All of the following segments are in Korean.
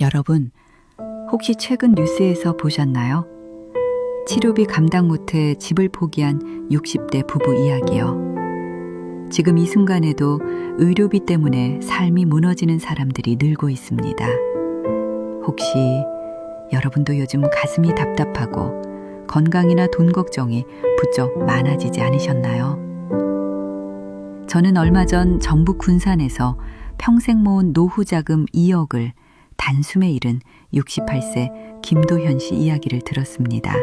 여러분, 혹시 최근 뉴스에서 보셨나요? 치료비 감당 못해 집을 포기한 60대 부부 이야기요. 지금 이 순간에도 의료비 때문에 삶이 무너지는 사람들이 늘고 있습니다. 혹시 여러분도 요즘 가슴이 답답하고 건강이나 돈 걱정이 부쩍 많아지지 않으셨나요? 저는 얼마 전 전북 군산에서 평생 모은 노후 자금 2억을 단숨에 잃은 68세 김도현 씨 이야기를 들었습니다.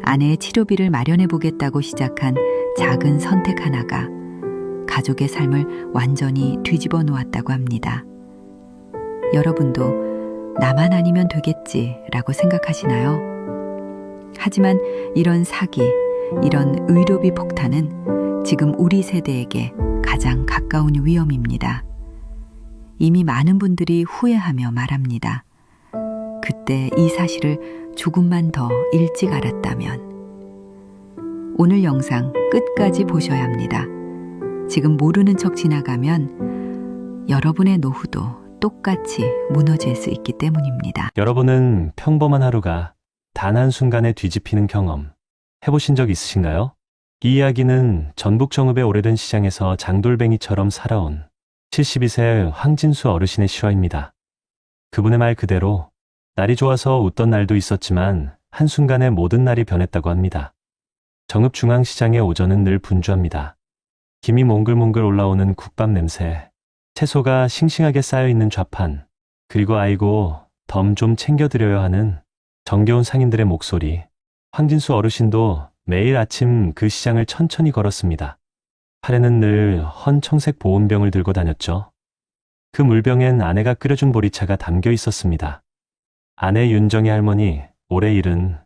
아내의 치료비를 마련해 보겠다고 시작한 작은 선택 하나가 가족의 삶을 완전히 뒤집어 놓았다고 합니다. 여러분도 나만 아니면 되겠지라고 생각하시나요? 하지만 이런 사기, 이런 의료비 폭탄은 지금 우리 세대에게 가장 가까운 위험입니다. 이미 많은 분들이 후회하며 말합니다. 그때 이 사실을 조금만 더 일찍 알았다면. 오늘 영상 끝까지 보셔야 합니다. 지금 모르는 척 지나가면 여러분의 노후도 똑같이 무너질 수 있기 때문입니다. 여러분은 평범한 하루가 단 한순간에 뒤집히는 경험 해보신 적 있으신가요? 이 이야기는 전북 정읍의 오래된 시장에서 장돌뱅이처럼 살아온 72세 황진수 어르신의 실화입니다. 그분의 말 그대로 날이 좋아서 웃던 날도 있었지만 한순간에 모든 날이 변했다고 합니다. 정읍 중앙시장의 오전은 늘 분주합니다. 김이 몽글몽글 올라오는 국밥 냄새, 채소가 싱싱하게 쌓여있는 좌판, 그리고 아이고 덤 좀 챙겨드려야 하는 정겨운 상인들의 목소리. 황진수 어르신도 매일 아침 그 시장을 천천히 걸었습니다. 팔에는 늘 헌 청색 보온병을 들고 다녔죠. 그 물병엔 아내가 끓여준 보리차가 담겨 있었습니다. 아내 윤정희 할머니, 올해 일은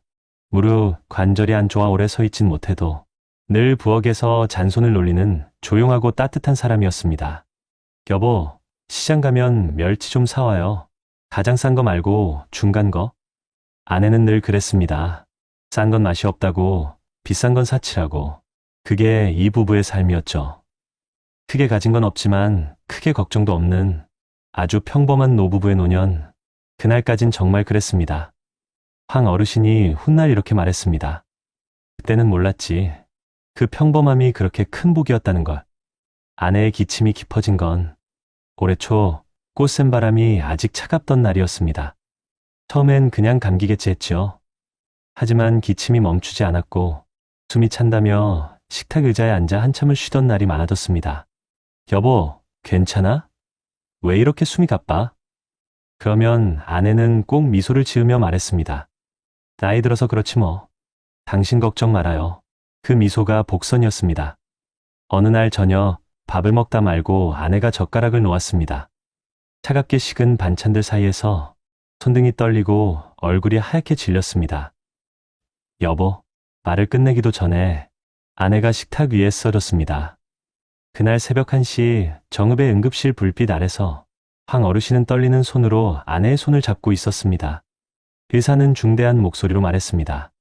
무릎 관절이 안 좋아 오래 서 있진 못해도 늘 부엌에서 잔손을 놀리는 조용하고 따뜻한 사람이었습니다. 여보, 시장 가면 멸치 좀 사와요. 가장 싼 거 말고 중간 거. 아내는 늘 그랬습니다. 싼 건 맛이 없다고, 비싼 건 사치라고. 그게 이 부부의 삶이었죠. 크게 가진 건 없지만 크게 걱정도 없는 아주 평범한 노부부의 노년. 그날까진 정말 그랬습니다. 황 어르신이 훗날 이렇게 말했습니다. 그때는 몰랐지. 그 평범함이 그렇게 큰 복이었다는 걸. 아내의 기침이 깊어진 건 올해 초 꽃샘 바람이 아직 차갑던 날이었습니다. 처음엔 그냥 감기겠지 했죠. 하지만 기침이 멈추지 않았고 숨이 찬다며 식탁 의자에 앉아 한참을 쉬던 날이 많아졌습니다. 여보, 괜찮아? 왜 이렇게 숨이 가빠? 그러면 아내는 꼭 미소를 지으며 말했습니다. 나이 들어서 그렇지 뭐. 당신 걱정 말아요. 그 미소가 복선이었습니다. 어느 날 저녁 밥을 먹다 말고 아내가 젓가락을 놓았습니다. 차갑게 식은 반찬들 사이에서 손등이 떨리고 얼굴이 하얗게 질렸습니다. 여보, 말을 끝내기도 전에 아내가 식탁 위에 쓰러졌습니다. 그날 새벽 1시 정읍의 응급실 불빛 아래서 황 어르신은 떨리는 손으로 아내의 손을 잡고 있었습니다. 의사는 중대한 목소리로 말했습니다.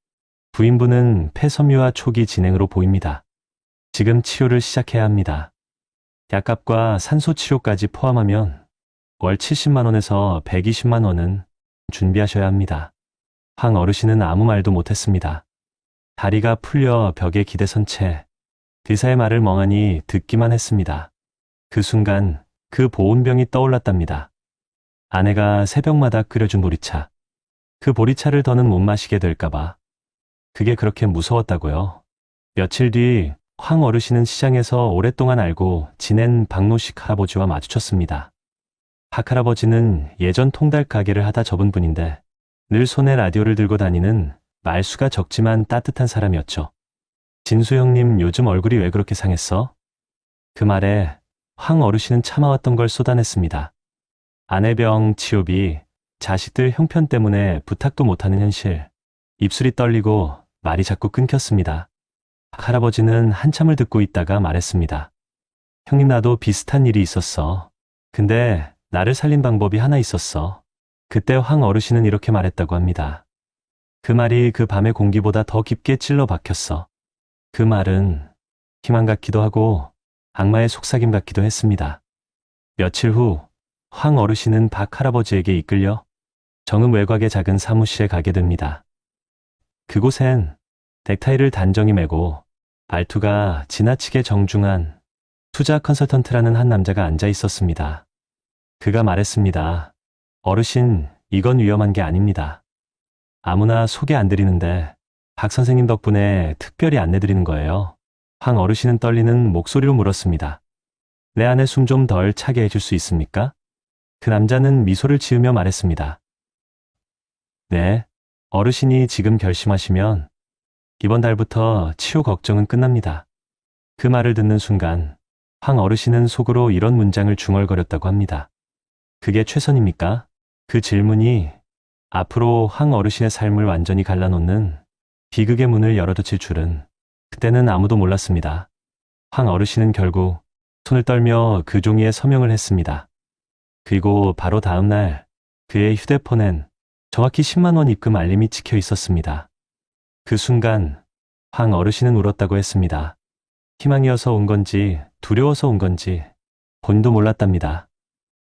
부인분은 폐섬유화 초기 진행으로 보입니다. 지금 치료를 시작해야 합니다. 약값과 산소 치료까지 포함하면 월 70만 원에서 120만 원은 준비하셔야 합니다. 황 어르신은 아무 말도 못했습니다. 다리가 풀려 벽에 기대선 채 의사의 말을 멍하니 듣기만 했습니다. 그 순간 그 보온병이 떠올랐답니다. 아내가 새벽마다 끓여준 보리차. 그 보리차를 더는 못 마시게 될까봐. 그게 그렇게 무서웠다고요. 며칠 뒤 황 어르신은 시장에서 오랫동안 알고 지낸 박노식 할아버지와 마주쳤습니다. 박 할아버지는 예전 통닭 가게를 하다 접은 분인데 늘 손에 라디오를 들고 다니는 말수가 적지만 따뜻한 사람이었죠. 진수 형님, 요즘 얼굴이 왜 그렇게 상했어? 그 말에 황 어르신은 참아왔던 걸 쏟아냈습니다. 아내병, 치료비, 자식들 형편 때문에 부탁도 못하는 현실. 입술이 떨리고 말이 자꾸 끊겼습니다. 할아버지는 한참을 듣고 있다가 말했습니다. 형님, 나도 비슷한 일이 있었어. 근데 나를 살린 방법이 하나 있었어. 그때 황 어르신은 이렇게 말했다고 합니다. 그 말이 그 밤의 공기보다 더 깊게 찔러 박혔어. 그 말은 희망 같기도 하고 악마의 속삭임 같기도 했습니다. 며칠 후 황 어르신은 박 할아버지에게 이끌려 정읍 외곽의 작은 사무실에 가게 됩니다. 그곳엔 넥타이를 단정히 매고 말투가 지나치게 정중한 투자 컨설턴트라는 한 남자가 앉아 있었습니다. 그가 말했습니다. 어르신, 이건 위험한 게 아닙니다. 아무나 소개 안 드리는데 박 선생님 덕분에 특별히 안내드리는 거예요. 황 어르신은 떨리는 목소리로 물었습니다. 내 안에 숨 좀 덜 차게 해줄 수 있습니까? 그 남자는 미소를 지으며 말했습니다. 네, 어르신이 지금 결심하시면 이번 달부터 치료 걱정은 끝납니다. 그 말을 듣는 순간 황 어르신은 속으로 이런 문장을 중얼거렸다고 합니다. 그게 최선입니까? 그 질문이 앞으로 황 어르신의 삶을 완전히 갈라놓는 비극의 문을 열어젖힐 줄은 그때는 아무도 몰랐습니다. 황 어르신은 결국 손을 떨며 그 종이에 서명을 했습니다. 그리고 바로 다음 날 그의 휴대폰엔 정확히 10만 원 입금 알림이 찍혀 있었습니다. 그 순간 황 어르신은 울었다고 했습니다. 희망이어서 온 건지 두려워서 온 건지 본인도 몰랐답니다.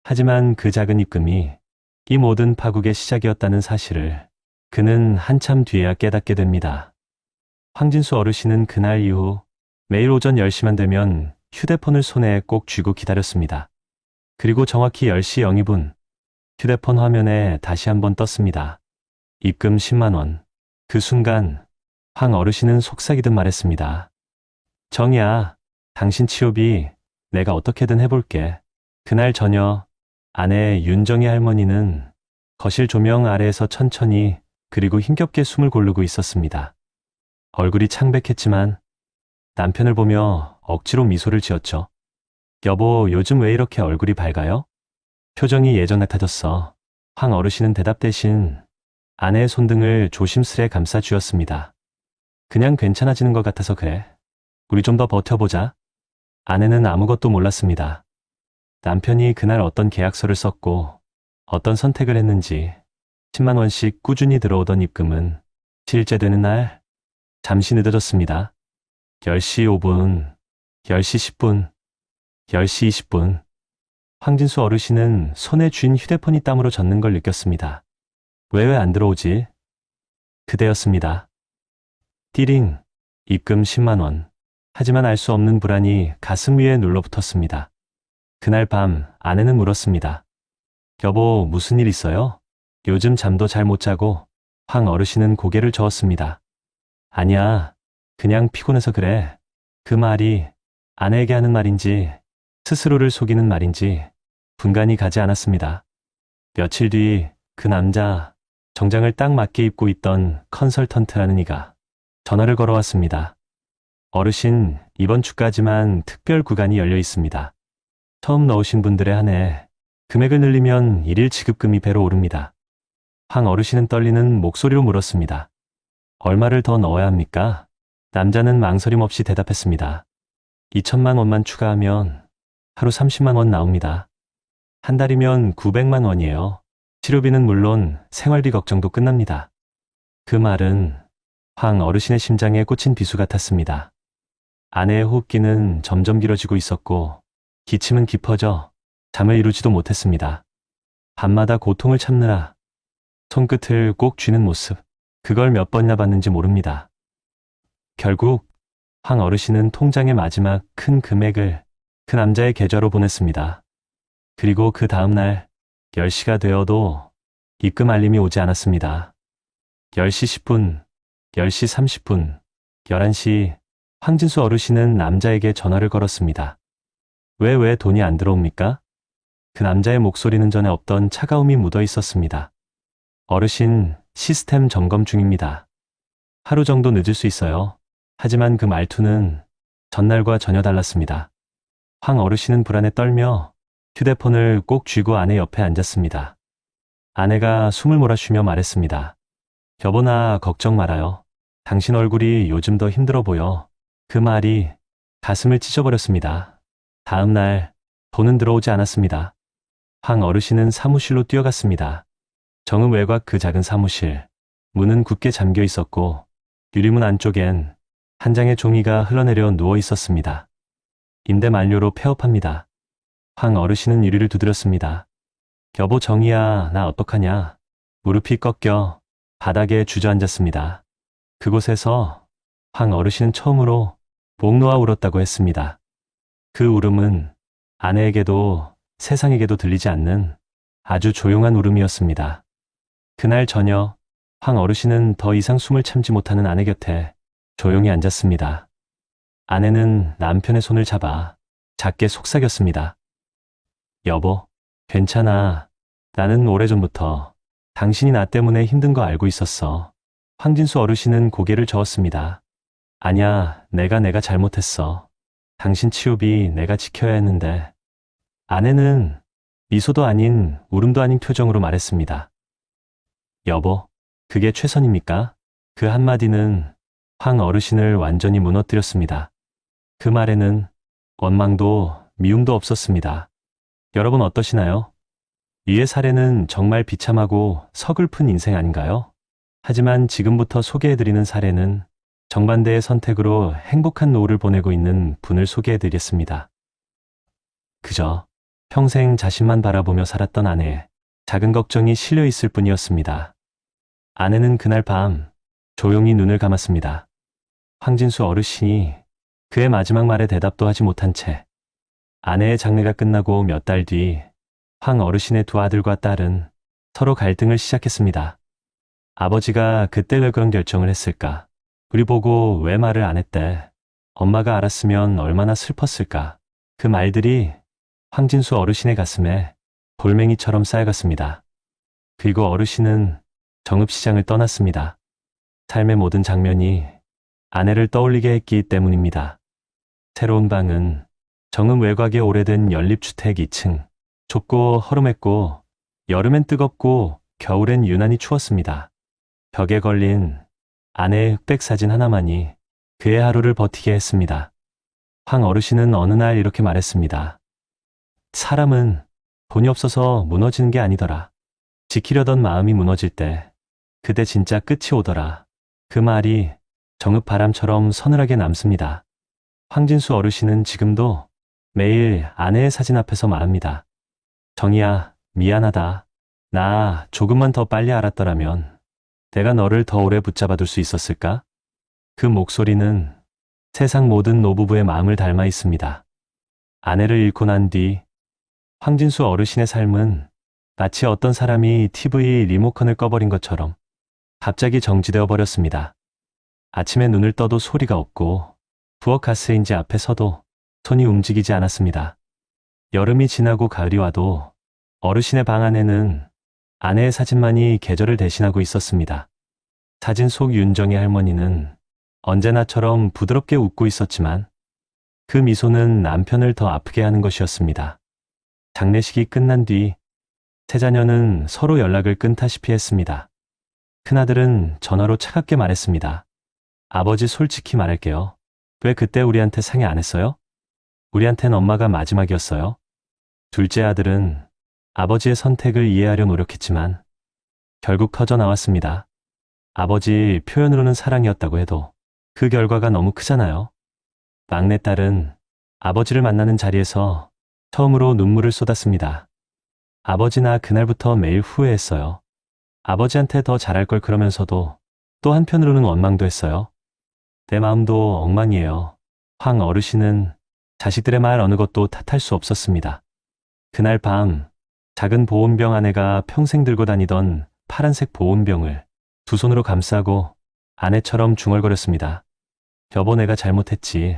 하지만 그 작은 입금이 이 모든 파국의 시작이었다는 사실을 그는 한참 뒤에야 깨닫게 됩니다. 황진수 어르신은 그날 이후 매일 오전 10시만 되면 휴대폰을 손에 꼭 쥐고 기다렸습니다. 그리고 정확히 10시 02분 휴대폰 화면에 다시 한번 떴습니다. 입금 10만 원. 그 순간 황 어르신은 속삭이듯 말했습니다. 정이야, 당신 치료비 내가 어떻게든 해볼게. 그날 저녁 아내 윤정희 할머니는 거실 조명 아래에서 천천히 그리고 힘겹게 숨을 고르고 있었습니다. 얼굴이 창백했지만 남편을 보며 억지로 미소를 지었죠. 여보, 요즘 왜 이렇게 얼굴이 밝아요? 표정이 예전 같아졌어. 황 어르신은 대답 대신 아내의 손등을 조심스레 감싸 주었습니다. 그냥 괜찮아지는 것 같아서 그래. 우리 좀 더 버텨보자. 아내는 아무것도 몰랐습니다. 남편이 그날 어떤 계약서를 썼고 어떤 선택을 했는지 10만 원씩 꾸준히 들어오던 입금은 실제 되는 날 잠시 늦어졌습니다. 10시 5분, 10시 10분, 10시 20분. 황진수 어르신은 손에 쥔 휴대폰이 땀으로 젖는 걸 느꼈습니다. 왜 안 들어오지? 그대였습니다. 띠링, 입금 10만 원. 하지만 알 수 없는 불안이 가슴 위에 눌러붙었습니다. 그날 밤 아내는 물었습니다. 여보, 무슨 일 있어요? 요즘 잠도 잘 못 자고. 황 어르신은 고개를 저었습니다. 아니야, 그냥 피곤해서 그래. 그 말이 아내에게 하는 말인지 스스로를 속이는 말인지 분간이 가지 않았습니다. 며칠 뒤 그 남자, 정장을 딱 맞게 입고 있던 컨설턴트라는 이가 전화를 걸어왔습니다. 어르신, 이번 주까지만 특별 구간이 열려 있습니다. 처음 넣으신 분들에 한해 금액을 늘리면 일일 지급금이 배로 오릅니다. 황 어르신은 떨리는 목소리로 물었습니다. 얼마를 더 넣어야 합니까? 남자는 망설임 없이 대답했습니다. 2천만 원만 추가하면 하루 30만 원 나옵니다. 한 달이면 900만 원이에요. 치료비는 물론 생활비 걱정도 끝납니다. 그 말은 황 어르신의 심장에 꽂힌 비수 같았습니다. 아내의 호흡기는 점점 길어지고 있었고 기침은 깊어져 잠을 이루지도 못했습니다. 밤마다 고통을 참느라 손끝을 꼭 쥐는 모습, 그걸 몇 번이나 봤는지 모릅니다. 결국 황 어르신은 통장의 마지막 큰 금액을 그 남자의 계좌로 보냈습니다. 그리고 그 다음날 10시가 되어도 입금 알림이 오지 않았습니다. 10시 10분, 10시 30분, 11시 황진수 어르신은 남자에게 전화를 걸었습니다. 왜 돈이 안 들어옵니까? 그 남자의 목소리는 전에 없던 차가움이 묻어 있었습니다. 어르신, 시스템 점검 중입니다. 하루 정도 늦을 수 있어요. 하지만 그 말투는 전날과 전혀 달랐습니다. 황 어르신은 불안에 떨며 휴대폰을 꼭 쥐고 아내 옆에 앉았습니다. 아내가 숨을 몰아쉬며 말했습니다. 여보나 걱정 말아요. 당신 얼굴이 요즘 더 힘들어 보여. 그 말이 가슴을 찢어버렸습니다. 다음 날 돈은 들어오지 않았습니다. 황 어르신은 사무실로 뛰어갔습니다. 정읍 외곽 그 작은 사무실. 문은 굳게 잠겨 있었고 유리문 안쪽엔 한 장의 종이가 흘러내려 누워 있었습니다. 임대 만료로 폐업합니다. 황 어르신은 유리를 두드렸습니다. 여보 정이야, 나 어떡하냐. 무릎이 꺾여 바닥에 주저앉았습니다. 그곳에서 황 어르신은 처음으로 목 놓아 울었다고 했습니다. 그 울음은 아내에게도 세상에게도 들리지 않는 아주 조용한 울음이었습니다. 그날 저녁 황 어르신은 더 이상 숨을 참지 못하는 아내 곁에 조용히 앉았습니다. 아내는 남편의 손을 잡아 작게 속삭였습니다. 여보, 괜찮아. 나는 오래전부터 당신이 나 때문에 힘든 거 알고 있었어. 황진수 어르신은 고개를 저었습니다. 아니야, 내가 잘못했어. 당신 치우비 내가 지켜야 했는데. 아내는 미소도 아닌 울음도 아닌 표정으로 말했습니다. 여보, 그게 최선입니까? 그 한마디는 황 어르신을 완전히 무너뜨렸습니다. 그 말에는 원망도 미움도 없었습니다. 여러분 어떠시나요? 위의 사례는 정말 비참하고 서글픈 인생 아닌가요? 하지만 지금부터 소개해드리는 사례는 정반대의 선택으로 행복한 노후를 보내고 있는 분을 소개해드리겠습니다. 그저 평생 자신만 바라보며 살았던 아내의 작은 걱정이 실려 있을 뿐이었습니다. 아내는 그날 밤 조용히 눈을 감았습니다. 황진수 어르신이 그의 마지막 말에 대답도 하지 못한 채 아내의 장례가 끝나고 몇 달 뒤 황 어르신의 두 아들과 딸은 서로 갈등을 시작했습니다. 아버지가 그때 왜 그런 결정을 했을까? 우리 보고 왜 말을 안 했대? 엄마가 알았으면 얼마나 슬펐을까? 그 말들이 황진수 어르신의 가슴에 돌멩이처럼 쌓여갔습니다. 그리고 어르신은 정읍시장을 떠났습니다. 삶의 모든 장면이 아내를 떠올리게 했기 때문입니다. 새로운 방은 정읍 외곽의 오래된 연립주택 2층. 좁고 허름했고 여름엔 뜨겁고 겨울엔 유난히 추웠습니다. 벽에 걸린 아내의 흑백 사진 하나만이 그의 하루를 버티게 했습니다. 황 어르신은 어느 날 이렇게 말했습니다. 사람은 돈이 없어서 무너지는 게 아니더라. 지키려던 마음이 무너질 때 그때 진짜 끝이 오더라. 그 말이 정읍 바람처럼 서늘하게 남습니다. 황진수 어르신은 지금도 매일 아내의 사진 앞에서 말합니다. 정이야, 미안하다. 나 조금만 더 빨리 알았더라면 내가 너를 더 오래 붙잡아둘 수 있었을까? 그 목소리는 세상 모든 노부부의 마음을 닮아 있습니다. 아내를 잃고 난 뒤 황진수 어르신의 삶은 마치 어떤 사람이 TV 리모컨을 꺼버린 것처럼 갑자기 정지되어 버렸습니다. 아침에 눈을 떠도 소리가 없고 부엌 가스레인지 앞에 서도 손이 움직이지 않았습니다. 여름이 지나고 가을이 와도 어르신의 방 안에는 아내의 사진만이 계절을 대신하고 있었습니다. 사진 속 윤정의 할머니는 언제나처럼 부드럽게 웃고 있었지만 그 미소는 남편을 더 아프게 하는 것이었습니다. 장례식이 끝난 뒤 세 자녀는 서로 연락을 끊다시피 했습니다. 큰아들은 전화로 차갑게 말했습니다. 아버지 솔직히 말할게요. 왜 그때 우리한테 상의 안 했어요? 우리한텐 엄마가 마지막이었어요. 둘째 아들은 아버지의 선택을 이해하려 노력했지만 결국 터져 나왔습니다. 아버지 표현으로는 사랑이었다고 해도 그 결과가 너무 크잖아요. 막내딸은 아버지를 만나는 자리에서 처음으로 눈물을 쏟았습니다. 아버지나 그날부터 매일 후회했어요. 아버지한테 더 잘할 걸 그러면서도 또 한편으로는 원망도 했어요. 내 마음도 엉망이에요. 황 어르신은 자식들의 말 어느 것도 탓할 수 없었습니다. 그날 밤 작은 보온병 아내가 평생 들고 다니던 파란색 보온병을 두 손으로 감싸고 아내처럼 중얼거렸습니다. 여보, 내가 잘못했지.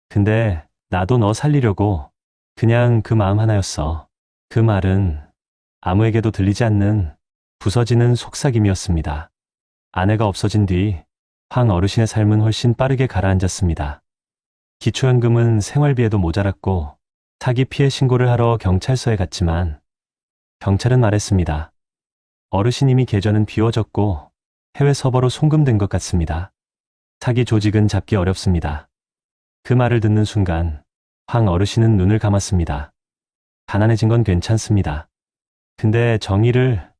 근데 나도 너 살리려고 그냥 그 마음 하나였어. 그 말은 아무에게도 들리지 않는 부서지는 속삭임이었습니다. 아내가 없어진 뒤 황 어르신의 삶은 훨씬 빠르게 가라앉았습니다. 기초연금은 생활비에도 모자랐고 사기 피해 신고를 하러 경찰서에 갔지만 경찰은 말했습니다. 어르신 이미 계좌는 비워졌고 해외 서버로 송금된 것 같습니다. 사기 조직은 잡기 어렵습니다. 그 말을 듣는 순간 황 어르신은 눈을 감았습니다. 가난해진 건 괜찮습니다. 근데 정의를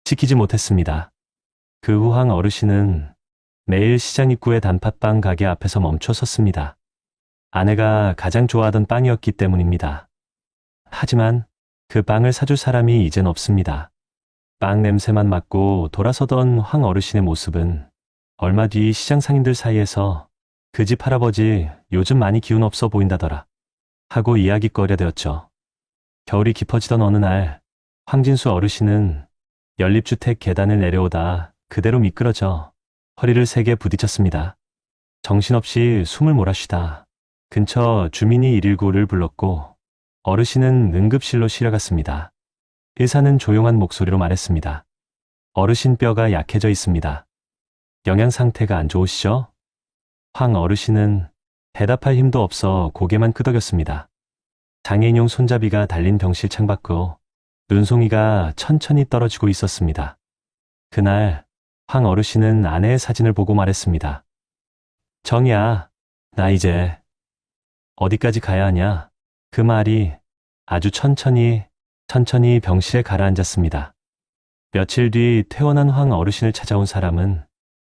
지키지 못했습니다. 그 후 황 어르신은 매일 시장 입구의 단팥빵 가게 앞에서 멈춰 섰습니다. 아내가 가장 좋아하던 빵이었기 때문입니다. 하지만 그 빵을 사줄 사람이 이젠 없습니다. 빵 냄새만 맡고 돌아서던 황 어르신의 모습은 얼마 뒤 시장 상인들 사이에서 그 집 할아버지 요즘 많이 기운 없어 보인다더라 하고 이야깃거리가 되었죠. 겨울이 깊어지던 어느 날 황진수 어르신은 연립주택 계단을 내려오다 그대로 미끄러져 허리를 세게 부딪혔습니다. 정신없이 숨을 몰아쉬다 근처 주민이 119를 불렀고 어르신은 응급실로 실려갔습니다. 의사는 조용한 목소리로 말했습니다. 어르신 뼈가 약해져 있습니다. 영양 상태가 안 좋으시죠? 황 어르신은 대답할 힘도 없어 고개만 끄덕였습니다. 장애인용 손잡이가 달린 병실 창밖으로 눈송이가 천천히 떨어지고 있었습니다. 그날 황 어르신은 아내의 사진을 보고 말했습니다. 정이야, 나 이제 어디까지 가야 하냐? 그 말이 아주 천천히 병실에 가라앉았습니다. 며칠 뒤 퇴원한 황 어르신을 찾아온 사람은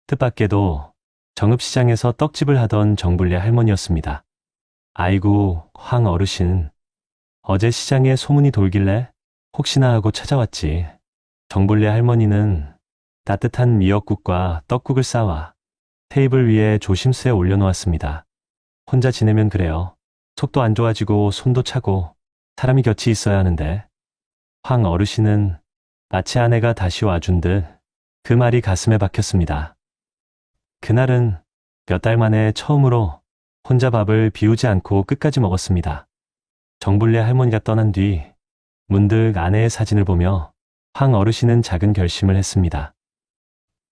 뜻밖에도 정읍시장에서 떡집을 하던 정불례 할머니였습니다. 아이고, 황 어르신. 어제 시장에 소문이 돌길래 혹시나 하고 찾아왔지. 정불례 할머니는 따뜻한 미역국과 떡국을 싸와 테이블 위에 조심스레 올려놓았습니다. 혼자 지내면 그래요. 속도 안 좋아지고 손도 차고 사람이 곁이 있어야 하는데. 황 어르신은 마치 아내가 다시 와준 듯 그 말이 가슴에 박혔습니다. 그날은 몇 달 만에 처음으로 혼자 밥을 비우지 않고 끝까지 먹었습니다. 정불례 할머니가 떠난 뒤 문득 아내의 사진을 보며 황 어르신은 작은 결심을 했습니다.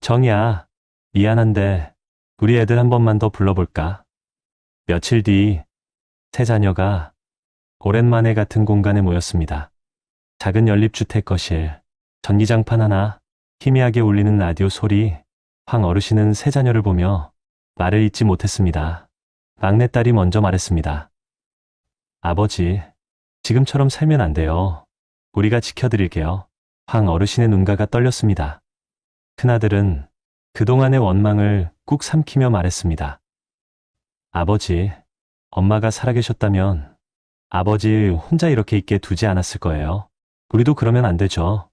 정이야, 미안한데 우리 애들 한 번만 더 불러볼까? 며칠 뒤 세 자녀가 오랜만에 같은 공간에 모였습니다. 작은 연립주택 거실, 전기장판 하나, 희미하게 울리는 라디오 소리. 황 어르신은 세 자녀를 보며 말을 잇지 못했습니다. 막내딸이 먼저 말했습니다. 아버지, 지금처럼 살면 안 돼요. 우리가 지켜드릴게요. 황 어르신의 눈가가 떨렸습니다. 큰아들은 그동안의 원망을 꾹 삼키며 말했습니다. 아버지, 엄마가 살아계셨다면 아버지 혼자 이렇게 있게 두지 않았을 거예요. 우리도 그러면 안 되죠.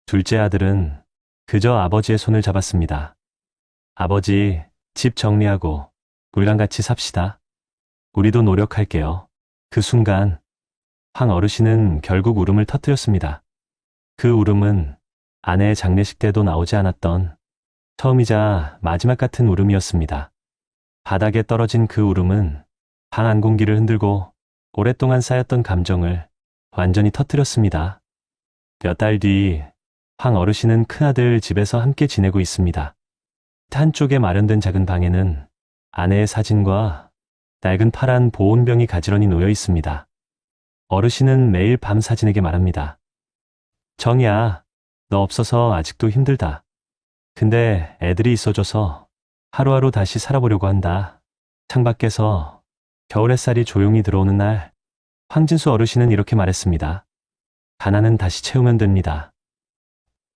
둘째 아들은 그저 아버지의 손을 잡았습니다. 아버지, 집 정리하고 우리랑 같이 삽시다. 우리도 노력할게요. 그 순간 황 어르신은 결국 울음을 터뜨렸습니다. 그 울음은 아내의 장례식 때도 나오지 않았던 처음이자 마지막 같은 울음이었습니다. 바닥에 떨어진 그 울음은 방 안 공기를 흔들고 오랫동안 쌓였던 감정을 완전히 터뜨렸습니다. 몇 달 뒤 황 어르신은 큰아들 집에서 함께 지내고 있습니다. 한쪽에 마련된 작은 방에는 아내의 사진과 낡은 파란 보온병이 가지런히 놓여 있습니다. 어르신은 매일 밤 사진에게 말합니다. 정이야, 너 없어서 아직도 힘들다. 근데 애들이 있어줘서 하루하루 다시 살아보려고 한다. 창밖에서 겨울 햇살이 조용히 들어오는 날, 황진수 어르신은 이렇게 말했습니다. 가난은 다시 채우면 됩니다.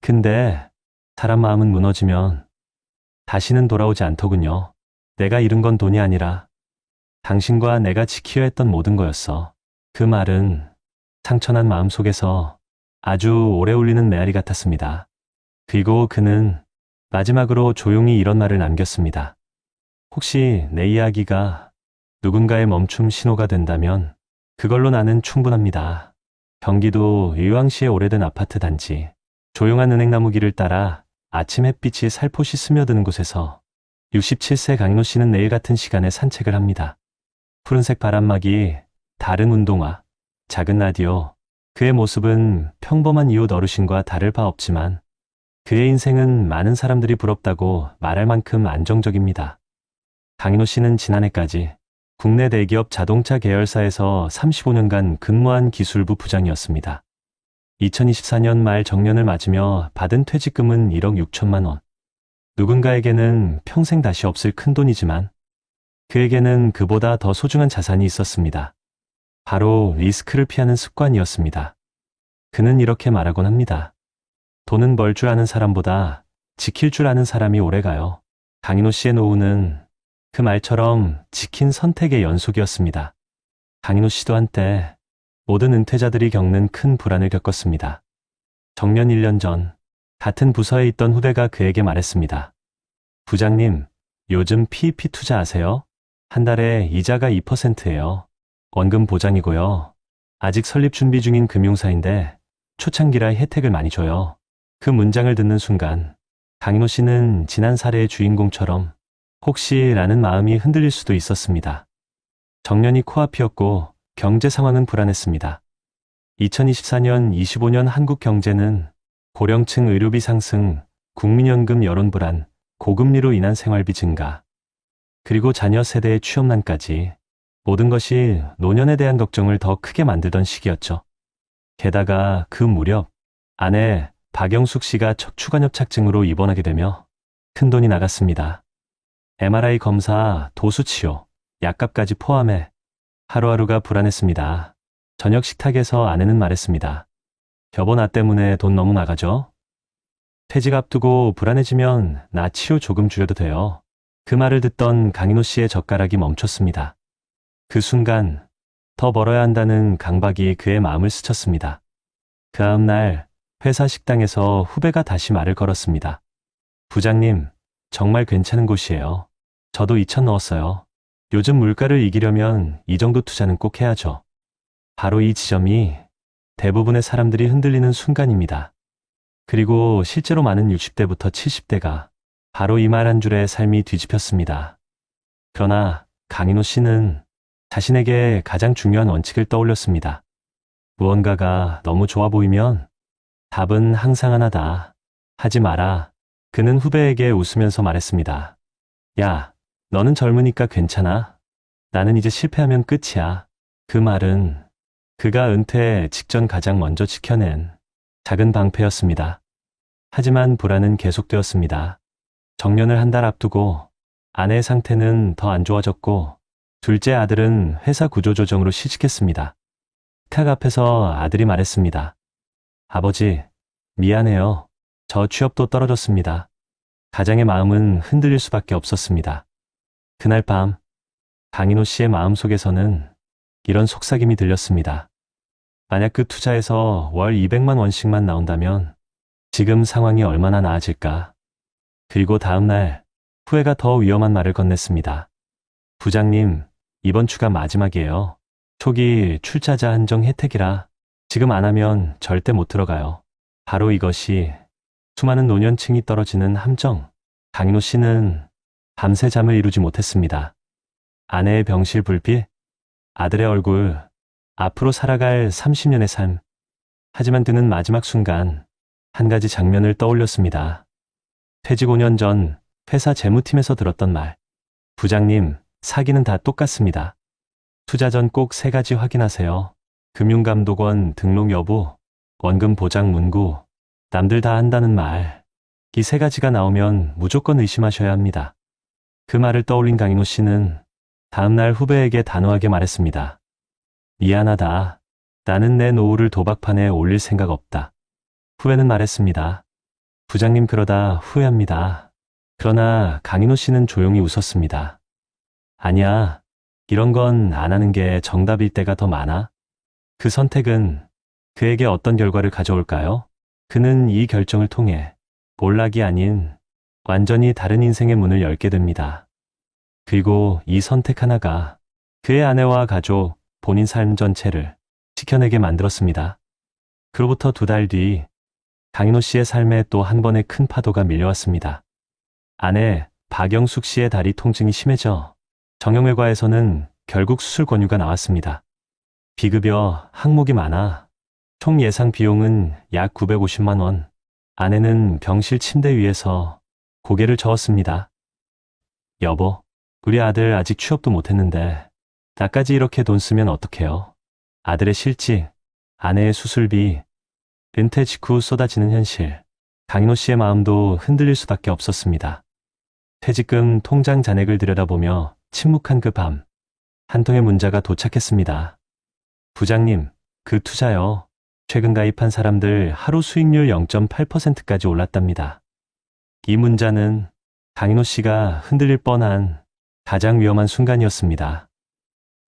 근데 사람 마음은 무너지면 다시는 돌아오지 않더군요. 내가 잃은 건 돈이 아니라 당신과 내가 지키려 했던 모든 거였어. 그 말은 상처난 마음 속에서 아주 오래 울리는 메아리 같았습니다. 그리고 그는 마지막으로 조용히 이런 말을 남겼습니다. 혹시 내 이야기가 누군가의 멈춤 신호가 된다면 그걸로 나는 충분합니다. 경기도 의왕시의 오래된 아파트 단지, 조용한 은행나무 길을 따라 아침 햇빛이 살포시 스며드는 곳에서 67세 강인호 씨는 내일 같은 시간에 산책을 합니다. 푸른색 바람막이, 다른 운동화, 작은 라디오, 그의 모습은 평범한 이웃 어르신과 다를 바 없지만 그의 인생은 많은 사람들이 부럽다고 말할 만큼 안정적입니다. 강인호 씨는 지난해까지 국내 대기업 자동차 계열사에서 35년간 근무한 기술부 부장이었습니다. 2024년 말 정년을 맞으며 받은 퇴직금은 1억 6천만 원. 누군가에게는 평생 다시 없을 큰돈이지만 그에게는 그보다 더 소중한 자산이 있었습니다. 바로 리스크를 피하는 습관이었습니다. 그는 이렇게 말하곤 합니다. 돈은 벌 줄 아는 사람보다 지킬 줄 아는 사람이 오래가요. 강인호 씨의 노후는 그 말처럼 지킨 선택의 연속이었습니다. 강인호 씨도 한때 모든 은퇴자들이 겪는 큰 불안을 겪었습니다. 정년 1년 전, 같은 부서에 있던 후배가 그에게 말했습니다. 부장님, 요즘 PEP 투자 아세요? 한 달에 이자가 2%예요. 원금 보장이고요. 아직 설립 준비 중인 금융사인데 초창기라 혜택을 많이 줘요. 그 문장을 듣는 순간 강인호 씨는 지난 사례의 주인공처럼 혹시 라는 마음이 흔들릴 수도 있었습니다. 정년이 코앞이었고 경제 상황은 불안했습니다. 2024년, 25년 한국 경제는 고령층 의료비 상승, 국민연금 여론 불안, 고금리로 인한 생활비 증가, 그리고 자녀 세대의 취업난까지 모든 것이 노년에 대한 걱정을 더 크게 만들던 시기였죠. 게다가 그 무렵 아내 박영숙 씨가 척추관협착증으로 입원하게 되며 큰돈이 나갔습니다. MRI 검사, 도수치료, 약값까지 포함해 하루하루가 불안했습니다. 저녁 식탁에서 아내는 말했습니다. 여보, 나 때문에 돈 너무 나가죠? 퇴직 앞두고 불안해지면 나 치료 조금 줄여도 돼요. 그 말을 듣던 강인호 씨의 젓가락이 멈췄습니다. 그 순간 더 벌어야 한다는 강박이 그의 마음을 스쳤습니다. 그 다음 날 회사 식당에서 후배가 다시 말을 걸었습니다. 부장님, 정말 괜찮은 곳이에요. 저도 2천 넣었어요. 요즘 물가를 이기려면 이 정도 투자는 꼭 해야죠. 바로 이 지점이 대부분의 사람들이 흔들리는 순간입니다. 그리고 실제로 많은 60대부터 70대가 바로 이 말 한 줄에 삶이 뒤집혔습니다. 그러나 강인호 씨는 자신에게 가장 중요한 원칙을 떠올렸습니다. 무언가가 너무 좋아 보이면 답은 항상 하나다. 하지 마라. 그는 후배에게 웃으면서 말했습니다. 야, 너는 젊으니까 괜찮아. 나는 이제 실패하면 끝이야. 그 말은 그가 은퇴 직전 가장 먼저 지켜낸 작은 방패였습니다. 하지만 불안은 계속되었습니다. 정년을 한 달 앞두고 아내의 상태는 더 안 좋아졌고 둘째 아들은 회사 구조조정으로 취직했습니다. 식탁 앞에서 아들이 말했습니다. 아버지, 미안해요. 저 취업도 떨어졌습니다. 가장의 마음은 흔들릴 수밖에 없었습니다. 그날 밤 강인호 씨의 마음속에서는 이런 속삭임이 들렸습니다. 만약 그 투자에서 월 200만 원씩만 나온다면 지금 상황이 얼마나 나아질까? 그리고 다음 날 후회가 더 위험한 말을 건넸습니다. 부장님, 이번 주가 마지막이에요. 초기 출자자 한정 혜택이라 지금 안 하면 절대 못 들어가요. 바로 이것이 수많은 노년층이 떨어지는 함정. 강인호 씨는 밤새 잠을 이루지 못했습니다. 아내의 병실 불빛, 아들의 얼굴, 앞으로 살아갈 30년의 삶. 하지만 드는 마지막 순간 한 가지 장면을 떠올렸습니다. 퇴직 5년 전 회사 재무팀에서 들었던 말. 부장님, 사기는 다 똑같습니다. 투자 전 꼭 3가지 확인하세요. 금융감독원 등록 여부, 원금 보장 문구, 남들 다 한다는 말. 이 3가지가 나오면 무조건 의심하셔야 합니다. 그 말을 떠올린 강인호 씨는 다음날 후배에게 단호하게 말했습니다. 미안하다. 나는 내 노후를 도박판에 올릴 생각 없다. 후배는 말했습니다. 부장님, 그러다 후회합니다. 그러나 강인호 씨는 조용히 웃었습니다. 아니야. 이런 건 안 하는 게 정답일 때가 더 많아. 그 선택은 그에게 어떤 결과를 가져올까요? 그는 이 결정을 통해 몰락이 아닌 완전히 다른 인생의 문을 열게 됩니다. 그리고 이 선택 하나가 그의 아내와 가족, 본인 삶 전체를 지켜내게 만들었습니다. 그로부터 2달 뒤 강인호 씨의 삶에 또 한 번의 큰 파도가 밀려왔습니다. 아내 박영숙 씨의 다리 통증이 심해져 정형외과에서는 결국 수술 권유가 나왔습니다. 비급여 항목이 많아 총 예상 비용은 약 950만 원. 아내는 병실 침대 위에서 고개를 저었습니다. 여보, 우리 아들 아직 취업도 못했는데 나까지 이렇게 돈 쓰면 어떡해요? 아들의 실직, 아내의 수술비, 은퇴 직후 쏟아지는 현실. 강인호 씨의 마음도 흔들릴 수밖에 없었습니다. 퇴직금 통장 잔액을 들여다보며 침묵한 그 밤, 한 통의 문자가 도착했습니다. 부장님, 그 투자요. 최근 가입한 사람들 하루 수익률 0.8%까지 올랐답니다. 이 문자는 강인호 씨가 흔들릴 뻔한 가장 위험한 순간이었습니다.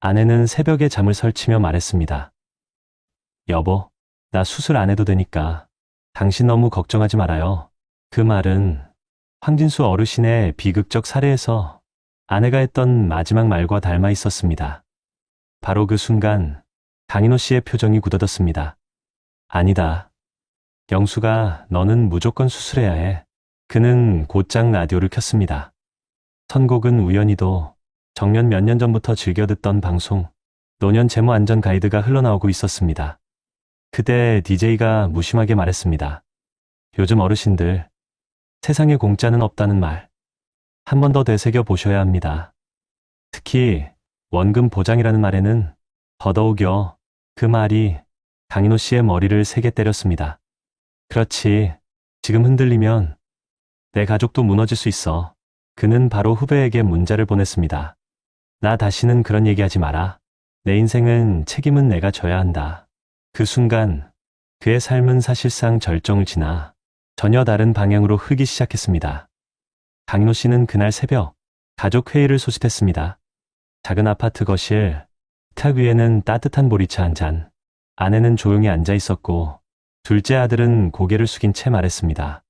아내는 새벽에 잠을 설치며 말했습니다. 여보, 나 수술 안 해도 되니까 당신 너무 걱정하지 말아요. 그 말은 황진수 어르신의 비극적 사례에서 아내가 했던 마지막 말과 닮아 있었습니다. 바로 그 순간 강인호 씨의 표정이 굳어졌습니다. 아니다. 영수가 너는 무조건 수술해야 해. 그는 곧장 라디오를 켰습니다. 선곡은 우연히도 정년 몇 년 전부터 즐겨 듣던 방송 노년 재무 안전 가이드가 흘러나오고 있었습니다. 그때 DJ가 무심하게 말했습니다. 요즘 어르신들 세상에 공짜는 없다는 말 한 번 더 되새겨 보셔야 합니다. 특히 원금 보장이라는 말에는 더더욱요. 그 말이 강인호 씨의 머리를 세게 때렸습니다. 그렇지. 지금 흔들리면 내 가족도 무너질 수 있어. 그는 바로 후배에게 문자를 보냈습니다. 나 다시는 그런 얘기하지 마라. 내 인생은 책임은 내가 져야 한다. 그 순간 그의 삶은 사실상 절정을 지나 전혀 다른 방향으로 흐르기 시작했습니다. 강인호 씨는 그날 새벽 가족 회의를 소집했습니다. 작은 아파트 거실, 탁 위에는 따뜻한 보리차 한 잔, 아내는 조용히 앉아 있었고 둘째 아들은 고개를 숙인 채 말했습니다.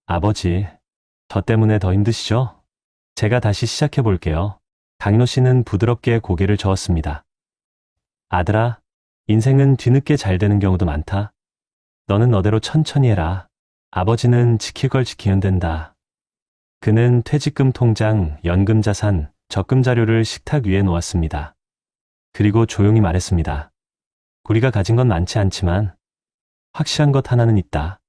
아버지, 저 때문에 더 힘드시죠? 제가 다시 시작해 볼게요. 강인호 씨는 부드럽게 고개를 저었습니다. 아들아, 인생은 뒤늦게 잘 되는 경우도 많다. 너는 너대로 천천히 해라. 아버지는 지킬 걸 지키면 된다. 그는 퇴직금 통장, 연금 자산, 적금 자료를 식탁 위에 놓았습니다. 그리고 조용히 말했습니다. 우리가 가진 건 많지 않지만 확실한 것 하나는 있다.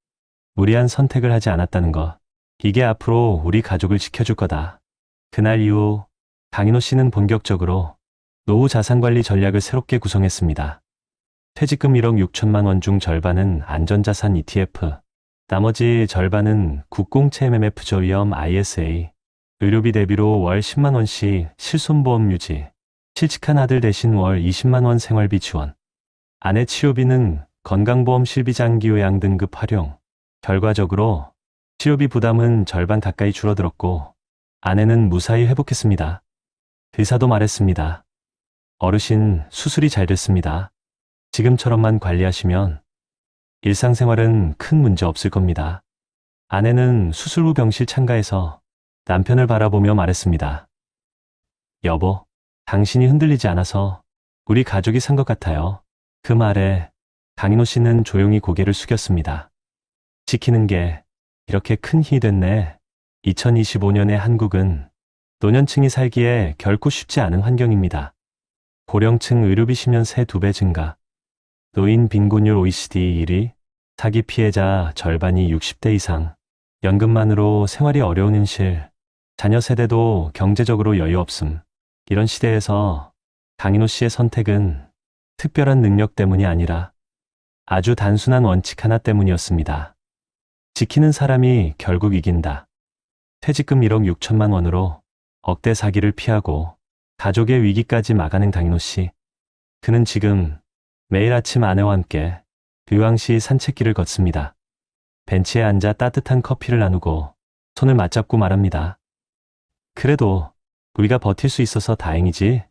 무리한 선택을 하지 않았다는 것. 이게 앞으로 우리 가족을 지켜줄 거다. 그날 이후 강인호 씨는 본격적으로 노후 자산관리 전략을 새롭게 구성했습니다. 퇴직금 1억 6천만 원 중 절반은 안전자산 ETF, 나머지 절반은 국공채 MMF 위험 ISA, 의료비 대비로 월 10만 원씩 실손보험 유지, 실직한 아들 대신 월 20만 원 생활비 지원, 아내 치료비는 건강보험 실비장기 요양 등급 활용. 결과적으로 치료비 부담은 절반 가까이 줄어들었고 아내는 무사히 회복했습니다. 의사도 말했습니다. 어르신 수술이 잘 됐습니다. 지금처럼만 관리하시면 일상생활은 큰 문제 없을 겁니다. 아내는 수술 후 병실 창가에서 남편을 바라보며 말했습니다. 여보, 당신이 흔들리지 않아서 우리 가족이 산 것 같아요. 그 말에 강인호 씨는 조용히 고개를 숙였습니다. 지키는 게 이렇게 큰 힘이 됐네. 2025년의 한국은 노년층이 살기에 결코 쉽지 않은 환경입니다. 고령층 의료비 10년 새 2배 증가, 노인 빈곤율 OECD 1위, 사기 피해자 절반이 60대 이상, 연금만으로 생활이 어려운 현실, 자녀 세대도 경제적으로 여유 없음. 이런 시대에서 강인호 씨의 선택은 특별한 능력 때문이 아니라 아주 단순한 원칙 하나 때문이었습니다. 지키는 사람이 결국 이긴다. 퇴직금 1억 6천만 원으로 억대 사기를 피하고 가족의 위기까지 막아낸 강인호 씨. 그는 지금 매일 아침 아내와 함께 의왕시 산책길을 걷습니다. 벤치에 앉아 따뜻한 커피를 나누고 손을 맞잡고 말합니다. 그래도 우리가 버틸 수 있어서 다행이지.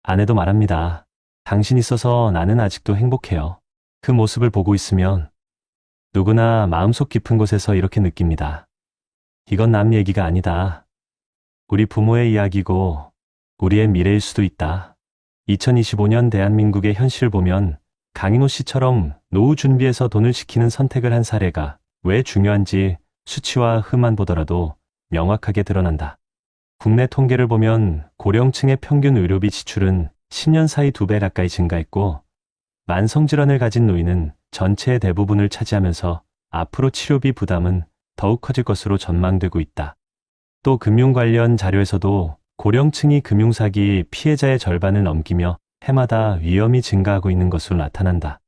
아내도 말합니다. 당신 있어서 나는 아직도 행복해요. 그 모습을 보고 있으면 누구나 마음속 깊은 곳에서 이렇게 느낍니다. 이건 남 얘기가 아니다. 우리 부모의 이야기고 우리의 미래일 수도 있다. 2025년 대한민국의 현실을 보면 강인호 씨처럼 노후 준비에서 돈을 지키는 선택을 한 사례가 왜 중요한지 수치와 흠만 보더라도 명확하게 드러난다. 국내 통계를 보면 고령층의 평균 의료비 지출은 10년 사이 2배 가까이 증가했고 만성질환을 가진 노인은 전체의 대부분을 차지하면서 앞으로 치료비 부담은 더욱 커질 것으로 전망되고 있다. 또 금융 관련 자료에서도 고령층이 금융사기 피해자의 절반을 넘기며 해마다 위험이 증가하고 있는 것으로 나타난다.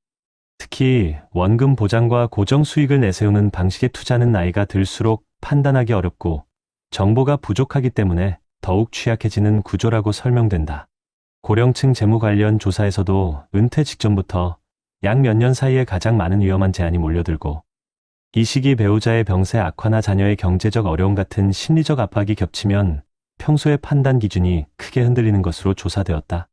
특히 원금 보장과 고정 수익을 내세우는 방식의 투자는 나이가 들수록 판단하기 어렵고 정보가 부족하기 때문에 더욱 취약해지는 구조라고 설명된다. 고령층 재무 관련 조사에서도 은퇴 직전부터 약 몇 년 사이에 가장 많은 위험한 제한이 몰려들고 이 시기 배우자의 병세 악화나 자녀의 경제적 어려움 같은 심리적 압박이 겹치면 평소의 판단 기준이 크게 흔들리는 것으로 조사되었다.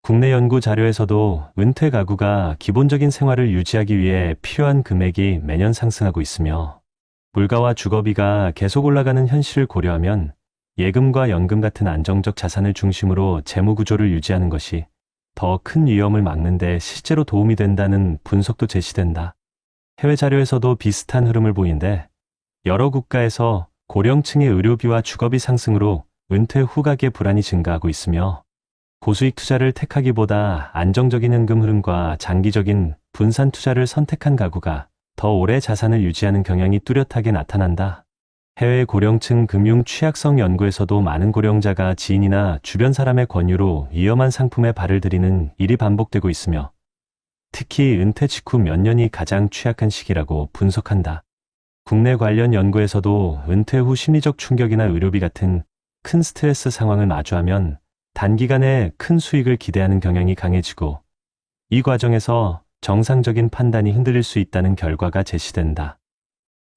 국내 연구 자료에서도 은퇴 가구가 기본적인 생활을 유지하기 위해 필요한 금액이 매년 상승하고 있으며 물가와 주거비가 계속 올라가는 현실을 고려하면 예금과 연금 같은 안정적 자산을 중심으로 재무 구조를 유지하는 것이 더 큰 위험을 막는 데 실제로 도움이 된다는 분석도 제시된다. 해외 자료에서도 비슷한 흐름을 보이는데 여러 국가에서 고령층의 의료비와 주거비 상승으로 은퇴 후 가계 불안이 증가하고 있으며 고수익 투자를 택하기보다 안정적인 현금 흐름과 장기적인 분산 투자를 선택한 가구가 더 오래 자산을 유지하는 경향이 뚜렷하게 나타난다. 해외 고령층 금융 취약성 연구에서도 많은 고령자가 지인이나 주변 사람의 권유로 위험한 상품에 발을 들이는 일이 반복되고 있으며 특히 은퇴 직후 몇 년이 가장 취약한 시기라고 분석한다. 국내 관련 연구에서도 은퇴 후 심리적 충격이나 의료비 같은 큰 스트레스 상황을 마주하면 단기간에 큰 수익을 기대하는 경향이 강해지고 이 과정에서 정상적인 판단이 흔들릴 수 있다는 결과가 제시된다.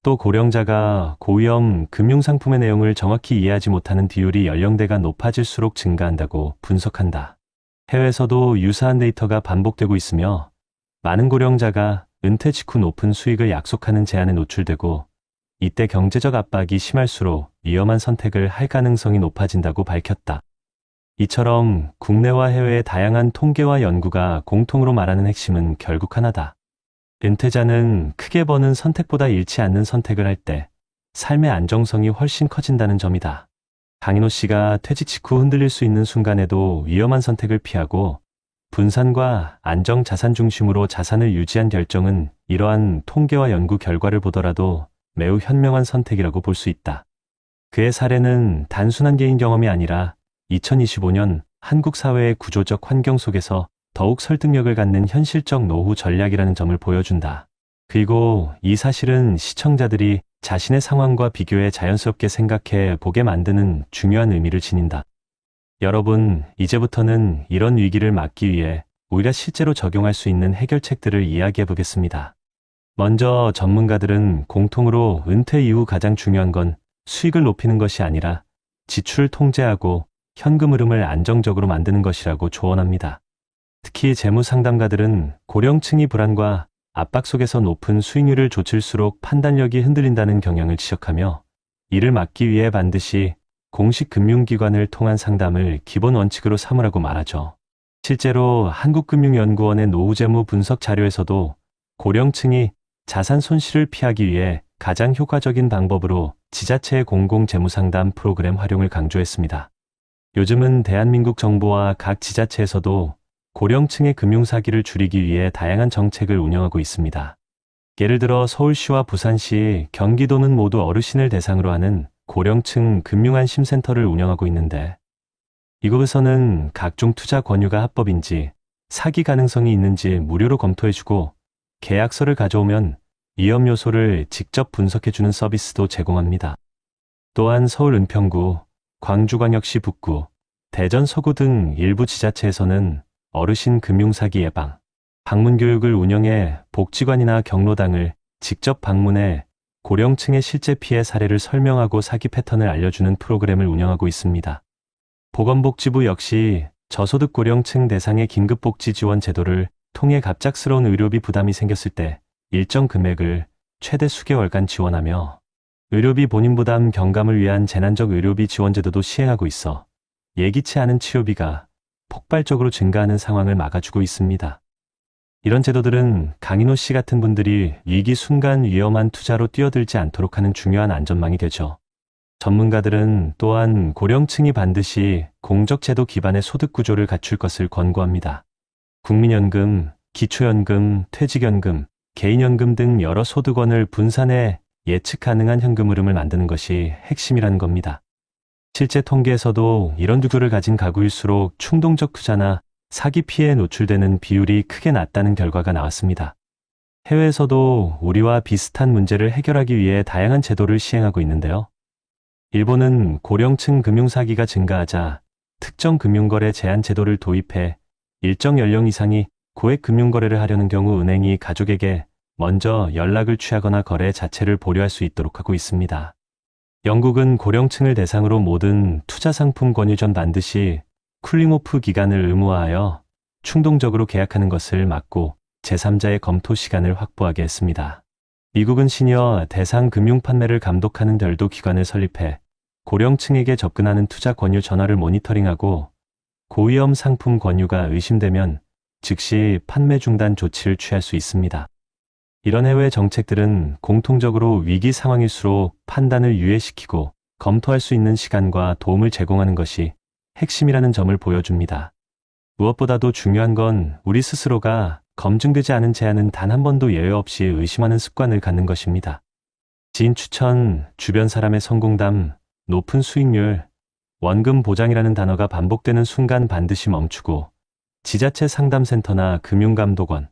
또 고령자가 고위험 금융상품의 내용을 정확히 이해하지 못하는 비율이 연령대가 높아질수록 증가한다고 분석한다. 해외에서도 유사한 데이터가 반복되고 있으며 많은 고령자가 은퇴 직후 높은 수익을 약속하는 제안에 노출되고 이때 경제적 압박이 심할수록 위험한 선택을 할 가능성이 높아진다고 밝혔다. 이처럼 국내와 해외의 다양한 통계와 연구가 공통으로 말하는 핵심은 결국 하나다. 은퇴자는 크게 버는 선택보다 잃지 않는 선택을 할 때 삶의 안정성이 훨씬 커진다는 점이다. 강인호 씨가 퇴직 직후 흔들릴 수 있는 순간에도 위험한 선택을 피하고 분산과 안정 자산 중심으로 자산을 유지한 결정은 이러한 통계와 연구 결과를 보더라도 매우 현명한 선택이라고 볼 수 있다. 그의 사례는 단순한 개인 경험이 아니라 2025년 한국 사회의 구조적 환경 속에서 더욱 설득력을 갖는 현실적 노후 전략이라는 점을 보여준다. 그리고 이 사실은 시청자들이 자신의 상황과 비교해 자연스럽게 생각해 보게 만드는 중요한 의미를 지닌다. 여러분, 이제부터는 이런 위기를 막기 위해 오히려 실제로 적용할 수 있는 해결책들을 이야기해 보겠습니다. 먼저 전문가들은 공통으로 은퇴 이후 가장 중요한 건 수익을 높이는 것이 아니라 지출을 통제하고 현금 흐름을 안정적으로 만드는 것이라고 조언합니다. 특히 재무 상담가들은 고령층이 불안과 압박 속에서 높은 수익률을 좇을수록 판단력이 흔들린다는 경향을 지적하며 이를 막기 위해 반드시 공식 금융기관을 통한 상담을 기본 원칙으로 삼으라고 말하죠. 실제로 한국금융연구원의 노후재무 분석 자료에서도 고령층이 자산 손실을 피하기 위해 가장 효과적인 방법으로 지자체의 공공재무상담 프로그램 활용을 강조했습니다. 요즘은 대한민국 정부와 각 지자체에서도 고령층의 금융사기를 줄이기 위해 다양한 정책을 운영하고 있습니다. 예를 들어 서울시와 부산시, 경기도는 모두 어르신을 대상으로 하는 고령층 금융안심센터를 운영하고 있는데 이곳에서는 각종 투자 권유가 합법인지 사기 가능성이 있는지 무료로 검토해주고 계약서를 가져오면 위험 요소를 직접 분석해주는 서비스도 제공합니다. 또한 서울 은평구, 광주광역시 북구, 대전 서구 등 일부 지자체에서는 어르신 금융사기 예방, 방문 교육을 운영해 복지관이나 경로당을 직접 방문해 고령층의 실제 피해 사례를 설명하고 사기 패턴을 알려주는 프로그램을 운영하고 있습니다. 보건복지부 역시 저소득 고령층 대상의 긴급복지 지원 제도를 통해 갑작스러운 의료비 부담이 생겼을 때 일정 금액을 최대 수개월간 지원하며 의료비 본인 부담 경감을 위한 재난적 의료비 지원 제도도 시행하고 있어 예기치 않은 치료비가 폭발적으로 증가하는 상황을 막아주고 있습니다. 이런 제도들은 강인호 씨 같은 분들이 위기 순간 위험한 투자로 뛰어들지 않도록 하는 중요한 안전망이 되죠. 전문가들은 또한 고령층이 반드시 공적제도 기반의 소득 구조를 갖출 것을 권고합니다. 국민연금, 기초연금, 퇴직연금, 개인연금 등 여러 소득원을 분산해 예측 가능한 현금 흐름을 만드는 것이 핵심이라는 겁니다. 실제 통계에서도 이런 구조를 가진 가구일수록 충동적 투자나 사기 피해에 노출되는 비율이 크게 낮다는 결과가 나왔습니다. 해외에서도 우리와 비슷한 문제를 해결하기 위해 다양한 제도를 시행하고 있는데요. 일본은 고령층 금융사기가 증가하자 특정 금융거래 제한 제도를 도입해 일정 연령 이상이 고액 금융거래를 하려는 경우 은행이 가족에게 먼저 연락을 취하거나 거래 자체를 보류할 수 있도록 하고 있습니다. 영국은 고령층을 대상으로 모든 투자 상품 권유 전 반드시 쿨링오프 기간을 의무화하여 충동적으로 계약하는 것을 막고 제3자의 검토 시간을 확보하게 했습니다. 미국은 시니어 대상 금융 판매를 감독하는 별도 기관을 설립해 고령층에게 접근하는 투자 권유 전화를 모니터링하고 고위험 상품 권유가 의심되면 즉시 판매 중단 조치를 취할 수 있습니다. 이런 해외 정책들은 공통적으로 위기 상황일수록 판단을 유예시키고 검토할 수 있는 시간과 도움을 제공하는 것이 핵심이라는 점을 보여줍니다. 무엇보다도 중요한 건 우리 스스로가 검증되지 않은 제안은 단 한 번도 예외 없이 의심하는 습관을 갖는 것입니다. 지인 추천, 주변 사람의 성공담, 높은 수익률, 원금 보장이라는 단어가 반복되는 순간 반드시 멈추고 지자체 상담센터나 금융감독원,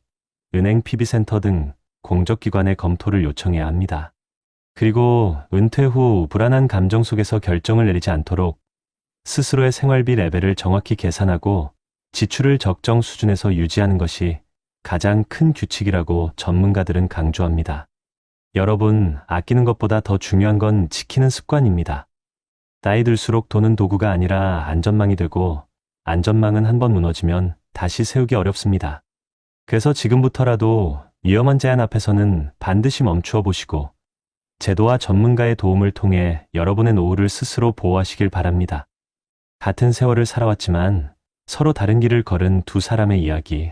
은행 PB센터 등 공적기관의 검토를 요청해야 합니다. 그리고 은퇴 후 불안한 감정 속에서 결정을 내리지 않도록 스스로의 생활비 레벨을 정확히 계산하고 지출을 적정 수준에서 유지하는 것이 가장 큰 규칙이라고 전문가들은 강조합니다. 여러분, 아끼는 것보다 더 중요한 건 지키는 습관입니다. 나이 들수록 돈은 도구가 아니라 안전망이 되고 안전망은 한번 무너지면 다시 세우기 어렵습니다. 그래서 지금부터라도 위험한 제안 앞에서는 반드시 멈추어 보시고 제도와 전문가의 도움을 통해 여러분의 노후를 스스로 보호하시길 바랍니다. 같은 세월을 살아왔지만 서로 다른 길을 걸은 두 사람의 이야기.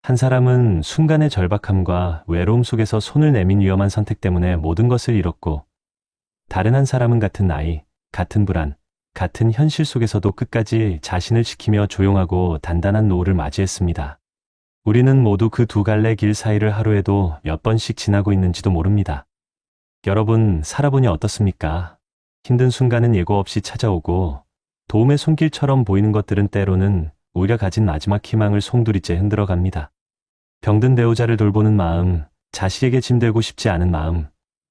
한 사람은 순간의 절박함과 외로움 속에서 손을 내민 위험한 선택 때문에 모든 것을 잃었고, 다른 한 사람은 같은 나이, 같은 불안, 같은 현실 속에서도 끝까지 자신을 지키며 조용하고 단단한 노후를 맞이했습니다. 우리는 모두 그 두 갈래 길 사이를 하루에도 몇 번씩 지나고 있는지도 모릅니다. 여러분, 살아보니 어떻습니까? 힘든 순간은 예고 없이 찾아오고 도움의 손길처럼 보이는 것들은 때로는 우리가 가진 마지막 희망을 송두리째 흔들어 갑니다. 병든 배우자를 돌보는 마음, 자식에게 짐되고 싶지 않은 마음,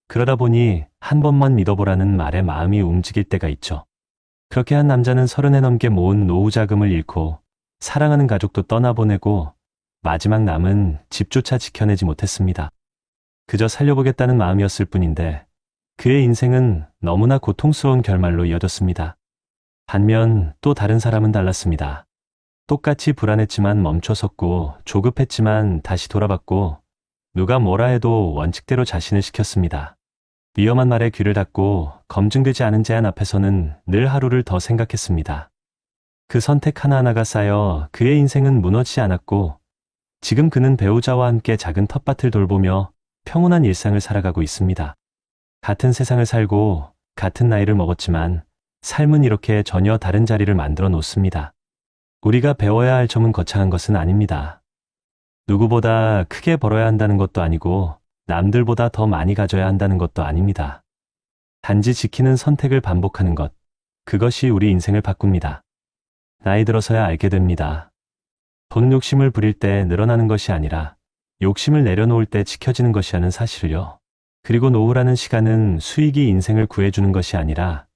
그러다 보니 한 번만 믿어보라는 말에 마음이 움직일 때가 있죠. 그렇게 한 남자는 30에 넘게 모은 노후 자금을 잃고 사랑하는 가족도 떠나보내고 마지막 남은 집조차 지켜내지 못했습니다. 그저 살려보겠다는 마음이었을 뿐인데 그의 인생은 너무나 고통스러운 결말로 이어졌습니다. 반면 또 다른 사람은 달랐습니다. 똑같이 불안했지만 멈춰섰고 조급했지만 다시 돌아봤고 누가 뭐라 해도 원칙대로 자신을 지켰습니다. 위험한 말에 귀를 닫고 검증되지 않은 제안 앞에서는 늘 하루를 더 생각했습니다. 그 선택 하나하나가 쌓여 그의 인생은 무너지지 않았고 지금 그는 배우자와 함께 작은 텃밭을 돌보며 평온한 일상을 살아가고 있습니다. 같은 세상을 살고 같은 나이를 먹었지만 삶은 이렇게 전혀 다른 자리를 만들어 놓습니다. 우리가 배워야 할 점은 거창한 것은 아닙니다. 누구보다 크게 벌어야 한다는 것도 아니고 남들보다 더 많이 가져야 한다는 것도 아닙니다. 단지 지키는 선택을 반복하는 것, 그것이 우리 인생을 바꿉니다. 나이 들어서야 알게 됩니다. 돈 욕심을 부릴 때 늘어나는 것이 아니라 욕심을 내려놓을 때 지켜지는 것이라는 사실을요. 그리고 노후라는 시간은 수익이 인생을 구해주는 것이 아니라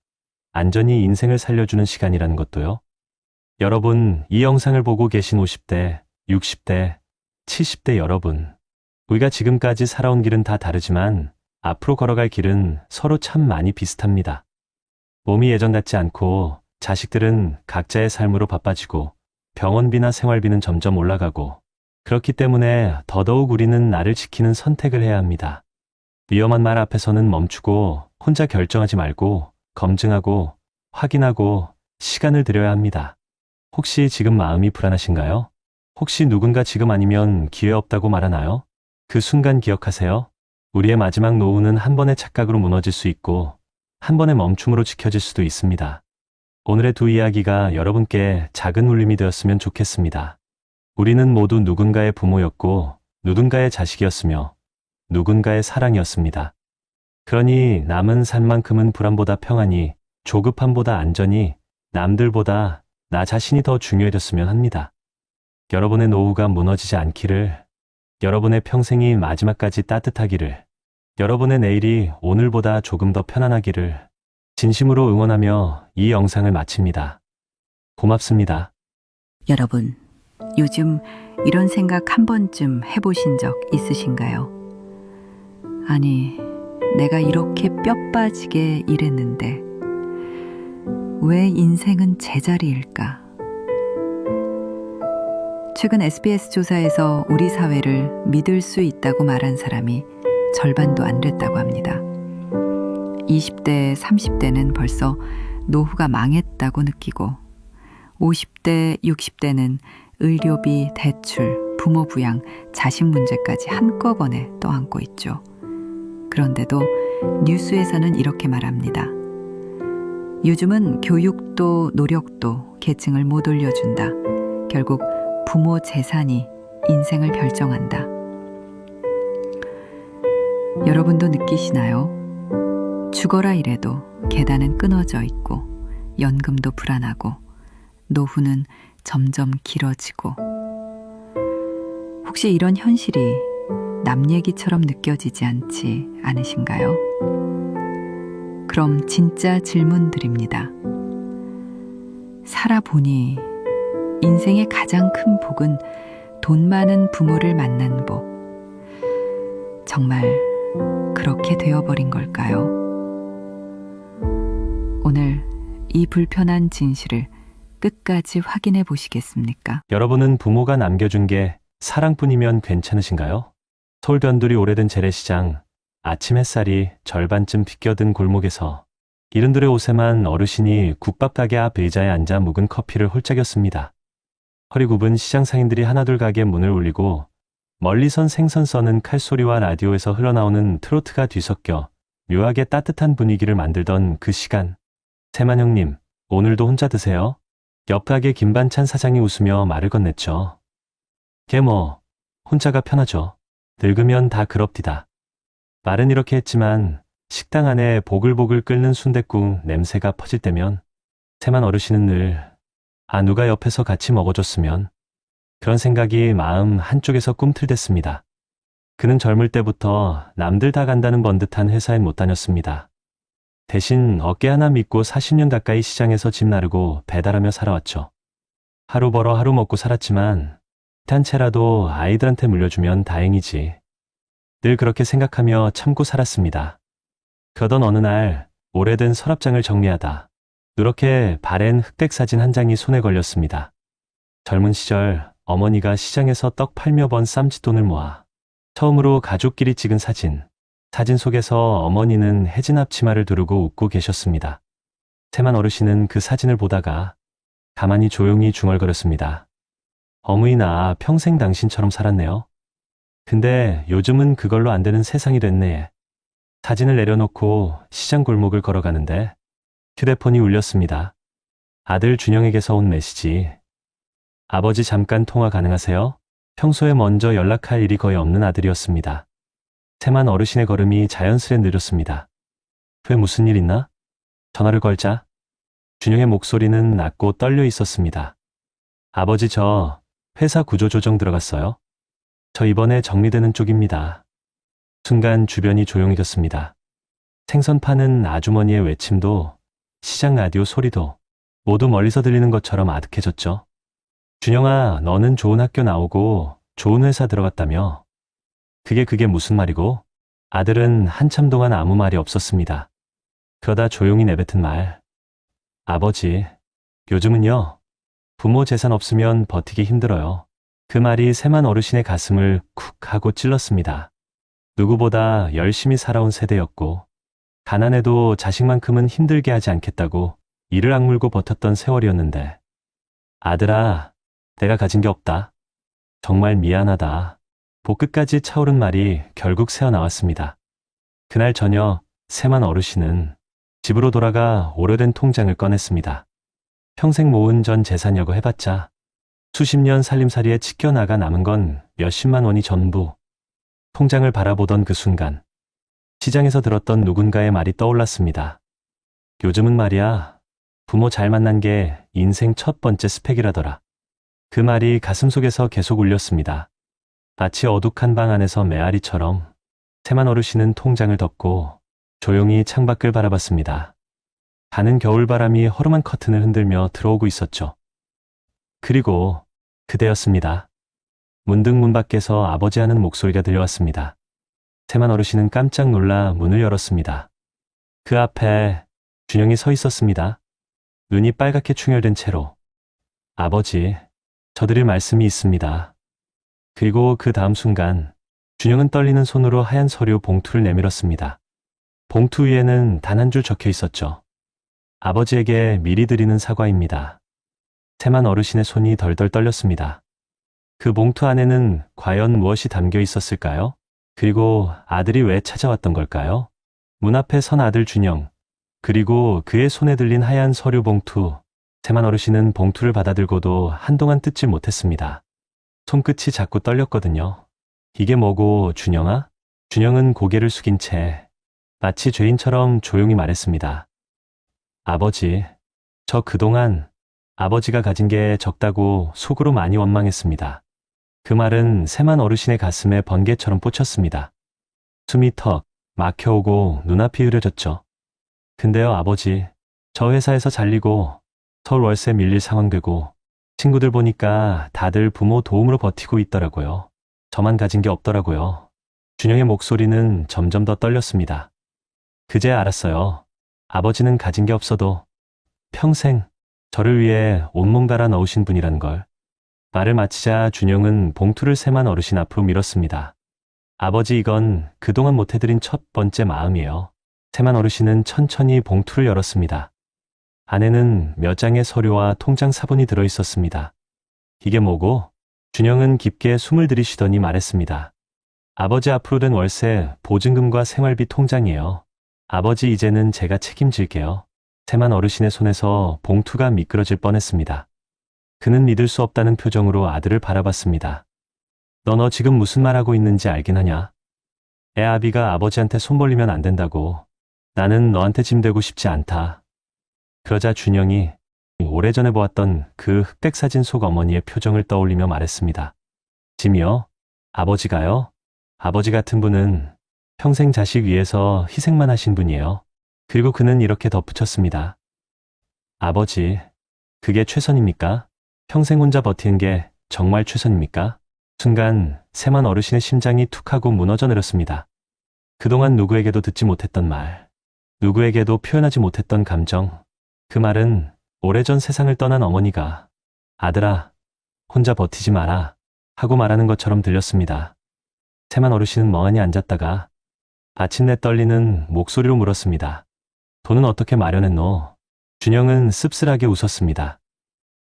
안전히 인생을 살려주는 시간이라는 것도요. 여러분, 이 영상을 보고 계신 50대, 60대, 70대 여러분, 우리가 지금까지 살아온 길은 다 다르지만 앞으로 걸어갈 길은 서로 참 많이 비슷합니다. 몸이 예전 같지 않고 자식들은 각자의 삶으로 바빠지고 병원비나 생활비는 점점 올라가고 그렇기 때문에 더더욱 우리는 나를 지키는 선택을 해야 합니다. 위험한 말 앞에서는 멈추고 혼자 결정하지 말고 검증하고 확인하고 시간을 들여야 합니다. 혹시 지금 마음이 불안하신가요? 혹시 누군가 지금 아니면 기회 없다고 말하나요? 그 순간 기억하세요. 우리의 마지막 노후는 한 번의 착각으로 무너질 수 있고 한 번의 멈춤으로 지켜질 수도 있습니다. 오늘의 두 이야기가 여러분께 작은 울림이 되었으면 좋겠습니다. 우리는 모두 누군가의 부모였고 누군가의 자식이었으며 누군가의 사랑이었습니다. 그러니 남은 삶만큼은 불안보다 평안이, 조급함보다 안전이, 남들보다 나 자신이 더 중요해졌으면 합니다. 여러분의 노후가 무너지지 않기를, 여러분의 평생이 마지막까지 따뜻하기를, 여러분의 내일이 오늘보다 조금 더 편안하기를 진심으로 응원하며 이 영상을 마칩니다. 고맙습니다. 여러분, 요즘 이런 생각 한 번쯤 해보신 적 있으신가요? 아니, 내가 이렇게 뼈 빠지게 일했는데 왜 인생은 제자리일까? 최근 SBS 조사에서 우리 사회를 믿을 수 있다고 말한 사람이 절반도 안 됐다고 합니다. 20대, 30대는 벌써 노후가 망했다고 느끼고 50대, 60대는 의료비, 대출, 부모 부양, 자식 문제까지 한꺼번에 떠안고 있죠. 그런데도 뉴스에서는 이렇게 말합니다. 요즘은 교육도 노력도 계층을 못 올려준다. 결국 부모 재산이 인생을 결정한다. 여러분도 느끼시나요? 죽어라 이래도 계단은 끊어져 있고 연금도 불안하고 노후는 점점 길어지고 혹시 이런 현실이 남 얘기처럼 느껴지지 않지 않으신가요? 그럼 진짜 질문 드립니다. 살아보니 인생의 가장 큰 복은 돈 많은 부모를 만난 복. 정말 그렇게 되어버린 걸까요? 오늘 이 불편한 진실을 끝까지 확인해 보시겠습니까? 여러분은 부모가 남겨준 게 사랑뿐이면 괜찮으신가요? 서울 변두리 오래된 재래시장, 아침 햇살이 절반쯤 비껴든 골목에서 이른들의 옷에만 어르신이 국밥 가게 앞 의자에 앉아 묵은 커피를 홀짝였습니다. 허리 굽은 시장 상인들이 하나둘 가게 문을 울리고 멀리선 생선 써는 칼소리와 라디오에서 흘러나오는 트로트가 뒤섞여 묘하게 따뜻한 분위기를 만들던 그 시간. 세만 형님, 오늘도 혼자 드세요? 옆 가게 김반찬 사장이 웃으며 말을 건넸죠. 걔 뭐, 혼자가 편하죠. 늙으면 다 그럽디다. 말은 이렇게 했지만 식당 안에 보글보글 끓는 순댓국 냄새가 퍼질 때면 세만 어르신은 늘 누가 옆에서 같이 먹어줬으면 그런 생각이 마음 한쪽에서 꿈틀댔습니다. 그는 젊을 때부터 남들 다 간다는 번듯한 회사엔 못 다녔습니다. 대신 어깨 하나 믿고 40년 가까이 시장에서 집 나르고 배달하며 살아왔죠. 하루 벌어 하루 먹고 살았지만 한 채라도 아이들한테 물려주면 다행이지. 늘 그렇게 생각하며 참고 살았습니다. 그러던 어느 날 오래된 서랍장을 정리하다 누렇게 바랜 흑백 사진 한 장이 손에 걸렸습니다. 젊은 시절 어머니가 시장에서 떡 팔며 번 쌈짓돈을 모아 처음으로 가족끼리 찍은 사진. 사진 속에서 어머니는 해진 앞치마를 두르고 웃고 계셨습니다. 세만 어르신은 그 사진을 보다가 가만히 조용히 중얼거렸습니다. 어머니나 평생 당신처럼 살았네요. 근데 요즘은 그걸로 안 되는 세상이 됐네. 사진을 내려놓고 시장 골목을 걸어가는데 휴대폰이 울렸습니다. 아들 준영에게서 온 메시지. 아버지 잠깐 통화 가능하세요? 평소에 먼저 연락할 일이 거의 없는 아들이었습니다. 세만 어르신의 걸음이 자연스레 느렸습니다. 왜 무슨 일 있나? 전화를 걸자. 준영의 목소리는 낮고 떨려 있었습니다. 아버지 저 회사 구조조정 들어갔어요. 저 이번에 정리되는 쪽입니다. 순간 주변이 조용해졌습니다. 생선 파는 아주머니의 외침도 시장 라디오 소리도 모두 멀리서 들리는 것처럼 아득해졌죠. 준영아, 너는 좋은 학교 나오고 좋은 회사 들어갔다며? 그게 무슨 말이고? 아들은 한참 동안 아무 말이 없었습니다. 그러다 조용히 내뱉은 말. 아버지, 요즘은요, 부모 재산 없으면 버티기 힘들어요. 그 말이 세만 어르신의 가슴을 쿡 하고 찔렀습니다. 누구보다 열심히 살아온 세대였고, 가난해도 자식만큼은 힘들게 하지 않겠다고 이를 악물고 버텼던 세월이었는데, 아들아, 내가 가진 게 없다. 정말 미안하다. 복끝까지 차오른 말이 결국 새어나왔습니다. 그날 저녁 세만 어르신은 집으로 돌아가 오래된 통장을 꺼냈습니다. 평생 모은 전 재산이라고 해봤자 수십 년 살림살이에 찢겨나가 남은 건 몇십만 원이 전부. 통장을 바라보던 그 순간 시장에서 들었던 누군가의 말이 떠올랐습니다. 요즘은 말이야, 부모 잘 만난 게 인생 첫 번째 스펙이라더라. 그 말이 가슴속에서 계속 울렸습니다. 마치 어둑한 방 안에서 메아리처럼 세만 어르신은 통장을 덮고 조용히 창밖을 바라봤습니다. 가는 겨울바람이 허름한 커튼을 흔들며 들어오고 있었죠. 그리고 그대였습니다. 문득 문 밖에서 아버지 하는 목소리가 들려왔습니다. 세만 어르신은 깜짝 놀라 문을 열었습니다. 그 앞에 준영이 서 있었습니다. 눈이 빨갛게 충혈된 채로. 아버지, 저 드릴 말씀이 있습니다. 그리고 그 다음 순간 준영은 떨리는 손으로 하얀 서류 봉투를 내밀었습니다. 봉투 위에는 단 한 줄 적혀 있었죠. 아버지에게 미리 드리는 사과입니다. 세만 어르신의 손이 덜덜 떨렸습니다. 그 봉투 안에는 과연 무엇이 담겨 있었을까요? 그리고 아들이 왜 찾아왔던 걸까요? 문 앞에 선 아들 준영, 그리고 그의 손에 들린 하얀 서류 봉투. 세만 어르신은 봉투를 받아들고도 한동안 뜯지 못했습니다. 손끝이 자꾸 떨렸거든요. 이게 뭐고, 준영아? 준영은 고개를 숙인 채 마치 죄인처럼 조용히 말했습니다. 아버지, 저 그동안 아버지가 가진 게 적다고 속으로 많이 원망했습니다. 그 말은 세만 어르신의 가슴에 번개처럼 꽂혔습니다. 숨이 턱 막혀오고 눈앞이 흐려졌죠. 근데요, 아버지, 저 회사에서 잘리고 서울 월세 밀릴 상황 되고 친구들 보니까 다들 부모 도움으로 버티고 있더라고요. 저만 가진 게 없더라고요. 준영의 목소리는 점점 더 떨렸습니다. 그제 알았어요. 아버지는 가진 게 없어도 평생 저를 위해 온몸 갈아 넣으신 분이라는 걸. 말을 마치자 준영은 봉투를 세만 어르신 앞으로 밀었습니다. 아버지, 이건 그동안 못해드린 첫 번째 마음이에요. 세만 어르신은 천천히 봉투를 열었습니다. 안에는 몇 장의 서류와 통장 사본이 들어있었습니다. 이게 뭐고? 준영은 깊게 숨을 들이쉬더니 말했습니다. 아버지 앞으로 된 월세, 보증금과 생활비 통장이에요. 아버지, 이제는 제가 책임질게요. 세만 어르신의 손에서 봉투가 미끄러질 뻔했습니다. 그는 믿을 수 없다는 표정으로 아들을 바라봤습니다. 너 지금 무슨 말하고 있는지 알긴 하냐? 애 아비가 아버지한테 손 벌리면 안 된다고. 나는 너한테 짐 되고 싶지 않다. 그러자 준영이 오래전에 보았던 그 흑백 사진 속 어머니의 표정을 떠올리며 말했습니다. 짐이요? 아버지가요? 아버지 같은 분은 평생 자식 위해서 희생만 하신 분이에요. 그리고 그는 이렇게 덧붙였습니다. 아버지, 그게 최선입니까? 평생 혼자 버티는 게 정말 최선입니까? 순간 세만 어르신의 심장이 툭 하고 무너져 내렸습니다. 그동안 누구에게도 듣지 못했던 말, 누구에게도 표현하지 못했던 감정, 그 말은 오래전 세상을 떠난 어머니가 아들아, 혼자 버티지 마라 하고 말하는 것처럼 들렸습니다. 세만 어르신은 멍하니 앉았다가 마침내 떨리는 목소리로 물었습니다. 돈은 어떻게 마련했노? 준영은 씁쓸하게 웃었습니다.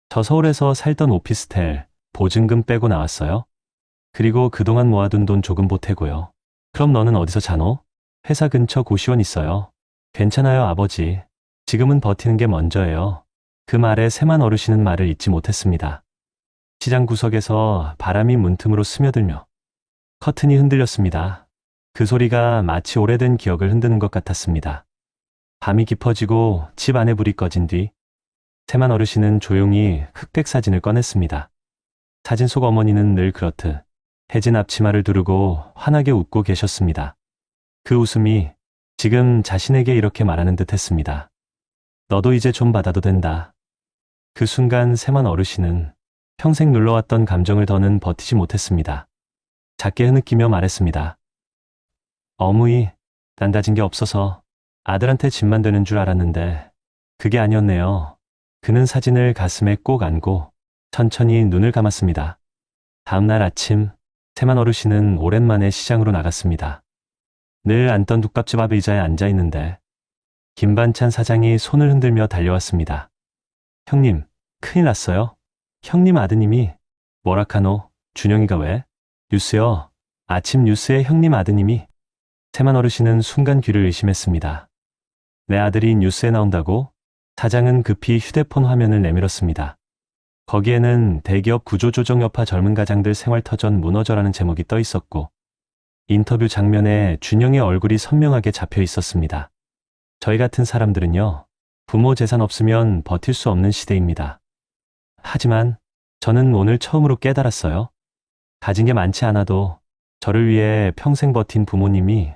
저 서울에서 살던 오피스텔 보증금 빼고 나왔어요. 그리고 그동안 모아둔 돈 조금 보태고요. 그럼 너는 어디서 자노? 회사 근처 고시원 있어요. 괜찮아요, 아버지. 지금은 버티는 게 먼저예요. 그 말에 세만 어르신은 말을 잇지 못했습니다. 시장 구석에서 바람이 문틈으로 스며들며 커튼이 흔들렸습니다. 그 소리가 마치 오래된 기억을 흔드는 것 같았습니다. 밤이 깊어지고 집 안에 불이 꺼진 뒤 세만 어르신은 조용히 흑백 사진을 꺼냈습니다. 사진 속 어머니는 늘 그렇듯 해진 앞치마를 두르고 환하게 웃고 계셨습니다. 그 웃음이 지금 자신에게 이렇게 말하는 듯 했습니다. 너도 이제 좀 받아도 된다. 그 순간 세만 어르신은 평생 눌러왔던 감정을 더는 버티지 못했습니다. 작게 흐느끼며 말했습니다. 어머니, 난 가진 게 없어서 아들한테 짐만 되는 줄 알았는데 그게 아니었네요. 그는 사진을 가슴에 꼭 안고 천천히 눈을 감았습니다. 다음 날 아침, 세만 어르신은 오랜만에 시장으로 나갔습니다. 늘 앉던 국밥집 앞 의자에 앉아 있는데 김반찬 사장이 손을 흔들며 달려왔습니다. 형님, 큰일 났어요. 형님 아드님이. 뭐라카노? 준영이가 왜? 뉴스요. 아침 뉴스에 형님 아드님이. 세만 어르신은 순간 귀를 의심했습니다. 내 아들이 뉴스에 나온다고? 사장은 급히 휴대폰 화면을 내밀었습니다. 거기에는 대기업 구조조정 여파 젊은 가장들 생활터전 무너져라는 제목이 떠 있었고 인터뷰 장면에 준영의 얼굴이 선명하게 잡혀 있었습니다. 저희 같은 사람들은요, 부모 재산 없으면 버틸 수 없는 시대입니다. 하지만 저는 오늘 처음으로 깨달았어요. 가진 게 많지 않아도 저를 위해 평생 버틴 부모님이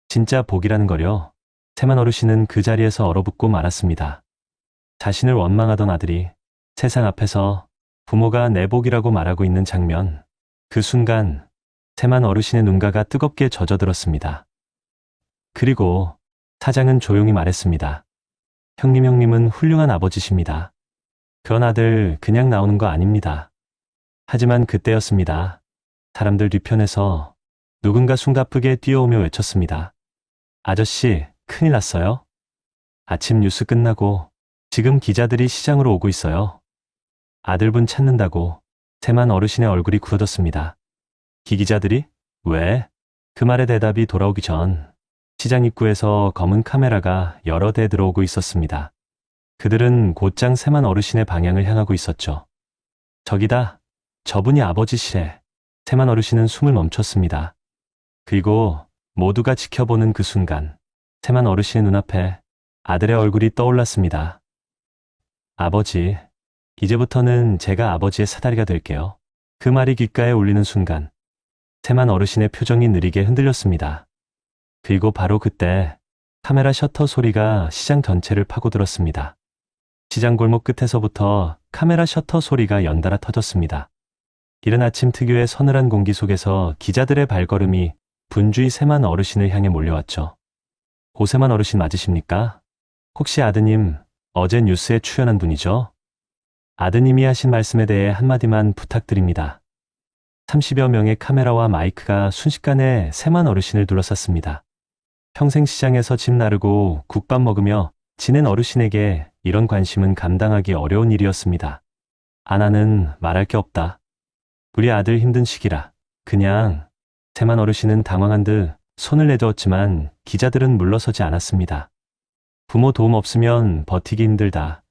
진짜 복이라는 거요. 세만 어르신은 그 자리에서 얼어붙고 말았습니다. 자신을 원망하던 아들이 세상 앞에서 부모가 내 복이라고 말하고 있는 장면. 그 순간 세만 어르신의 눈가가 뜨겁게 젖어들었습니다. 그리고 사장은 조용히 말했습니다. 형님은 훌륭한 아버지십니다. 그런 아들 그냥 나오는 거 아닙니다. 하지만 그때였습니다. 사람들 뒤편에서 누군가 숨가쁘게 뛰어오며 외쳤습니다. 아저씨, 큰일 났어요. 아침 뉴스 끝나고 지금 기자들이 시장으로 오고 있어요. 아들분 찾는다고. 세만 어르신의 얼굴이 굳어졌습니다. 기자들이? 왜? 그 말에 대답이 돌아오기 전 시장 입구에서 검은 카메라가 여러 대 들어오고 있었습니다. 그들은 곧장 세만 어르신의 방향을 향하고 있었죠. 저기다. 저분이 아버지시래. 세만 어르신은 숨을 멈췄습니다. 그리고 모두가 지켜보는 그 순간 세만 어르신의 눈앞에 아들의 얼굴이 떠올랐습니다. 아버지, 이제부터는 제가 아버지의 사다리가 될게요. 그 말이 귓가에 울리는 순간 세만 어르신의 표정이 느리게 흔들렸습니다. 그리고 바로 그때 카메라 셔터 소리가 시장 전체를 파고들었습니다. 시장 골목 끝에서부터 카메라 셔터 소리가 연달아 터졌습니다. 이른 아침 특유의 서늘한 공기 속에서 기자들의 발걸음이 분주히 세만 어르신을 향해 몰려왔죠. 고세만 어르신 맞으십니까? 혹시 아드님 어제 뉴스에 출연한 분이죠? 아드님이 하신 말씀에 대해 한마디만 부탁드립니다. 30여 명의 카메라와 마이크가 순식간에 세만 어르신을 둘러쌌습니다. 평생 시장에서 집 나르고 국밥 먹으며 지낸 어르신에게 이런 관심은 감당하기 어려운 일이었습니다. 아나는 말할 게 없다. 우리 아들 힘든 시기라. 그냥. 세만 어르신은 당황한 듯 손을 내두었지만 기자들은 물러서지 않았습니다. 부모 도움 없으면 버티기 힘들다.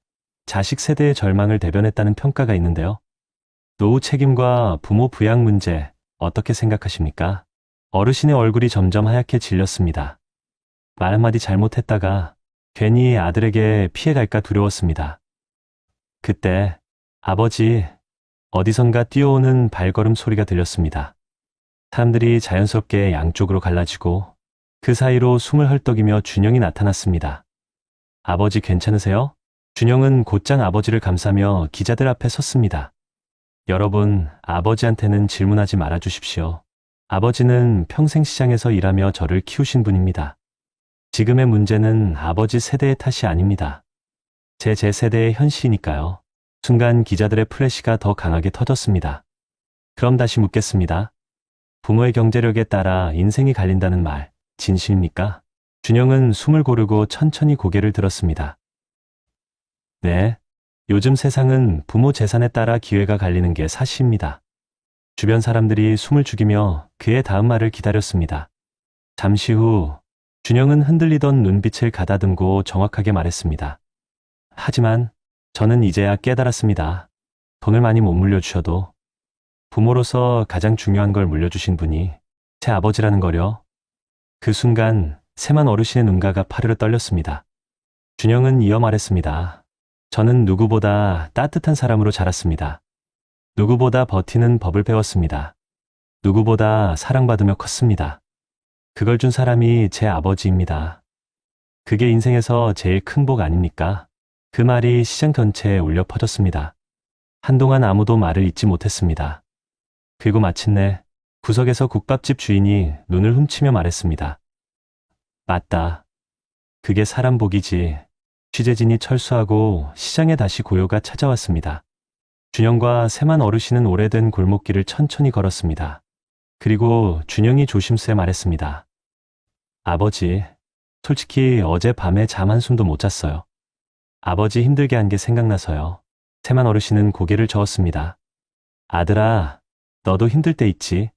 자식 세대의 절망을 대변했다는 평가가 있는데요. 노후 책임과 부모 부양 문제 어떻게 생각하십니까? 어르신의 얼굴이 점점 하얗게 질렸습니다. 말 한마디 잘못했다가 괜히 아들에게 피해갈까 두려웠습니다. 그때 아버지, 어디선가 뛰어오는 발걸음 소리가 들렸습니다. 사람들이 자연스럽게 양쪽으로 갈라지고 그 사이로 숨을 헐떡이며 준영이 나타났습니다. 아버지 괜찮으세요? 준영은 곧장 아버지를 감싸며 기자들 앞에 섰습니다. 여러분, 아버지한테는 질문하지 말아주십시오. 아버지는 평생 시장에서 일하며 저를 키우신 분입니다. 지금의 문제는 아버지 세대의 탓이 아닙니다. 제 세대의 현실이니까요. 순간 기자들의 플래시가 더 강하게 터졌습니다. 그럼 다시 묻겠습니다. 부모의 경제력에 따라 인생이 갈린다는 말, 진심입니까? 준영은 숨을 고르고 천천히 고개를 들었습니다. 네, 요즘 세상은 부모 재산에 따라 기회가 갈리는 게 사실입니다. 주변 사람들이 숨을 죽이며 그의 다음 말을 기다렸습니다. 잠시 후 준영은 흔들리던 눈빛을 가다듬고 정확하게 말했습니다. 하지만 저는 이제야 깨달았습니다. 돈을 많이 못 물려주셔도 부모로서 가장 중요한 걸 물려주신 분이 제 아버지라는 거려. 그 순간 세만 어르신의 눈가가 파르르 떨렸습니다. 준영은 이어 말했습니다. 저는 누구보다 따뜻한 사람으로 자랐습니다. 누구보다 버티는 법을 배웠습니다. 누구보다 사랑받으며 컸습니다. 그걸 준 사람이 제 아버지입니다. 그게 인생에서 제일 큰 복 아닙니까? 그 말이 시장 전체에 울려 퍼졌습니다. 한동안 아무도 말을 잇지 못했습니다. 그리고 마침내 구석에서 국밥집 주인이 눈을 훔치며 말했습니다. 맞다. 그게 사람 복이지. 취재진이 철수하고 시장에 다시 고요가 찾아왔습니다. 준영과 세만 어르신은 오래된 골목길을 천천히 걸었습니다. 그리고 준영이 조심스레 말했습니다. 아버지, 솔직히 어제 밤에 잠 한숨도 못 잤어요. 아버지 힘들게 한 게 생각나서요. 세만 어르신은 고개를 저었습니다. 아들아, 너도 힘들 때 있지.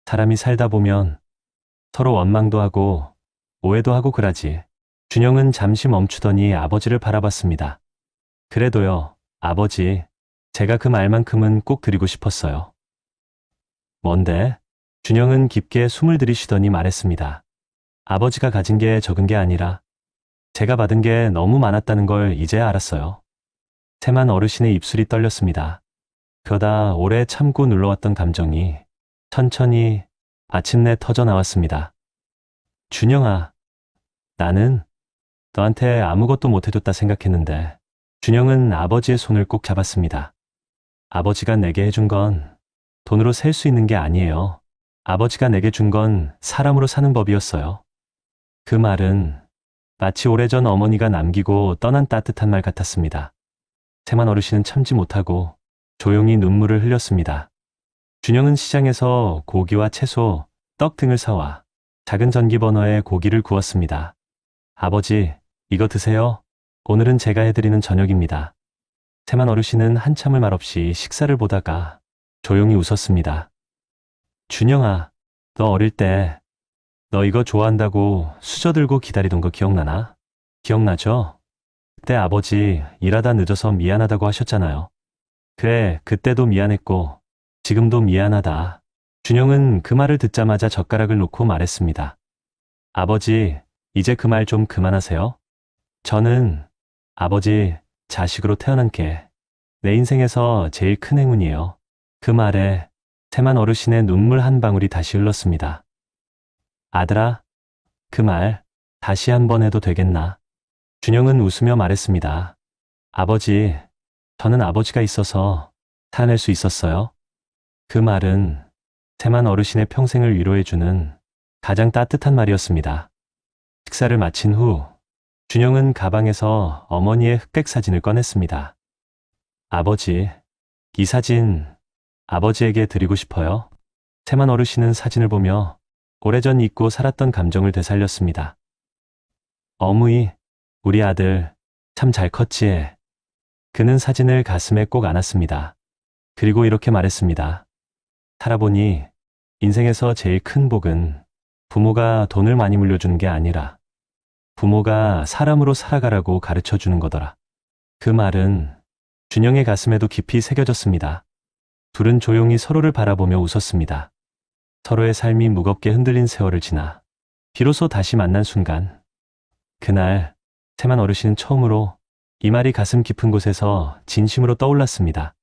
사람이 살다 보면 서로 원망도 하고 오해도 하고 그러지. 준영은 잠시 멈추더니 아버지를 바라봤습니다. 그래도요, 아버지, 제가 그 말만큼은 꼭 드리고 싶었어요. 뭔데? 준영은 깊게 숨을 들이쉬더니 말했습니다. 아버지가 가진 게 적은 게 아니라 제가 받은 게 너무 많았다는 걸 이제야 알았어요. 세만 어르신의 입술이 떨렸습니다. 그러다 오래 참고 눌러왔던 감정이 천천히 마침내 터져 나왔습니다. 준영아, 나는 너한테 아무것도 못해줬다 생각했는데. 준영은 아버지의 손을 꼭 잡았습니다. 아버지가 내게 해준 건 돈으로 셀 수 있는 게 아니에요. 아버지가 내게 준 건 사람으로 사는 법이었어요. 그 말은 마치 오래전 어머니가 남기고 떠난 따뜻한 말 같았습니다. 세만 어르신은 참지 못하고 조용히 눈물을 흘렸습니다. 준영은 시장에서 고기와 채소, 떡 등을 사와 작은 전기버너에 고기를 구웠습니다. 아버지, 이거 드세요. 오늘은 제가 해드리는 저녁입니다. 세만 어르신은 한참을 말없이 식사를 보다가 조용히 웃었습니다. 준영아, 너 어릴 때 너 이거 좋아한다고 수저 들고 기다리던 거 기억나나? 기억나죠? 그때 아버지 일하다 늦어서 미안하다고 하셨잖아요. 그래, 그때도 미안했고 지금도 미안하다. 준영은 그 말을 듣자마자 젓가락을 놓고 말했습니다. 아버지, 이제 그 말 좀 그만하세요. 저는 아버지 자식으로 태어난 게 내 인생에서 제일 큰 행운이에요. 그 말에 세만 어르신의 눈물 한 방울이 다시 흘렀습니다. 아들아, 그 말 다시 한번 해도 되겠나? 준영은 웃으며 말했습니다. 아버지, 저는 아버지가 있어서 살아낼 수 있었어요. 그 말은 세만 어르신의 평생을 위로해주는 가장 따뜻한 말이었습니다. 식사를 마친 후 준영은 가방에서 어머니의 흑백 사진을 꺼냈습니다. 아버지, 이 사진 아버지에게 드리고 싶어요. 세만 어르신은 사진을 보며 오래전 잊고 살았던 감정을 되살렸습니다. 어머니, 우리 아들 참 잘 컸지. 그는 사진을 가슴에 꼭 안았습니다. 그리고 이렇게 말했습니다. 살아보니 인생에서 제일 큰 복은 부모가 돈을 많이 물려주는 게 아니라 부모가 사람으로 살아가라고 가르쳐 주는 거더라. 그 말은 준영의 가슴에도 깊이 새겨졌습니다. 둘은 조용히 서로를 바라보며 웃었습니다. 서로의 삶이 무겁게 흔들린 세월을 지나 비로소 다시 만난 순간, 그날 세만 어르신은 처음으로 이 말이 가슴 깊은 곳에서 진심으로 떠올랐습니다.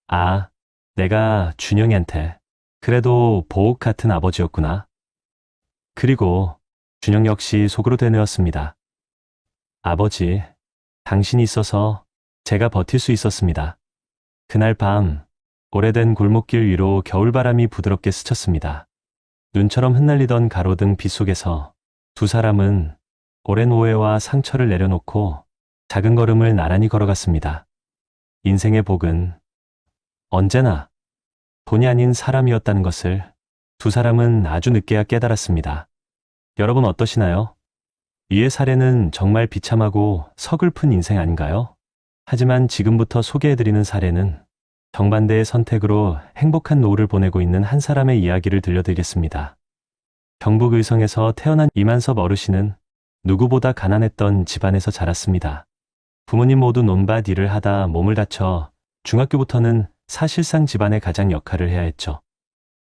아, 내가 준영이한테 그래도 보옥 같은 아버지였구나. 그리고 준영 역시 속으로 되뇌었습니다. 아버지, 당신이 있어서 제가 버틸 수 있었습니다. 그날 밤 오래된 골목길 위로 겨울바람이 부드럽게 스쳤습니다. 눈처럼 흩날리던 가로등 빛 속에서 두 사람은 오랜 오해와 상처를 내려놓고 작은 걸음을 나란히 걸어갔습니다. 인생의 복은 언제나 돈이 아닌 사람이었다는 것을 두 사람은 아주 늦게야 깨달았습니다. 여러분 어떠시나요? 이의 사례는 정말 비참하고 서글픈 인생 아닌가요? 하지만 지금부터 소개해드리는 사례는 정반대의 선택으로 행복한 노후를 보내고 있는 한 사람의 이야기를 들려드리겠습니다. 경북 의성에서 태어난 이만섭 어르신은 누구보다 가난했던 집안에서 자랐습니다. 부모님 모두 논밭 일을 하다 몸을 다쳐 중학교부터는 사실상 집안의 가장 역할을 해야 했죠.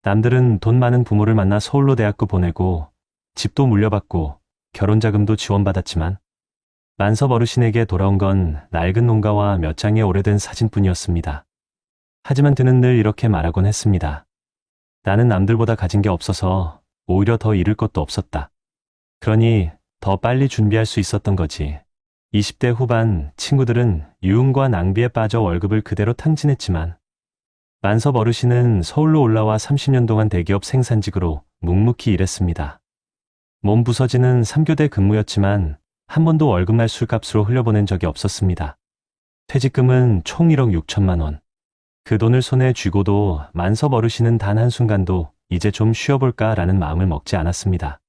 남들은 돈 많은 부모를 만나 서울로 대학교 보내고 집도 물려받고 결혼자금도 지원받았지만 만섭 어르신에게 돌아온 건 낡은 농가와 몇 장의 오래된 사진뿐이었습니다. 하지만 그는 늘 이렇게 말하곤 했습니다. 나는 남들보다 가진 게 없어서 오히려 더 잃을 것도 없었다. 그러니 더 빨리 준비할 수 있었던 거지. 20대 후반 친구들은 유흥과 낭비에 빠져 월급을 그대로 탕진했지만 만섭 어르신은 서울로 올라와 30년 동안 대기업 생산직으로 묵묵히 일했습니다. 몸 부서지는 3교대 근무였지만 한 번도 월급날 술값으로 흘려보낸 적이 없었습니다. 퇴직금은 총 1억 6천만 원. 그 돈을 손에 쥐고도 만섭 어르신은 단 한순간도 이제 좀 쉬어볼까라는 마음을 먹지 않았습니다.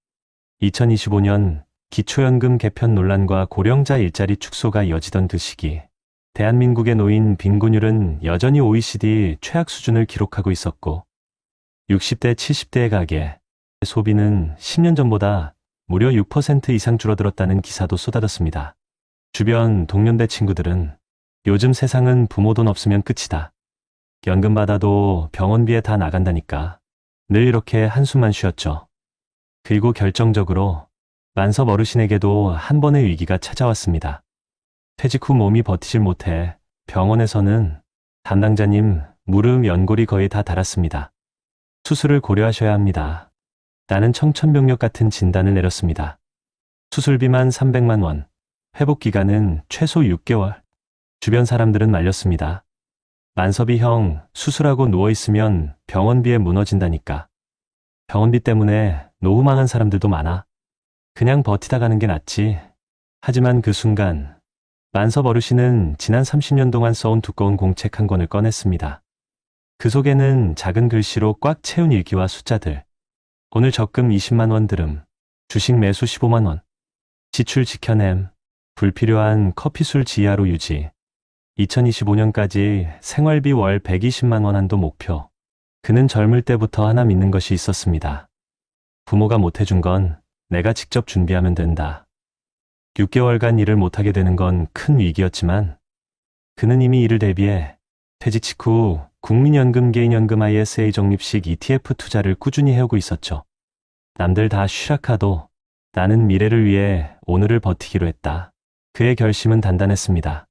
2025년 기초연금 개편 논란과 고령자 일자리 축소가 이어지던 그 시기, 대한민국의 노인 빈곤율은 여전히 OECD 최악 수준을 기록하고 있었고 60대, 70대의 가계, 소비는 10년 전보다 무려 6% 이상 줄어들었다는 기사도 쏟아졌습니다. 주변 동년배 친구들은 요즘 세상은 부모 돈 없으면 끝이다. 연금 받아도 병원비에 다 나간다니까. 늘 이렇게 한숨만 쉬었죠. 그리고 결정적으로 만섭 어르신에게도 한 번의 위기가 찾아왔습니다. 퇴직 후 몸이 버티질 못해 병원에서는 담당자님 무릎 연골이 거의 다 닳았습니다. 수술을 고려하셔야 합니다. 나는 청천벽력 같은 진단을 내렸습니다. 수술비만 300만 원, 회복 기간은 최소 6개월. 주변 사람들은 말렸습니다. 만섭이 형, 수술하고 누워있으면 병원비에 무너진다니까. 병원비 때문에 노후 망한 사람들도 많아. 그냥 버티다 가는 게 낫지. 하지만 그 순간 만섭 어르신은 지난 30년 동안 써온 두꺼운 공책 한 권을 꺼냈습니다. 그 속에는 작은 글씨로 꽉 채운 일기와 숫자들. 오늘 적금 20만 원 들음, 주식 매수 15만 원, 지출 지켜냄, 불필요한 커피술 지하로 유지, 2025년까지 생활비 월 120만 원 한도 목표. 그는 젊을 때부터 하나 믿는 것이 있었습니다. 부모가 못해준 건 내가 직접 준비하면 된다. 6개월간 일을 못하게 되는 건 큰 위기였지만 그는 이미 이를 대비해 퇴직 직후 국민연금 개인연금 ISA 적립식 ETF 투자를 꾸준히 해오고 있었죠. 남들 다 쉬락하도 나는 미래를 위해 오늘을 버티기로 했다. 그의 결심은 단단했습니다.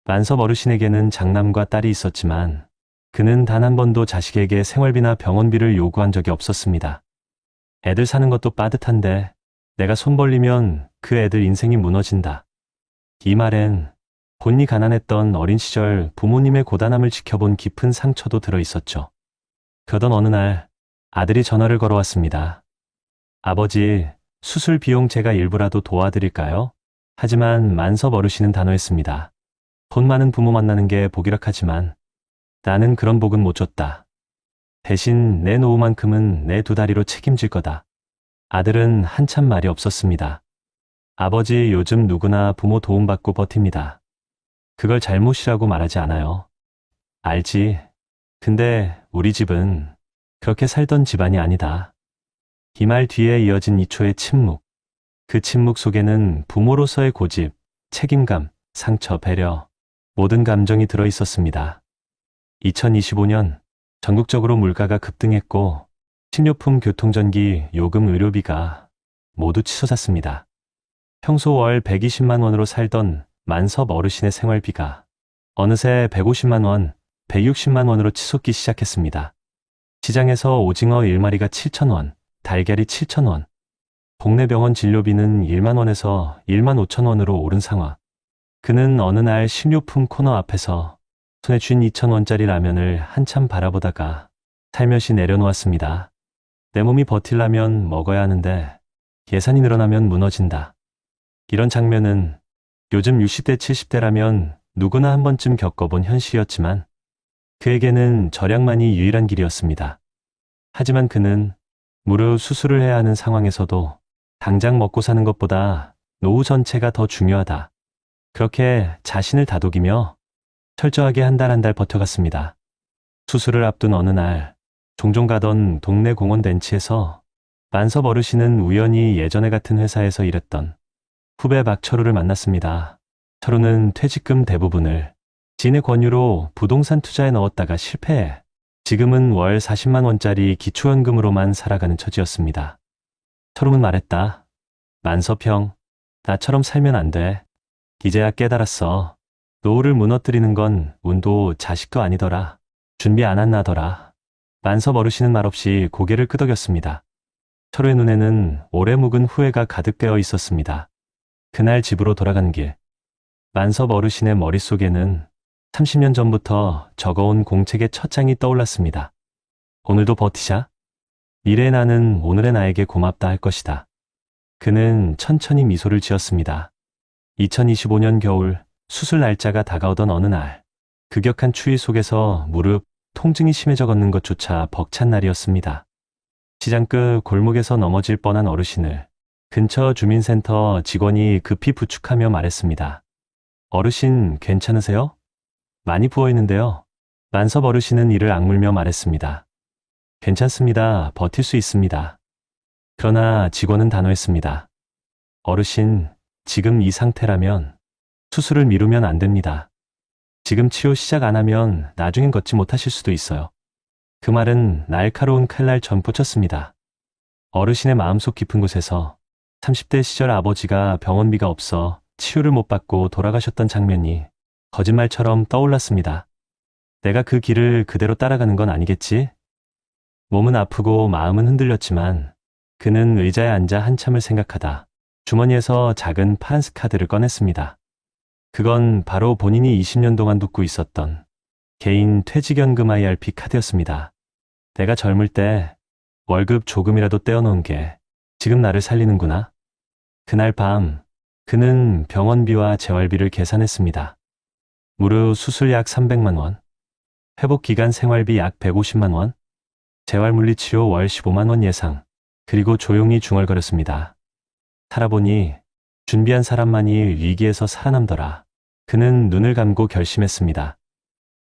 만섭 어르신에게는 장남과 딸이 있었지만 그는 단 한 번도 자식에게 생활비나 병원비를 요구한 적이 없었습니다. 애들 사는 것도 빠듯한데 내가 손 벌리면 그 애들 인생이 무너진다. 이 말엔 본인이 가난했던 어린 시절 부모님의 고단함을 지켜본 깊은 상처도 들어 있었죠. 그러던 어느 날 아들이 전화를 걸어왔습니다. 아버지, 수술 비용 제가 일부라도 도와드릴까요? 하지만 만섭 어르신은 단호했습니다. 돈 많은 부모 만나는 게 복이라 하지만 나는 그런 복은 못 줬다. 대신 내 노후만큼은 내 두 다리로 책임질 거다. 아들은 한참 말이 없었습니다. 아버지, 요즘 누구나 부모 도움받고 버팁니다. 그걸 잘못이라고 말하지 않아요. 알지. 근데 우리 집은 그렇게 살던 집안이 아니다. 이 말 뒤에 이어진 2초의 침묵. 그 침묵 속에는 부모로서의 고집, 책임감, 상처, 배려, 모든 감정이 들어 있었습니다. 2025년 전국적으로 물가가 급등했고 식료품, 교통전기, 요금, 의료비가 모두 치솟았습니다. 평소 월 120만 원으로 살던 만섭 어르신의 생활비가 어느새 150만 원, 160만 원으로 치솟기 시작했습니다. 시장에서 오징어 1마리가 7,000원, 달걀이 7,000원, 동네 병원 진료비는 1만 원에서 1만 5천 원으로 오른 상황. 그는 어느 날 식료품 코너 앞에서 손에 쥔 2,000원짜리 라면을 한참 바라보다가 살며시 내려놓았습니다. 내 몸이 버틸려면 먹어야 하는데 예산이 늘어나면 무너진다. 이런 장면은 요즘 60대, 70대라면 누구나 한 번쯤 겪어본 현실이었지만 그에게는 절약만이 유일한 길이었습니다. 하지만 그는 무료 수술을 해야 하는 상황에서도 당장 먹고 사는 것보다 노후 전체가 더 중요하다. 그렇게 자신을 다독이며 철저하게 한 달 한 달 버텨갔습니다. 수술을 앞둔 어느 날 종종 가던 동네 공원 벤치에서 만섭 어르신은 우연히 예전에 같은 회사에서 일했던 후배 박철우를 만났습니다. 철우는 퇴직금 대부분을 지인의 권유로 부동산 투자에 넣었다가 실패해 지금은 월 40만 원짜리 기초연금으로만 살아가는 처지였습니다. 철우는 말했다. 만섭 형, 나처럼 살면 안 돼. 이제야 깨달았어. 노후를 무너뜨리는 건 운도 자식도 아니더라. 준비 안 한 나더라. 만섭 어르신은 말없이 고개를 끄덕였습니다. 철우의 눈에는 오래 묵은 후회가 가득되어 있었습니다. 그날 집으로 돌아간 길. 만섭 어르신의 머릿속에는 30년 전부터 적어온 공책의 첫 장이 떠올랐습니다. 오늘도 버티자. 미래의 나는 오늘의 나에게 고맙다 할 것이다. 그는 천천히 미소를 지었습니다. 2025년 겨울 수술 날짜가 다가오던 어느 날 급격한 추위 속에서 무릎 통증이 심해져 걷는 것조차 벅찬 날이었습니다. 시장 끝 골목에서 넘어질 뻔한 어르신을 근처 주민센터 직원이 급히 부축하며 말했습니다. 어르신 괜찮으세요? 많이 부어 있는데요. 만섭 어르신은 이를 악물며 말했습니다. 괜찮습니다. 버틸 수 있습니다. 그러나 직원은 단호했습니다. 어르신, 지금 이 상태라면 수술을 미루면 안 됩니다. 지금 치료 시작 안 하면 나중엔 걷지 못하실 수도 있어요. 그 말은 날카로운 칼날 전포쳤습니다. 어르신의 마음속 깊은 곳에서 30대 시절 아버지가 병원비가 없어 치료를 못 받고 돌아가셨던 장면이 거짓말처럼 떠올랐습니다. 내가 그 길을 그대로 따라가는 건 아니겠지? 몸은 아프고 마음은 흔들렸지만 그는 의자에 앉아 한참을 생각하다 주머니에서 작은 파란색 카드를 꺼냈습니다. 그건 바로 본인이 20년 동안 뒀고 있었던 개인 퇴직연금 IRP 카드였습니다. 내가 젊을 때 월급 조금이라도 떼어놓은 게 지금 나를 살리는구나. 그날 밤 그는 병원비와 재활비를 계산했습니다. 무료 수술 약 300만 원, 회복기간 생활비 약 150만 원, 재활물리치료 월 15만 원 예상, 그리고 조용히 중얼거렸습니다. 살아보니 준비한 사람만이 위기에서 살아남더라. 그는 눈을 감고 결심했습니다.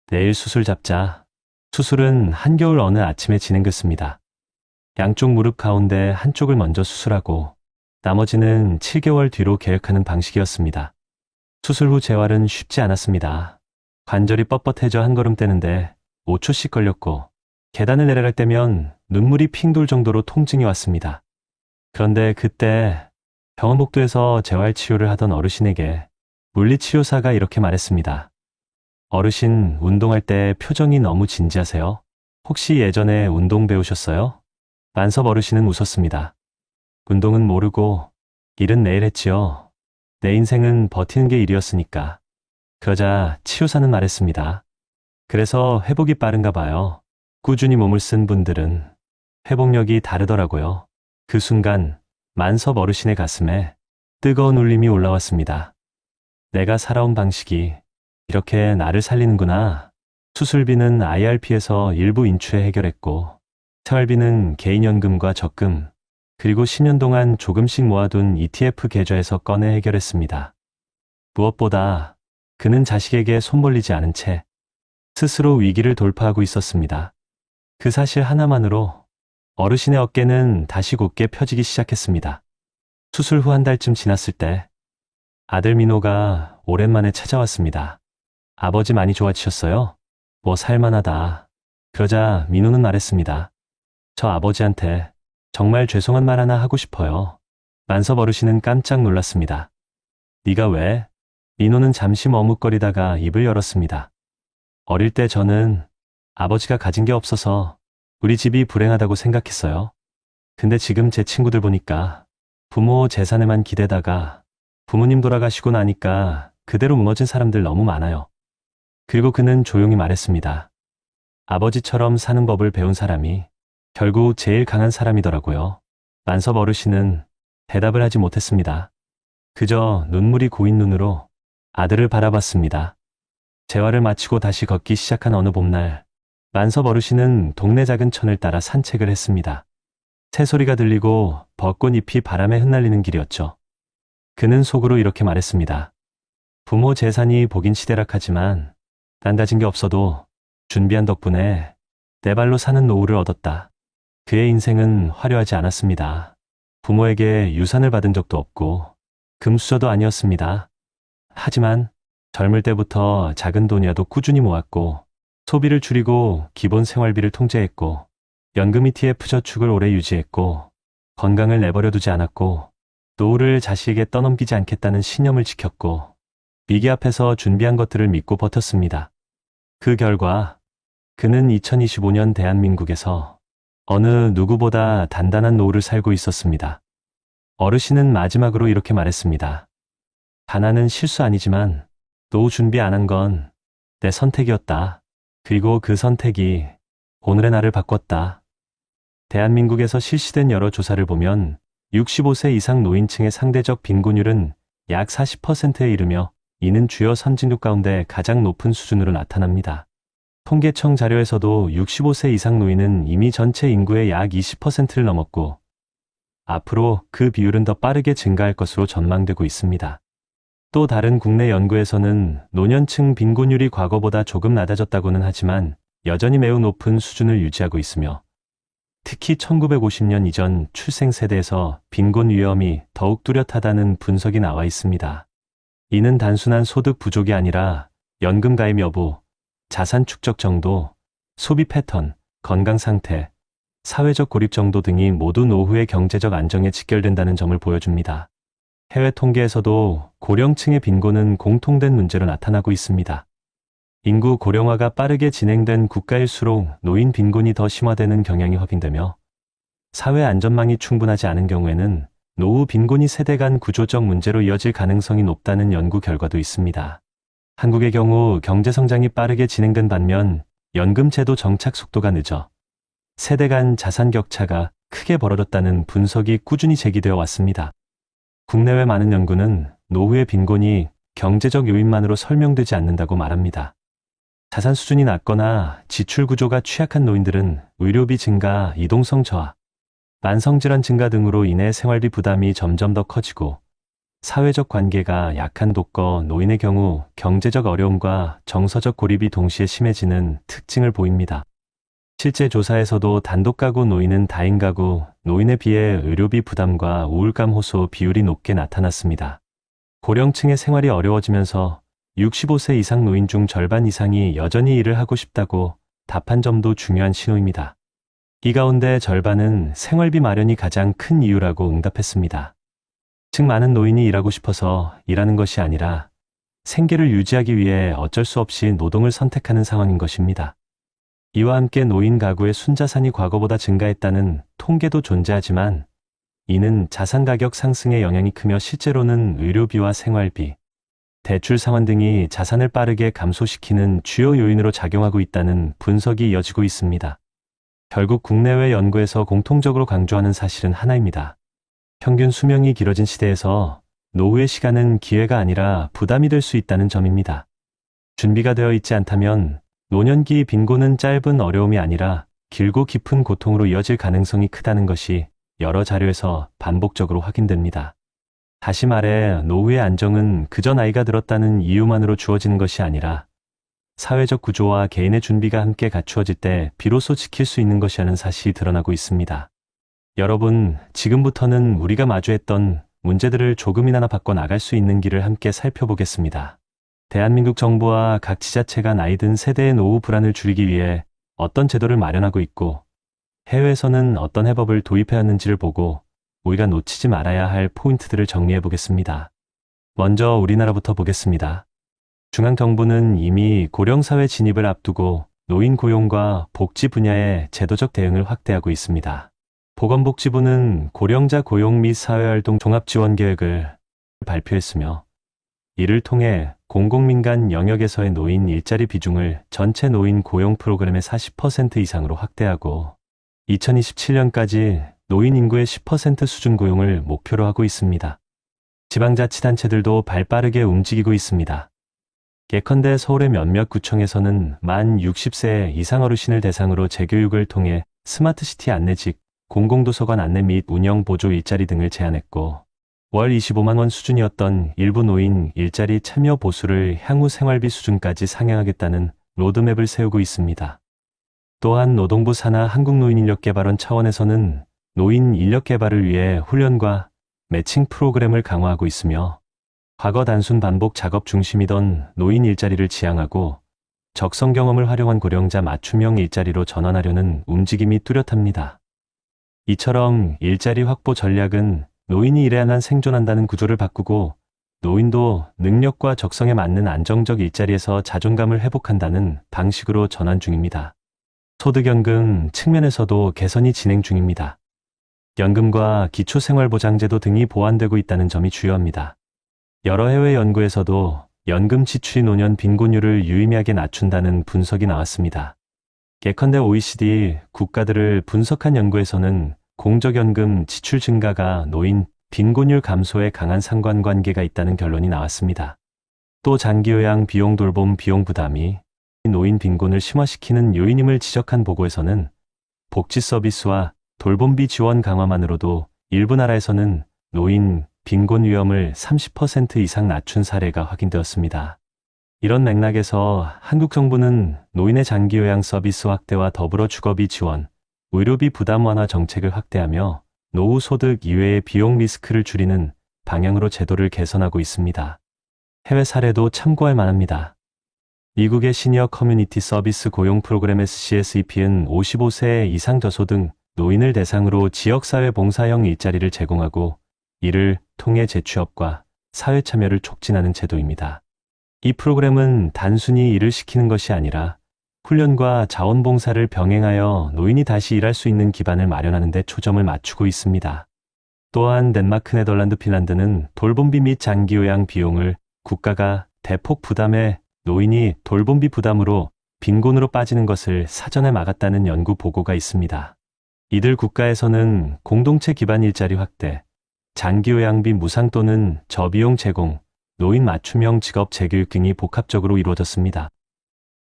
내일 수술 잡자. 수술은 한겨울 어느 아침에 진행됐습니다. 양쪽 무릎 가운데 한쪽을 먼저 수술하고 나머지는 7개월 뒤로 계획하는 방식이었습니다. 수술 후 재활은 쉽지 않았습니다. 관절이 뻣뻣해져 한 걸음 떼는데 5초씩 걸렸고 계단을 내려갈 때면 눈물이 핑 돌 정도로 통증이 왔습니다. 그런데 그때 병원 복도에서 재활치료를 하던 어르신에게 물리치료사가 이렇게 말했습니다. 어르신, 운동할 때 표정이 너무 진지하세요. 혹시 예전에 운동 배우셨어요? 만섭 어르신은 웃었습니다. 운동은 모르고 일은 매일 했지요. 내 인생은 버티는 게 일이었으니까. 그러자 치료사는 말했습니다. 그래서 회복이 빠른가 봐요. 꾸준히 몸을 쓴 분들은 회복력이 다르더라고요. 그 순간 만섭 어르신의 가슴에 뜨거운 울림이 올라왔습니다. 내가 살아온 방식이 이렇게 나를 살리는구나. 수술비는 IRP에서 일부 인출해 해결했고 생활비는 개인연금과 적금 그리고 10년 동안 조금씩 모아둔 ETF 계좌에서 꺼내 해결했습니다. 무엇보다 그는 자식에게 손벌리지 않은 채 스스로 위기를 돌파하고 있었습니다. 그 사실 하나만으로 어르신의 어깨는 다시 곧게 펴지기 시작했습니다. 수술 후 한 달쯤 지났을 때 아들 민호가 오랜만에 찾아왔습니다. 아버지 많이 좋아지셨어요? 뭐 살만하다. 그러자 민호는 말했습니다. 저 아버지한테 정말 죄송한 말 하나 하고 싶어요. 만섭 어르신은 깜짝 놀랐습니다. 네가 왜? 민호는 잠시 머뭇거리다가 입을 열었습니다. 어릴 때 저는 아버지가 가진 게 없어서 우리 집이 불행하다고 생각했어요. 근데 지금 제 친구들 보니까 부모 재산에만 기대다가 부모님 돌아가시고 나니까 그대로 무너진 사람들 너무 많아요. 그리고 그는 조용히 말했습니다. 아버지처럼 사는 법을 배운 사람이 결국 제일 강한 사람이더라고요. 만섭 어르신은 대답을 하지 못했습니다. 그저 눈물이 고인 눈으로 아들을 바라봤습니다. 재활을 마치고 다시 걷기 시작한 어느 봄날, 만섭 어르신은 동네 작은 천을 따라 산책을 했습니다. 새소리가 들리고 벚꽃잎이 바람에 흩날리는 길이었죠. 그는 속으로 이렇게 말했습니다. 부모 재산이 복인 시대락하지만 난 가진 게 없어도 준비한 덕분에 내 발로 사는 노후를 얻었다. 그의 인생은 화려하지 않았습니다. 부모에게 유산을 받은 적도 없고 금수저도 아니었습니다. 하지만 젊을 때부터 작은 돈이라도 꾸준히 모았고 소비를 줄이고 기본 생활비를 통제했고 연금 ETF 저축을 오래 유지했고 건강을 내버려 두지 않았고 노후를 자식에게 떠넘기지 않겠다는 신념을 지켰고 위기 앞에서 준비한 것들을 믿고 버텼습니다. 그 결과 그는 2025년 대한민국에서 어느 누구보다 단단한 노후를 살고 있었습니다. 어르신은 마지막으로 이렇게 말했습니다. 가난은 실수 아니지만 노후 준비 안 한 건 내 선택이었다. 그리고 그 선택이 오늘의 나를 바꿨다. 대한민국에서 실시된 여러 조사를 보면 65세 이상 노인층의 상대적 빈곤율은 약 40%에 이르며 이는 주요 선진국 가운데 가장 높은 수준으로 나타납니다. 통계청 자료에서도 65세 이상 노인은 이미 전체 인구의 약 20%를 넘었고 앞으로 그 비율은 더 빠르게 증가할 것으로 전망되고 있습니다. 또 다른 국내 연구에서는 노년층 빈곤율이 과거보다 조금 낮아졌다고는 하지만 여전히 매우 높은 수준을 유지하고 있으며 특히 1950년 이전 출생 세대에서 빈곤 위험이 더욱 뚜렷하다는 분석이 나와 있습니다. 이는 단순한 소득 부족이 아니라 연금 가입 여부, 자산 축적 정도, 소비 패턴, 건강 상태, 사회적 고립 정도 등이 모두 노후의 경제적 안정에 직결된다는 점을 보여줍니다. 해외 통계에서도 고령층의 빈곤은 공통된 문제로 나타나고 있습니다. 인구 고령화가 빠르게 진행된 국가일수록 노인 빈곤이 더 심화되는 경향이 확인되며 사회 안전망이 충분하지 않은 경우에는 노후 빈곤이 세대 간 구조적 문제로 이어질 가능성이 높다는 연구 결과도 있습니다. 한국의 경우 경제 성장이 빠르게 진행된 반면 연금 제도 정착 속도가 늦어 세대 간 자산 격차가 크게 벌어졌다는 분석이 꾸준히 제기되어 왔습니다. 국내외 많은 연구는 노후의 빈곤이 경제적 요인만으로 설명되지 않는다고 말합니다. 자산 수준이 낮거나 지출 구조가 취약한 노인들은 의료비 증가, 이동성 저하, 만성질환 증가 등으로 인해 생활비 부담이 점점 더 커지고 사회적 관계가 약한 독거 노인의 경우 경제적 어려움과 정서적 고립이 동시에 심해지는 특징을 보입니다. 실제 조사에서도 단독가구 노인은 다인가구 노인에 비해 의료비 부담과 우울감 호소 비율이 높게 나타났습니다. 고령층의 생활이 어려워지면서 65세 이상 노인 중 절반 이상이 여전히 일을 하고 싶다고 답한 점도 중요한 신호입니다. 이 가운데 절반은 생활비 마련이 가장 큰 이유라고 응답했습니다. 즉 많은 노인이 일하고 싶어서 일하는 것이 아니라 생계를 유지하기 위해 어쩔 수 없이 노동을 선택하는 상황인 것입니다. 이와 함께 노인 가구의 순자산이 과거보다 증가했다는 통계도 존재하지만 이는 자산 가격 상승의 영향이 크며 실제로는 의료비와 생활비, 대출 상환 등이 자산을 빠르게 감소시키는 주요 요인으로 작용하고 있다는 분석이 이어지고 있습니다. 결국 국내외 연구에서 공통적으로 강조하는 사실은 하나입니다. 평균 수명이 길어진 시대에서 노후의 시간은 기회가 아니라 부담이 될 수 있다는 점입니다. 준비가 되어 있지 않다면 노년기 빈곤은 짧은 어려움이 아니라 길고 깊은 고통으로 이어질 가능성이 크다는 것이 여러 자료에서 반복적으로 확인됩니다. 다시 말해 노후의 안정은 그저 나이가 들었다는 이유만으로 주어지는 것이 아니라 사회적 구조와 개인의 준비가 함께 갖추어질 때 비로소 지킬 수 있는 것이라는 사실이 드러나고 있습니다. 여러분, 지금부터는 우리가 마주했던 문제들을 조금이나마 바꿔 나갈 수 있는 길을 함께 살펴보겠습니다. 대한민국 정부와 각 지자체가 나이 든 세대의 노후 불안을 줄이기 위해 어떤 제도를 마련하고 있고 해외에서는 어떤 해법을 도입해왔는지를 보고 우리가 놓치지 말아야 할 포인트들을 정리해 보겠습니다. 먼저 우리나라부터 보겠습니다. 중앙정부는 이미 고령사회 진입을 앞두고 노인 고용과 복지 분야의 제도적 대응을 확대하고 있습니다. 보건복지부는 고령자 고용 및 사회활동 종합지원계획을 발표했으며 이를 통해 공공민간 영역에서의 노인 일자리 비중을 전체 노인 고용 프로그램의 40% 이상으로 확대하고 2027년까지 노인 인구의 10% 수준 고용을 목표로 하고 있습니다. 지방자치단체들도 발빠르게 움직이고 있습니다. 예컨대 서울의 몇몇 구청에서는 만 60세 이상 어르신을 대상으로 재교육을 통해 스마트시티 안내직, 공공도서관 안내 및 운영 보조 일자리 등을 제안했고 월 25만 원 수준이었던 일부 노인 일자리 참여 보수를 향후 생활비 수준까지 상향하겠다는 로드맵을 세우고 있습니다. 또한 노동부 산하 한국노인인력개발원 차원에서는 노인 인력개발을 위해 훈련과 매칭 프로그램을 강화하고 있으며 과거 단순 반복 작업 중심이던 노인 일자리를 지향하고 적성 경험을 활용한 고령자 맞춤형 일자리로 전환하려는 움직임이 뚜렷합니다. 이처럼 일자리 확보 전략은 노인이 일해야만 생존한다는 구조를 바꾸고 노인도 능력과 적성에 맞는 안정적 일자리에서 자존감을 회복한다는 방식으로 전환 중입니다. 소득연금 측면에서도 개선이 진행 중입니다. 연금과 기초생활보장제도 등이 보완되고 있다는 점이 주요합니다. 여러 해외 연구에서도 연금 지출이 노년 빈곤율을 유의미하게 낮춘다는 분석이 나왔습니다. 예컨대 OECD 국가들을 분석한 연구에서는 공적연금 지출 증가가 노인 빈곤율 감소에 강한 상관관계가 있다는 결론이 나왔습니다. 또 장기요양 비용 돌봄 비용 부담이 노인 빈곤을 심화시키는 요인임을 지적한 보고에서는 복지 서비스와 돌봄비 지원 강화만으로도 일부 나라에서는 노인 빈곤 위험을 30% 이상 낮춘 사례가 확인되었습니다. 이런 맥락에서 한국 정부는 노인의 장기요양 서비스 확대와 더불어 주거비 지원, 의료비 부담 완화 정책을 확대하며 노후 소득 이외의 비용 리스크를 줄이는 방향으로 제도를 개선하고 있습니다. 해외 사례도 참고할 만합니다. 미국의 시니어 커뮤니티 서비스 고용 프로그램 SCSEP는 55세 이상 저소득 노인을 대상으로 지역사회 봉사형 일자리를 제공하고 이를 통해 재취업과 사회 참여를 촉진하는 제도입니다. 이 프로그램은 단순히 일을 시키는 것이 아니라 훈련과 자원봉사를 병행하여 노인이 다시 일할 수 있는 기반을 마련하는 데 초점을 맞추고 있습니다. 또한 덴마크, 네덜란드, 핀란드는 돌봄비 및 장기요양 비용을 국가가 대폭 부담해 노인이 돌봄비 부담으로 빈곤으로 빠지는 것을 사전에 막았다는 연구 보고가 있습니다. 이들 국가에서는 공동체 기반 일자리 확대, 장기요양비 무상 또는 저비용 제공, 노인 맞춤형 직업 재교육 등이 복합적으로 이루어졌습니다.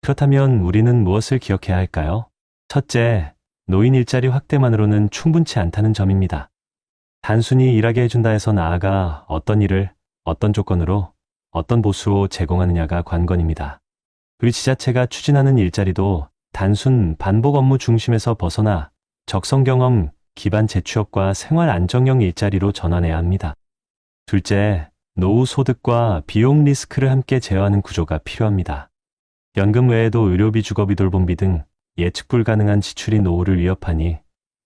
그렇다면 우리는 무엇을 기억해야 할까요? 첫째, 노인 일자리 확대만으로는 충분치 않다는 점입니다. 단순히 일하게 해준다 해서 나아가 어떤 일을, 어떤 조건으로, 어떤 보수로 제공하느냐가 관건입니다. 우리 지자체가 추진하는 일자리도 단순 반복 업무 중심에서 벗어나 적성 경험 기반 재취업과 생활 안정형 일자리로 전환해야 합니다. 둘째, 노후 소득과 비용 리스크를 함께 제어하는 구조가 필요합니다. 연금 외에도 의료비, 주거비, 돌봄비 등 예측 불가능한 지출이 노후를 위협하니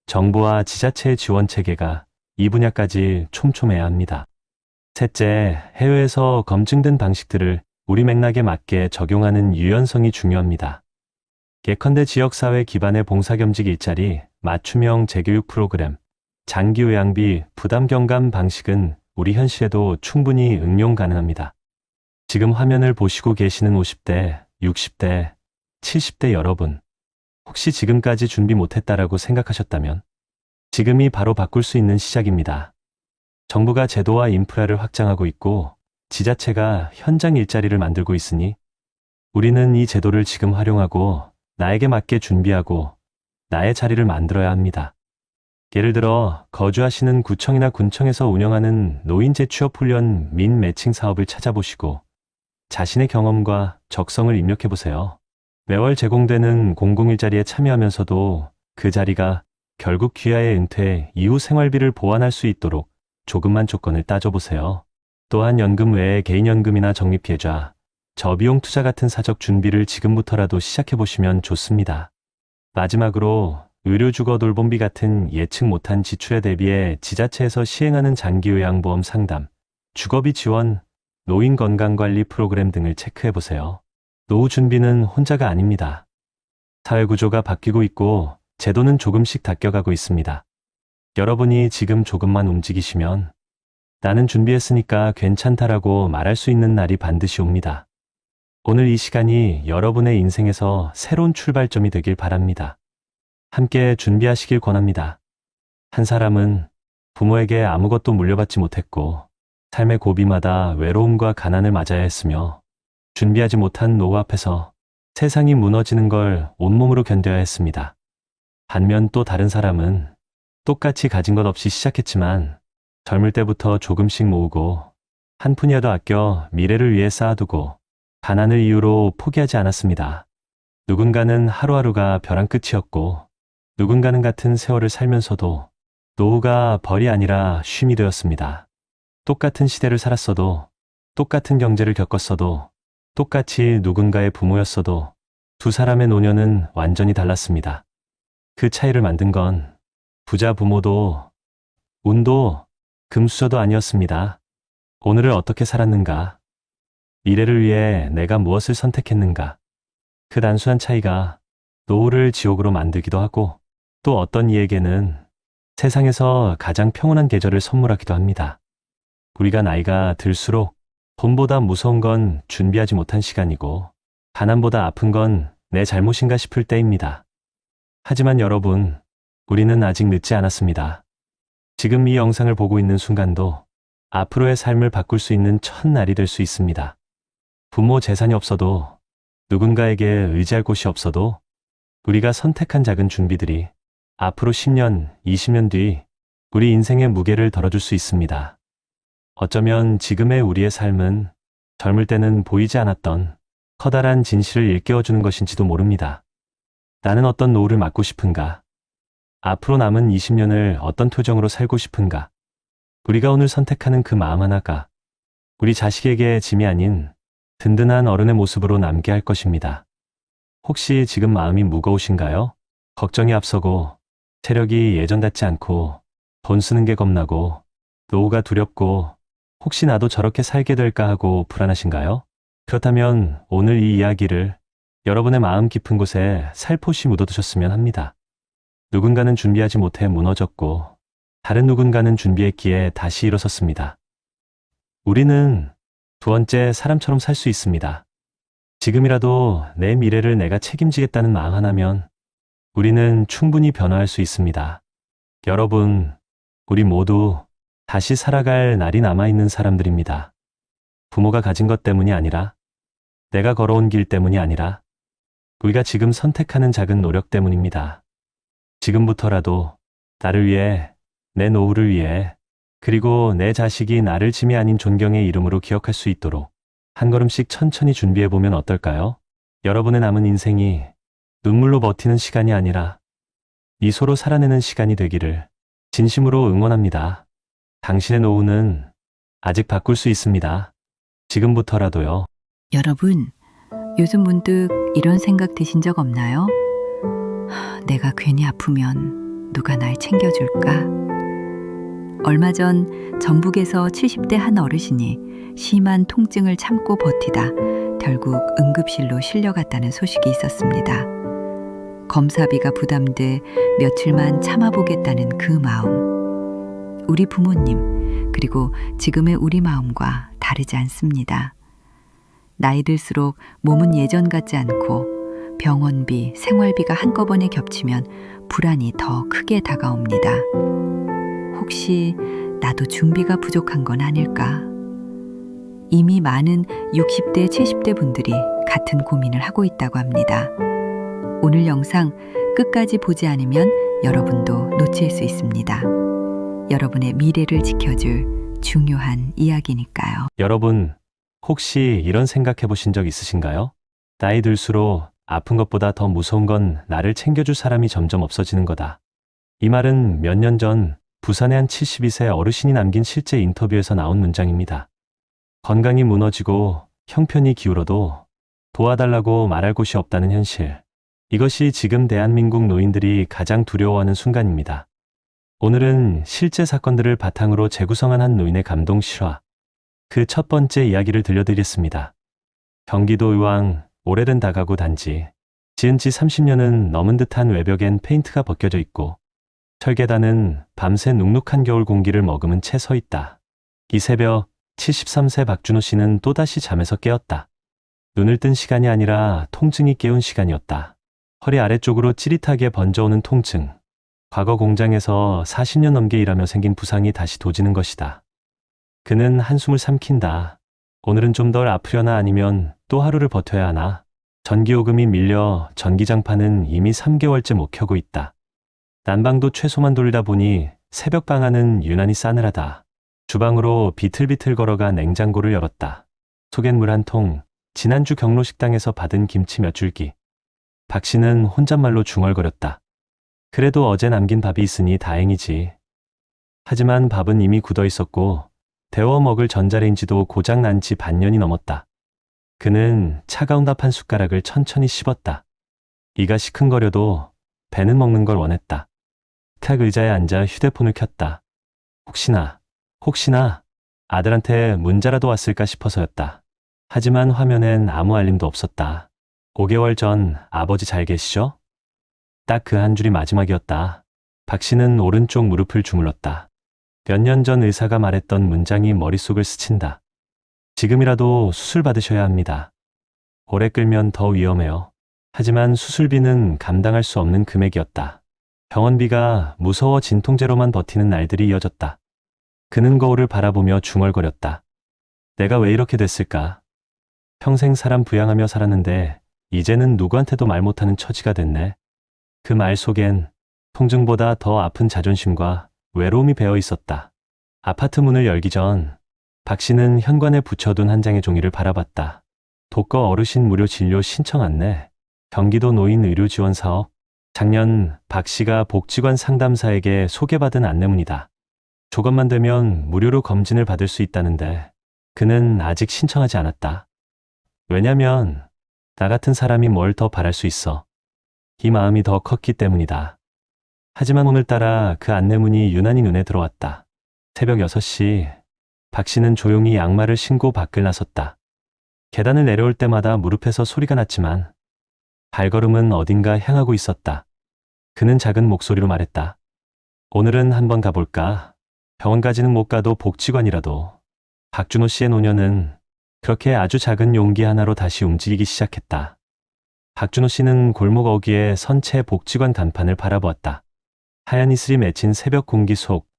정부와 지자체의 지원 체계가 이 분야까지 촘촘해야 합니다. 셋째, 해외에서 검증된 방식들을 우리 맥락에 맞게 적용하는 유연성이 중요합니다. 예컨대 지역사회 기반의 봉사겸직 일자리, 맞춤형 재교육 프로그램, 장기요양비, 부담경감 방식은 우리 현실에도 충분히 응용 가능합니다. 지금 화면을 보시고 계시는 50대, 60대, 70대 여러분, 혹시 지금까지 준비 못했다라고 생각하셨다면 지금이 바로 바꿀 수 있는 시작입니다. 정부가 제도와 인프라를 확장하고 있고 지자체가 현장 일자리를 만들고 있으니 우리는 이 제도를 지금 활용하고 나에게 맞게 준비하고 나의 자리를 만들어야 합니다. 예를 들어 거주하시는 구청이나 군청에서 운영하는 노인 재취업 훈련 민 매칭 사업을 찾아보시고 자신의 경험과 적성을 입력해보세요. 매월 제공되는 공공일자리에 참여하면서도 그 자리가 결국 귀하의 은퇴 이후 생활비를 보완할 수 있도록 조금만 조건을 따져보세요. 또한 연금 외에 개인연금이나 적립계좌, 저비용 투자 같은 사적 준비를 지금부터라도 시작해보시면 좋습니다. 마지막으로 의료주거 돌봄비 같은 예측 못한 지출에 대비해 지자체에서 시행하는 장기요양보험 상담, 주거비 지원, 노인 건강관리 프로그램 등을 체크해보세요. 노후 준비는 혼자가 아닙니다. 사회구조가 바뀌고 있고 제도는 조금씩 바뀌어가고 있습니다. 여러분이 지금 조금만 움직이시면 나는 준비했으니까 괜찮다라고 말할 수 있는 날이 반드시 옵니다. 오늘 이 시간이 여러분의 인생에서 새로운 출발점이 되길 바랍니다. 함께 준비하시길 권합니다. 한 사람은 부모에게 아무것도 물려받지 못했고 삶의 고비마다 외로움과 가난을 맞아야 했으며 준비하지 못한 노후 앞에서 세상이 무너지는 걸 온몸으로 견뎌야 했습니다. 반면 또 다른 사람은 똑같이 가진 것 없이 시작했지만 젊을 때부터 조금씩 모으고 한 푼이라도 아껴 미래를 위해 쌓아두고 가난을 이유로 포기하지 않았습니다. 누군가는 하루하루가 벼랑 끝이었고 누군가는 같은 세월을 살면서도 노후가 벌이 아니라 쉼이 되었습니다. 똑같은 시대를 살았어도 똑같은 경제를 겪었어도 똑같이 누군가의 부모였어도 두 사람의 노년은 완전히 달랐습니다. 그 차이를 만든 건 부자 부모도 운도 금수저도 아니었습니다. 오늘을 어떻게 살았는가? 미래를 위해 내가 무엇을 선택했는가? 그 단순한 차이가 노후를 지옥으로 만들기도 하고 또 어떤 이에게는 세상에서 가장 평온한 계절을 선물하기도 합니다. 우리가 나이가 들수록 돈보다 무서운 건 준비하지 못한 시간이고 가난보다 아픈 건 내 잘못인가 싶을 때입니다. 하지만 여러분, 우리는 아직 늦지 않았습니다. 지금 이 영상을 보고 있는 순간도 앞으로의 삶을 바꿀 수 있는 첫날이 될 수 있습니다. 부모 재산이 없어도 누군가에게 의지할 곳이 없어도 우리가 선택한 작은 준비들이 앞으로 10년, 20년 뒤 우리 인생의 무게를 덜어줄 수 있습니다. 어쩌면 지금의 우리의 삶은 젊을 때는 보이지 않았던 커다란 진실을 일깨워주는 것인지도 모릅니다. 나는 어떤 노후를 맞고 싶은가? 앞으로 남은 20년을 어떤 표정으로 살고 싶은가? 우리가 오늘 선택하는 그 마음 하나가 우리 자식에게 짐이 아닌 든든한 어른의 모습으로 남게 할 것입니다. 혹시 지금 마음이 무거우신가요? 걱정이 앞서고 체력이 예전 같지 않고 돈 쓰는 게 겁나고 노후가 두렵고 혹시 나도 저렇게 살게 될까 하고 불안하신가요? 그렇다면 오늘 이 이야기를 여러분의 마음 깊은 곳에 살포시 묻어두셨으면 합니다. 누군가는 준비하지 못해 무너졌고 다른 누군가는 준비했기에 다시 일어섰습니다. 우리는 두 번째 사람처럼 살 수 있습니다. 지금이라도 내 미래를 내가 책임지겠다는 마음 하나면 우리는 충분히 변화할 수 있습니다. 여러분, 우리 모두 다시 살아갈 날이 남아있는 사람들입니다. 부모가 가진 것 때문이 아니라, 내가 걸어온 길 때문이 아니라, 우리가 지금 선택하는 작은 노력 때문입니다. 지금부터라도 나를 위해, 내 노후를 위해, 그리고 내 자식이 나를 짐이 아닌 존경의 이름으로 기억할 수 있도록 한 걸음씩 천천히 준비해보면 어떨까요? 여러분의 남은 인생이 눈물로 버티는 시간이 아니라 미소로 살아내는 시간이 되기를 진심으로 응원합니다. 당신의 노후는 아직 바꿀 수 있습니다. 지금부터라도요. 여러분, 요즘 문득 이런 생각 드신 적 없나요? 내가 괜히 아프면 누가 날 챙겨줄까? 얼마 전 전북에서 70대 한 어르신이 심한 통증을 참고 버티다 결국 응급실로 실려갔다는 소식이 있었습니다. 검사비가 부담돼 며칠만 참아보겠다는 그 마음. 우리 부모님, 그리고 지금의 우리 마음과 다르지 않습니다. 나이 들수록 몸은 예전 같지 않고 병원비, 생활비가 한꺼번에 겹치면 불안이 더 크게 다가옵니다. 혹시 나도 준비가 부족한 건 아닐까? 이미 많은 60대, 70대 분들이 같은 고민을 하고 있다고 합니다. 오늘 영상 끝까지 보지 않으면 여러분도 놓칠 수 있습니다. 여러분의 미래를 지켜줄 중요한 이야기니까요. 여러분, 혹시 이런 생각해 보신 적 있으신가요? 나이 들수록 아픈 것보다 더 무서운 건 나를 챙겨줄 사람이 점점 없어지는 거다. 이 말은 몇 년 전 부산의 한 72세 어르신이 남긴 실제 인터뷰에서 나온 문장입니다. 건강이 무너지고 형편이 기울어도 도와달라고 말할 곳이 없다는 현실. 이것이 지금 대한민국 노인들이 가장 두려워하는 순간입니다. 오늘은 실제 사건들을 바탕으로 재구성한 한 노인의 감동 실화, 그 첫 번째 이야기를 들려드리겠습니다. 경기도 의왕 오래된 다가구 단지, 지은 지 30년은 넘은 듯한 외벽엔 페인트가 벗겨져 있고 철계단은 밤새 눅눅한 겨울 공기를 머금은 채 서 있다. 이 새벽 73세 박준호 씨는 또다시 잠에서 깨었다. 눈을 뜬 시간이 아니라 통증이 깨운 시간이었다. 허리 아래쪽으로 찌릿하게 번져오는 통증. 과거 공장에서 40년 넘게 일하며 생긴 부상이 다시 도지는 것이다. 그는 한숨을 삼킨다. 오늘은 좀 덜 아프려나 아니면 또 하루를 버텨야 하나. 전기요금이 밀려 전기장판은 이미 3개월째 못 켜고 있다. 난방도 최소만 돌리다 보니 새벽 방안은 유난히 싸늘하다. 주방으로 비틀비틀 걸어가 냉장고를 열었다. 속엔 물 한 통, 지난주 경로식당에서 받은 김치 몇 줄기. 박 씨는 혼잣말로 중얼거렸다. 그래도 어제 남긴 밥이 있으니 다행이지. 하지만 밥은 이미 굳어 있었고 데워 먹을 전자레인지도 고장 난 지 반년이 넘었다. 그는 차가운 밥 한 숟가락을 천천히 씹었다. 이가 시큰거려도 배는 먹는 걸 원했다. 탁 의자에 앉아 휴대폰을 켰다. 혹시나 아들한테 문자라도 왔을까 싶어서였다. 하지만 화면엔 아무 알림도 없었다. 5개월 전 아버지 잘 계시죠? 딱 그 한 줄이 마지막이었다. 박 씨는 오른쪽 무릎을 주물렀다. 몇 년 전 의사가 말했던 문장이 머릿속을 스친다. 지금이라도 수술 받으셔야 합니다. 오래 끌면 더 위험해요. 하지만 수술비는 감당할 수 없는 금액이었다. 병원비가 무서워 진통제로만 버티는 날들이 이어졌다. 그는 거울을 바라보며 중얼거렸다. 내가 왜 이렇게 됐을까? 평생 사람 부양하며 살았는데 이제는 누구한테도 말 못하는 처지가 됐네. 그 말 속엔 통증보다 더 아픈 자존심과 외로움이 배어 있었다. 아파트 문을 열기 전 박 씨는 현관에 붙여둔 한 장의 종이를 바라봤다. 독거 어르신 무료 진료 신청 안내, 경기도 노인 의료 지원 사업. 작년 박 씨가 복지관 상담사에게 소개받은 안내문이다. 조금만 되면 무료로 검진을 받을 수 있다는데 그는 아직 신청하지 않았다. 왜냐면 나 같은 사람이 뭘 더 바랄 수 있어. 이 마음이 더 컸기 때문이다. 하지만 오늘따라 그 안내문이 유난히 눈에 들어왔다. 새벽 6시, 박 씨는 조용히 양말을 신고 밖을 나섰다. 계단을 내려올 때마다 무릎에서 소리가 났지만 발걸음은 어딘가 향하고 있었다. 그는 작은 목소리로 말했다. 오늘은 한번 가볼까? 병원까지는 못 가도 복지관이라도. 박준호 씨의 노년은 그렇게 아주 작은 용기 하나로 다시 움직이기 시작했다. 박준호 씨는 골목 어귀에 선 채 복지관 간판을 바라보았다. 하얀 이슬이 맺힌 새벽 공기 속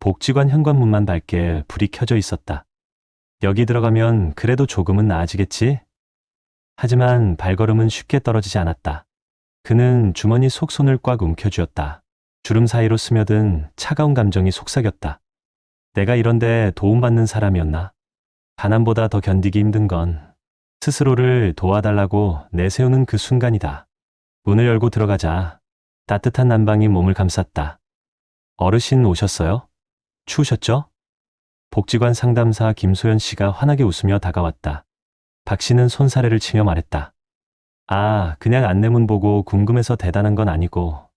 복지관 현관문만 밝게 불이 켜져 있었다. 여기 들어가면 그래도 조금은 나아지겠지? 하지만 발걸음은 쉽게 떨어지지 않았다. 그는 주머니 속 손을 꽉 움켜쥐었다. 주름 사이로 스며든 차가운 감정이 속삭였다. 내가 이런데 도움받는 사람이었나? 가난보다 더 견디기 힘든 건 스스로를 도와달라고 내세우는 그 순간이다. 문을 열고 들어가자 따뜻한 난방이 몸을 감쌌다. 어르신 오셨어요? 추우셨죠? 복지관 상담사 김소연 씨가 환하게 웃으며 다가왔다. 박 씨는 손사래를 치며 말했다. 아, 그냥 안내문 보고 궁금해서 대단한 건 아니고.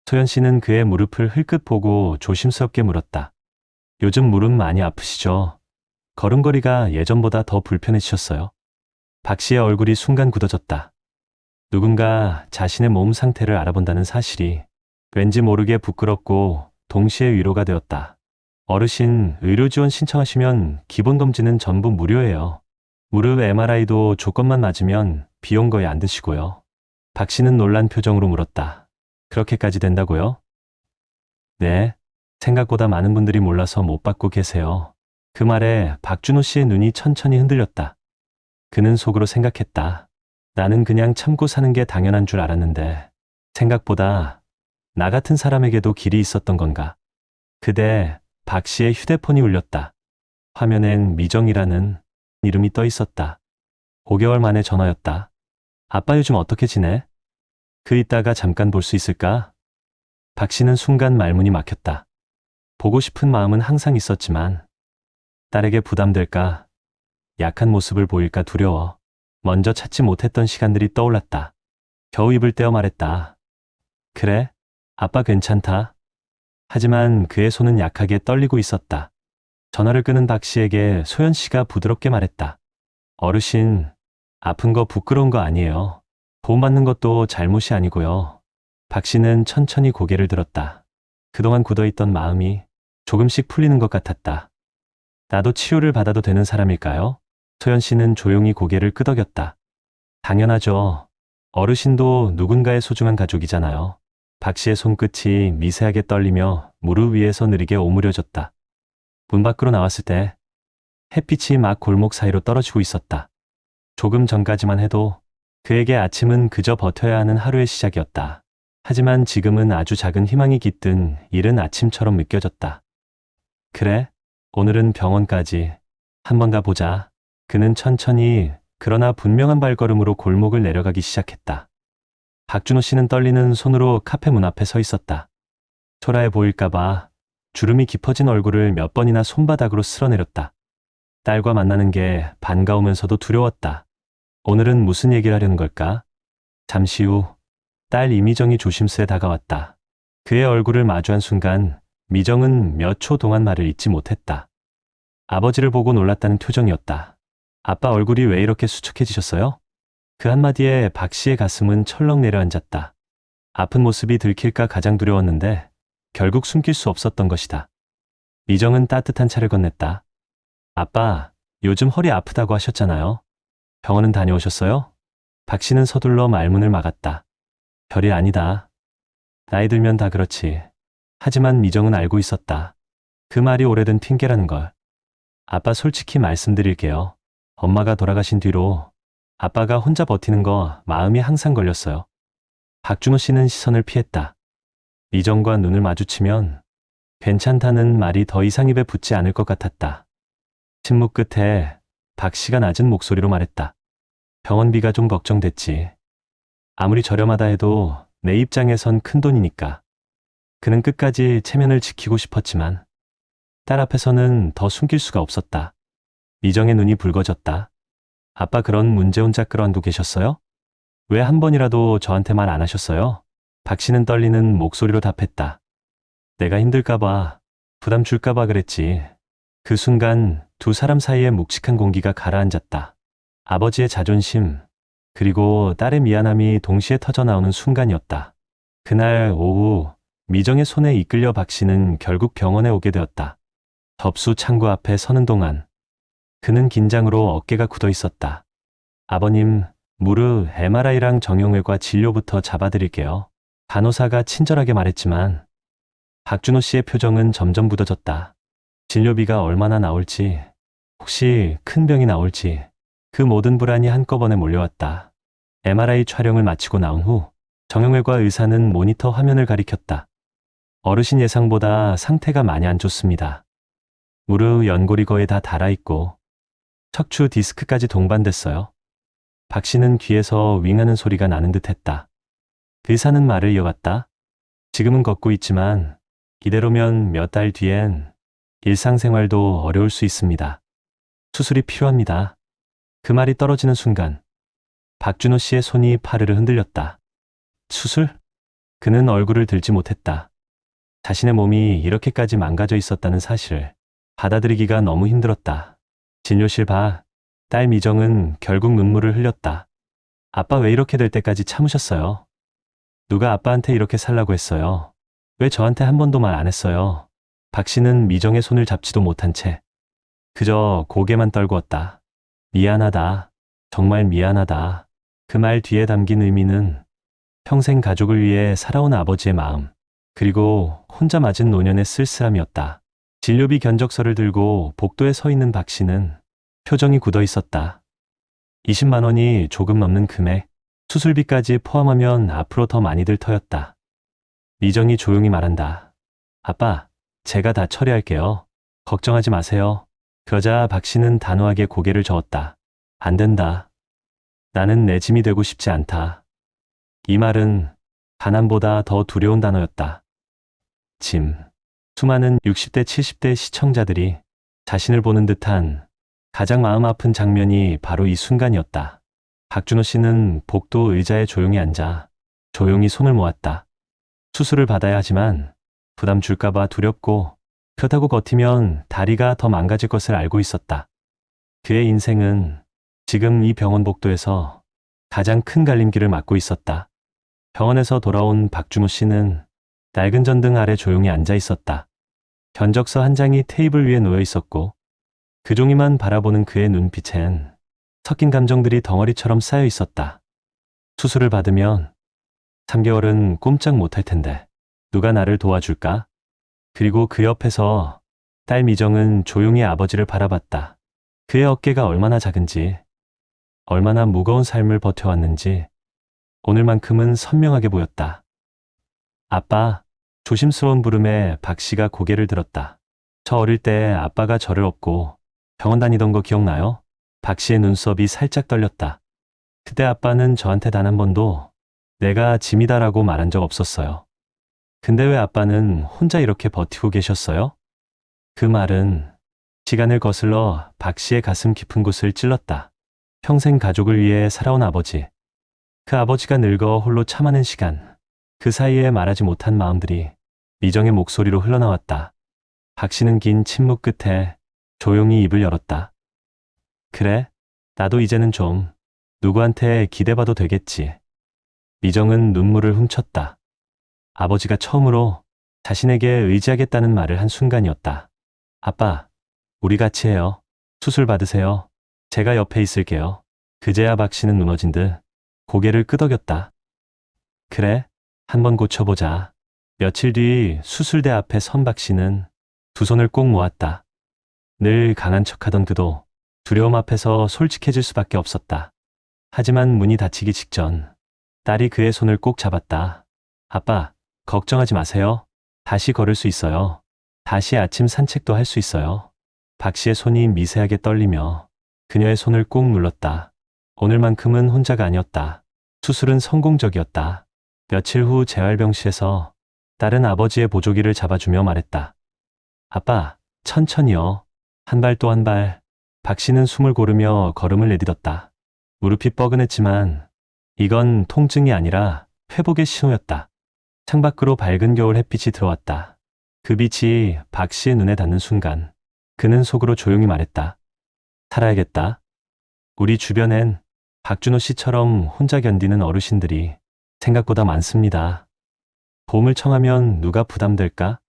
소연 씨는 그의 무릎을 흘끗 보고 조심스럽게 물었다. 요즘 무릎 많이 아프시죠? 걸음걸이가 예전보다 더 불편해지셨어요? 박 씨의 얼굴이 순간 굳어졌다. 누군가 자신의 몸 상태를 알아본다는 사실이 왠지 모르게 부끄럽고 동시에 위로가 되었다. 어르신, 의료지원 신청하시면 기본검진은 전부 무료예요. 무릎 MRI도 조건만 맞으면 비용 거의 안 드시고요. 박 씨는 놀란 표정으로 물었다. 그렇게까지 된다고요? 네, 생각보다 많은 분들이 몰라서 못 받고 계세요. 그 말에 박준호 씨의 눈이 천천히 흔들렸다. 그는 속으로 생각했다. 나는 그냥 참고 사는 게 당연한 줄 알았는데 생각보다 나 같은 사람에게도 길이 있었던 건가. 그때 박 씨의 휴대폰이 울렸다. 화면엔 미정이라는 이름이 떠 있었다. 5개월 만에 전화였다. 아빠 요즘 어떻게 지내? 그 이따가 잠깐 볼 수 있을까? 박 씨는 순간 말문이 막혔다. 보고 싶은 마음은 항상 있었지만 딸에게 부담될까, 약한 모습을 보일까 두려워. 먼저 찾지 못했던 시간들이 떠올랐다. 겨우 입을 떼어 말했다. 그래, 아빠 괜찮다. 하지만 그의 손은 약하게 떨리고 있었다. 전화를 끄는 박 씨에게 소연 씨가 부드럽게 말했다. 어르신, 아픈 거 부끄러운 거 아니에요. 도움받는 것도 잘못이 아니고요. 박 씨는 천천히 고개를 들었다. 그동안 굳어있던 마음이 조금씩 풀리는 것 같았다. 나도 치료를 받아도 되는 사람일까요? 소연 씨는 조용히 고개를 끄덕였다. 당연하죠. 어르신도 누군가의 소중한 가족이잖아요. 박 씨의 손끝이 미세하게 떨리며 무릎 위에서 느리게 오므려졌다. 문 밖으로 나왔을 때 햇빛이 막 골목 사이로 떨어지고 있었다. 조금 전까지만 해도 그에게 아침은 그저 버텨야 하는 하루의 시작이었다. 하지만 지금은 아주 작은 희망이 깃든 이른 아침처럼 느껴졌다. 그래, 오늘은 병원까지 한 번 가보자. 그는 천천히 그러나 분명한 발걸음으로 골목을 내려가기 시작했다. 박준호 씨는 떨리는 손으로 카페 문 앞에 서 있었다. 초라해 보일까봐 주름이 깊어진 얼굴을 몇 번이나 손바닥으로 쓸어내렸다. 딸과 만나는 게 반가우면서도 두려웠다. 오늘은 무슨 얘기를 하려는 걸까? 잠시 후 딸 이미정이 조심스레 다가왔다. 그의 얼굴을 마주한 순간 미정은 몇 초 동안 말을 잇지 못했다. 아버지를 보고 놀랐다는 표정이었다. 아빠 얼굴이 왜 이렇게 수척해지셨어요? 그 한마디에 박 씨의 가슴은 철렁 내려앉았다. 아픈 모습이 들킬까 가장 두려웠는데 결국 숨길 수 없었던 것이다. 미정은 따뜻한 차를 건넸다. 아빠, 요즘 허리 아프다고 하셨잖아요. 병원은 다녀오셨어요? 박 씨는 서둘러 말문을 막았다. 별일 아니다. 나이 들면 다 그렇지. 하지만 미정은 알고 있었다. 그 말이 오래된 핑계라는 걸. 아빠 솔직히 말씀드릴게요. 엄마가 돌아가신 뒤로 아빠가 혼자 버티는 거 마음이 항상 걸렸어요. 박준호 씨는 시선을 피했다. 미정과 눈을 마주치면 괜찮다는 말이 더 이상 입에 붙지 않을 것 같았다. 침묵 끝에 박 씨가 낮은 목소리로 말했다. 병원비가 좀 걱정됐지. 아무리 저렴하다 해도 내 입장에선 큰 돈이니까. 그는 끝까지 체면을 지키고 싶었지만 딸 앞에서는 더 숨길 수가 없었다. 미정의 눈이 붉어졌다. 아빠 그런 문제 혼자 끌어안고 계셨어요? 왜 한 번이라도 저한테 말 안 하셨어요? 박 씨는 떨리는 목소리로 답했다. 내가 힘들까봐, 부담 줄까봐 그랬지. 그 순간 두 사람 사이의 묵직한 공기가 가라앉았다. 아버지의 자존심, 그리고 딸의 미안함이 동시에 터져나오는 순간이었다. 그날 오후 미정의 손에 이끌려 박 씨는 결국 병원에 오게 되었다. 접수 창구 앞에 서는 동안 그는 긴장으로 어깨가 굳어 있었다. 아버님, 무릎 MRI랑 정형외과 진료부터 잡아드릴게요. 간호사가 친절하게 말했지만 박준호 씨의 표정은 점점 굳어졌다. 진료비가 얼마나 나올지, 혹시 큰 병이 나올지, 그 모든 불안이 한꺼번에 몰려왔다. MRI 촬영을 마치고 나온 후 정형외과 의사는 모니터 화면을 가리켰다. 어르신 예상보다 상태가 많이 안 좋습니다. 무릎 연골이 거의 다 닳아있고 척추 디스크까지 동반됐어요. 박 씨는 귀에서 윙하는 소리가 나는 듯 했다. 의사는 말을 이어갔다. 지금은 걷고 있지만 이대로면 몇 달 뒤엔 일상생활도 어려울 수 있습니다. 수술이 필요합니다. 그 말이 떨어지는 순간 박준호 씨의 손이 파르르 흔들렸다. 수술? 그는 얼굴을 들지 못했다. 자신의 몸이 이렇게까지 망가져 있었다는 사실을 받아들이기가 너무 힘들었다. 진료실 밖 딸 미정은 결국 눈물을 흘렸다. 아빠 왜 이렇게 될 때까지 참으셨어요? 누가 아빠한테 이렇게 살라고 했어요? 왜 저한테 한 번도 말 안 했어요? 박 씨는 미정의 손을 잡지도 못한 채 그저 고개만 떨구었다. 미안하다. 정말 미안하다. 그 말 뒤에 담긴 의미는 평생 가족을 위해 살아온 아버지의 마음, 그리고 혼자 맞은 노년의 쓸쓸함이었다. 진료비 견적서를 들고 복도에 서 있는 박 씨는 표정이 굳어 있었다. 20만 원이 조금 넘는 금액, 수술비까지 포함하면 앞으로 더 많이들 터였다. 미정이 조용히 말한다. 아빠, 제가 다 처리할게요. 걱정하지 마세요. 그러자 박 씨는 단호하게 고개를 저었다. 안 된다. 나는 내 짐이 되고 싶지 않다. 이 말은 가난보다 더 두려운 단어였다. 짐. 수많은 60대, 70대 시청자들이 자신을 보는 듯한 가장 마음 아픈 장면이 바로 이 순간이었다. 박준호 씨는 복도 의자에 조용히 앉아 조용히 손을 모았다. 수술을 받아야 하지만 부담 줄까봐 두렵고 그렇다고 버티면 다리가 더 망가질 것을 알고 있었다. 그의 인생은 지금 이 병원 복도에서 가장 큰 갈림길을 맞고 있었다. 병원에서 돌아온 박준호 씨는 낡은 전등 아래 조용히 앉아 있었다. 견적서 한 장이 테이블 위에 놓여 있었고 그 종이만 바라보는 그의 눈빛엔 섞인 감정들이 덩어리처럼 쌓여 있었다. 수술을 받으면 3개월은 꼼짝 못할 텐데 누가 나를 도와줄까? 그리고 그 옆에서 딸 미정은 조용히 아버지를 바라봤다. 그의 어깨가 얼마나 작은지, 얼마나 무거운 삶을 버텨왔는지 오늘만큼은 선명하게 보였다. 아빠, 조심스러운 부름에 박 씨가 고개를 들었다. 저 어릴 때 아빠가 저를 업고 병원 다니던 거 기억나요? 박 씨의 눈썹이 살짝 떨렸다. 그때 아빠는 저한테 단 한 번도 내가 짐이다라고 말한 적 없었어요. 근데 왜 아빠는 혼자 이렇게 버티고 계셨어요? 그 말은 시간을 거슬러 박 씨의 가슴 깊은 곳을 찔렀다. 평생 가족을 위해 살아온 아버지. 그 아버지가 늙어 홀로 참아낸 시간. 그 사이에 말하지 못한 마음들이 미정의 목소리로 흘러나왔다. 박 씨는 긴 침묵 끝에 조용히 입을 열었다. 그래, 나도 이제는 좀 누구한테 기대봐도 되겠지. 미정은 눈물을 훔쳤다. 아버지가 처음으로 자신에게 의지하겠다는 말을 한 순간이었다. 아빠, 우리 같이 해요. 수술 받으세요. 제가 옆에 있을게요. 그제야 박 씨는 무너진 듯 고개를 끄덕였다. 그래, 한번 고쳐보자. 며칠 뒤 수술대 앞에 선 박 씨는 두 손을 꼭 모았다. 늘 강한 척하던 그도 두려움 앞에서 솔직해질 수밖에 없었다. 하지만 문이 닫히기 직전 딸이 그의 손을 꼭 잡았다. 아빠, 걱정하지 마세요. 다시 걸을 수 있어요. 다시 아침 산책도 할 수 있어요. 박 씨의 손이 미세하게 떨리며 그녀의 손을 꼭 눌렀다. 오늘만큼은 혼자가 아니었다. 수술은 성공적이었다. 며칠 후 재활병실에서 딸은 아버지의 보조기를 잡아주며 말했다. 아빠, 천천히요. 한 발 또 한 발. 박 씨는 숨을 고르며 걸음을 내딛었다. 무릎이 뻐근했지만 이건 통증이 아니라 회복의 신호였다. 창밖으로 밝은 겨울 햇빛이 들어왔다. 그 빛이 박 씨의 눈에 닿는 순간 그는 속으로 조용히 말했다. 살아야겠다. 우리 주변엔 박준호 씨처럼 혼자 견디는 어르신들이 생각보다 많습니다. 보험을 청하면 누가 부담될까?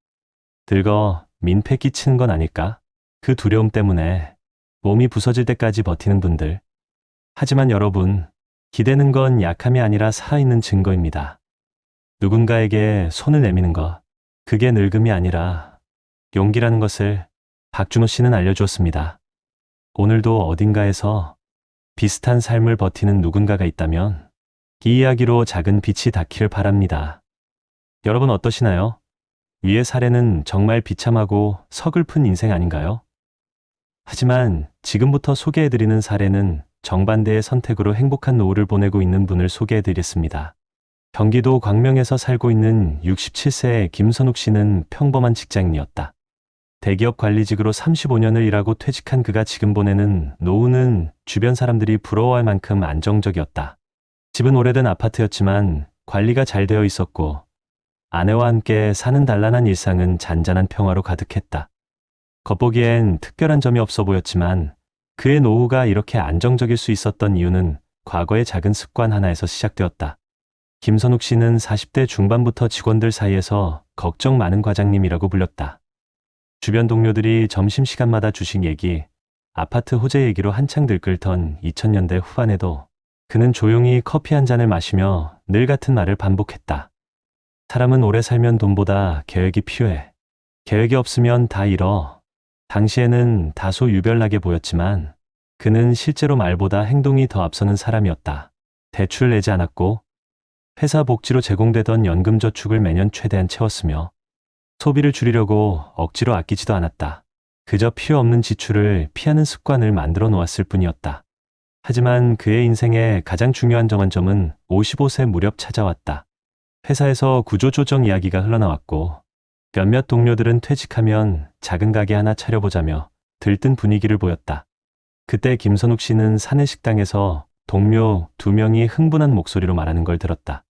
늙어 민폐 끼치는 건 아닐까? 그 두려움 때문에 몸이 부서질 때까지 버티는 분들. 하지만 여러분, 기대는 건 약함이 아니라 살아있는 증거입니다. 누군가에게 손을 내미는 것, 그게 늙음이 아니라 용기라는 것을 박준호 씨는 알려주었습니다. 오늘도 어딘가에서 비슷한 삶을 버티는 누군가가 있다면 이 이야기로 작은 빛이 닿기를 바랍니다. 여러분 어떠시나요? 위의 사례는 정말 비참하고 서글픈 인생 아닌가요? 하지만 지금부터 소개해드리는 사례는 정반대의 선택으로 행복한 노후를 보내고 있는 분을 소개해드리겠습니다. 경기도 광명에서 살고 있는 67세의 김선욱 씨는 평범한 직장인이었다. 대기업 관리직으로 35년을 일하고 퇴직한 그가 지금 보내는 노후는 주변 사람들이 부러워할 만큼 안정적이었다. 집은 오래된 아파트였지만 관리가 잘 되어 있었고 아내와 함께 사는 단란한 일상은 잔잔한 평화로 가득했다. 겉보기엔 특별한 점이 없어 보였지만 그의 노후가 이렇게 안정적일 수 있었던 이유는 과거의 작은 습관 하나에서 시작되었다. 김선욱 씨는 40대 중반부터 직원들 사이에서 걱정 많은 과장님이라고 불렸다. 주변 동료들이 점심시간마다 주식 얘기, 아파트 호재 얘기로 한창 들끓던 2000년대 후반에도 그는 조용히 커피 한 잔을 마시며 늘 같은 말을 반복했다. 사람은 오래 살면 돈보다 계획이 필요해. 계획이 없으면 다 잃어. 당시에는 다소 유별나게 보였지만 그는 실제로 말보다 행동이 더 앞서는 사람이었다. 대출 내지 않았고 회사 복지로 제공되던 연금저축을 매년 최대한 채웠으며 소비를 줄이려고 억지로 아끼지도 않았다. 그저 필요 없는 지출을 피하는 습관을 만들어 놓았을 뿐이었다. 하지만 그의 인생의 가장 중요한 전환점은 55세 무렵 찾아왔다. 회사에서 구조조정 이야기가 흘러나왔고 몇몇 동료들은 퇴직하면 작은 가게 하나 차려보자며 들뜬 분위기를 보였다. 그때 김선욱 씨는 사내 식당에서 동료 2명이 흥분한 목소리로 말하는 걸 들었다.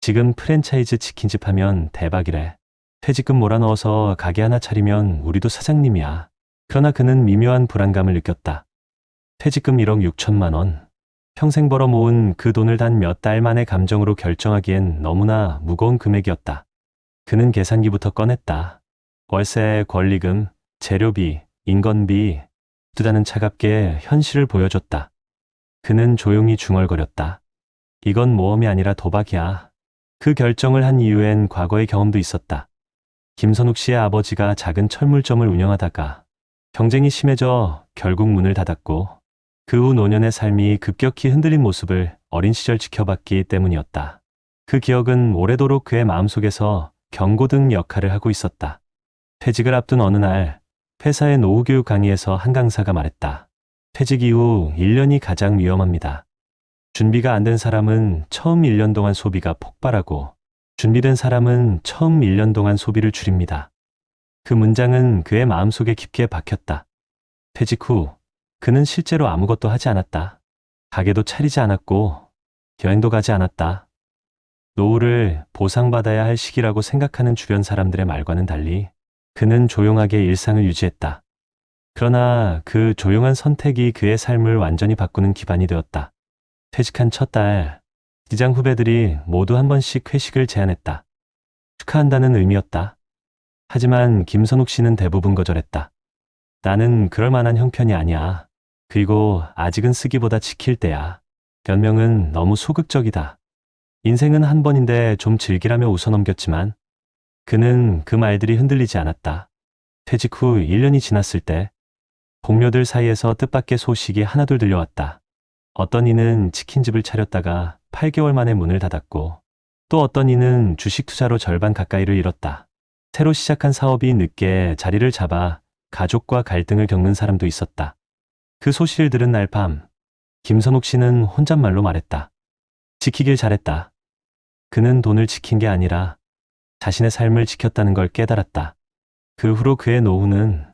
지금 프랜차이즈 치킨집 하면 대박이래. 퇴직금 몰아넣어서 가게 하나 차리면 우리도 사장님이야. 그러나 그는 미묘한 불안감을 느꼈다. 퇴직금 1억 6천만 원. 평생 벌어 모은 그 돈을 단 몇 달 만에 감정으로 결정하기엔 너무나 무거운 금액이었다. 그는 계산기부터 꺼냈다. 월세, 권리금, 재료비, 인건비, 투자는 차갑게 현실을 보여줬다. 그는 조용히 중얼거렸다. 이건 모험이 아니라 도박이야. 그 결정을 한 이유엔 과거의 경험도 있었다. 김선욱 씨의 아버지가 작은 철물점을 운영하다가 경쟁이 심해져 결국 문을 닫았고 그 후 노년의 삶이 급격히 흔들린 모습을 어린 시절 지켜봤기 때문이었다. 그 기억은 오래도록 그의 마음속에서 경고등 역할을 하고 있었다. 퇴직을 앞둔 어느 날 회사의 노후교육 강의에서 한 강사가 말했다. 퇴직 이후 1년이 가장 위험합니다. 준비가 안 된 사람은 처음 1년 동안 소비가 폭발하고 준비된 사람은 처음 1년 동안 소비를 줄입니다. 그 문장은 그의 마음속에 깊게 박혔다. 퇴직 후 그는 실제로 아무것도 하지 않았다. 가게도 차리지 않았고 여행도 가지 않았다. 노후를 보상받아야 할 시기라고 생각하는 주변 사람들의 말과는 달리 그는 조용하게 일상을 유지했다. 그러나 그 조용한 선택이 그의 삶을 완전히 바꾸는 기반이 되었다. 퇴직한 첫 달, 직장 후배들이 모두 한 번씩 회식을 제안했다. 축하한다는 의미였다. 하지만 김선욱 씨는 대부분 거절했다. 나는 그럴 만한 형편이 아니야. 그리고 아직은 쓰기보다 지킬 때야. 변명은 너무 소극적이다. 인생은 한 번인데 좀 즐기라며 웃어넘겼지만 그는 그 말들이 흔들리지 않았다. 퇴직 후 1년이 지났을 때 동료들 사이에서 뜻밖의 소식이 하나둘 들려왔다. 어떤 이는 치킨집을 차렸다가 8개월 만에 문을 닫았고 또 어떤 이는 주식 투자로 절반 가까이를 잃었다. 새로 시작한 사업이 늦게 자리를 잡아 가족과 갈등을 겪는 사람도 있었다. 그 소식을 들은 날 밤 김선욱 씨는 혼잣말로 말했다. 지키길 잘했다. 그는 돈을 지킨 게 아니라 자신의 삶을 지켰다는 걸 깨달았다. 그 후로 그의 노후는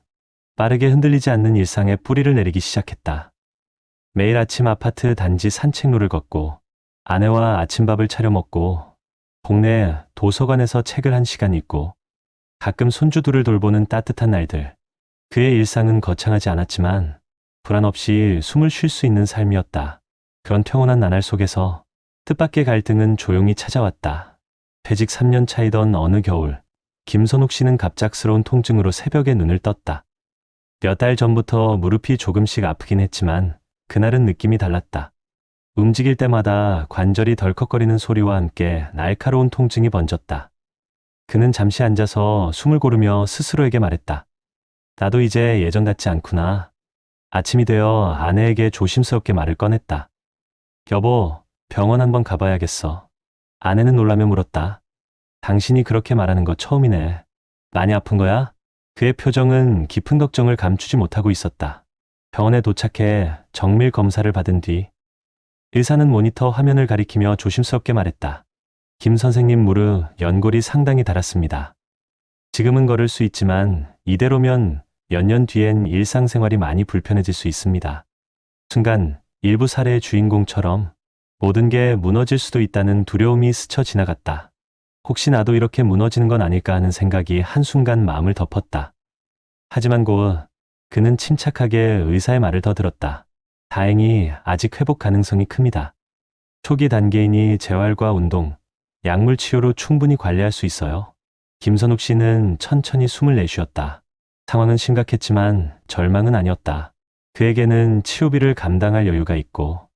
빠르게 흔들리지 않는 일상에 뿌리를 내리기 시작했다. 매일 아침 아파트 단지 산책로를 걷고 아내와 아침밥을 차려 먹고 동네 도서관에서 책을 1시간 읽고 가끔 손주들을 돌보는 따뜻한 날들. 그의 일상은 거창하지 않았지만 불안 없이 숨을 쉴 수 있는 삶이었다. 그런 평온한 나날 속에서 뜻밖의 갈등은 조용히 찾아왔다. 퇴직 3년 차이던 어느 겨울, 김선욱 씨는 갑작스러운 통증으로 새벽에 눈을 떴다. 몇 달 전부터 무릎이 조금씩 아프긴 했지만 그날은 느낌이 달랐다. 움직일 때마다 관절이 덜컥거리는 소리와 함께 날카로운 통증이 번졌다. 그는 잠시 앉아서 숨을 고르며 스스로에게 말했다. 나도 이제 예전 같지 않구나. 아침이 되어 아내에게 조심스럽게 말을 꺼냈다. 여보, 병원 한번 가봐야겠어. 아내는 놀라며 물었다. 당신이 그렇게 말하는 거 처음이네. 많이 아픈 거야? 그의 표정은 깊은 걱정을 감추지 못하고 있었다. 병원에 도착해 정밀 검사를 받은 뒤 의사는 모니터 화면을 가리키며 조심스럽게 말했다. 김 선생님 무릎 연골이 상당히 닳았습니다. 지금은 걸을 수 있지만 이대로면 몇 년 뒤엔 일상생활이 많이 불편해질 수 있습니다. 순간 일부 사례의 주인공처럼 모든 게 무너질 수도 있다는 두려움이 스쳐 지나갔다. 혹시 나도 이렇게 무너지는 건 아닐까 하는 생각이 한순간 마음을 덮었다. 하지만 곧 그는 침착하게 의사의 말을 더 들었다. 다행히 아직 회복 가능성이 큽니다. 초기 단계이니 재활과 운동, 약물 치료로 충분히 관리할 수 있어요. 김선욱 씨는 천천히 숨을 내쉬었다. 상황은 심각했지만 절망은 아니었다. 그에게는 치료비를 감당할 여유가 있고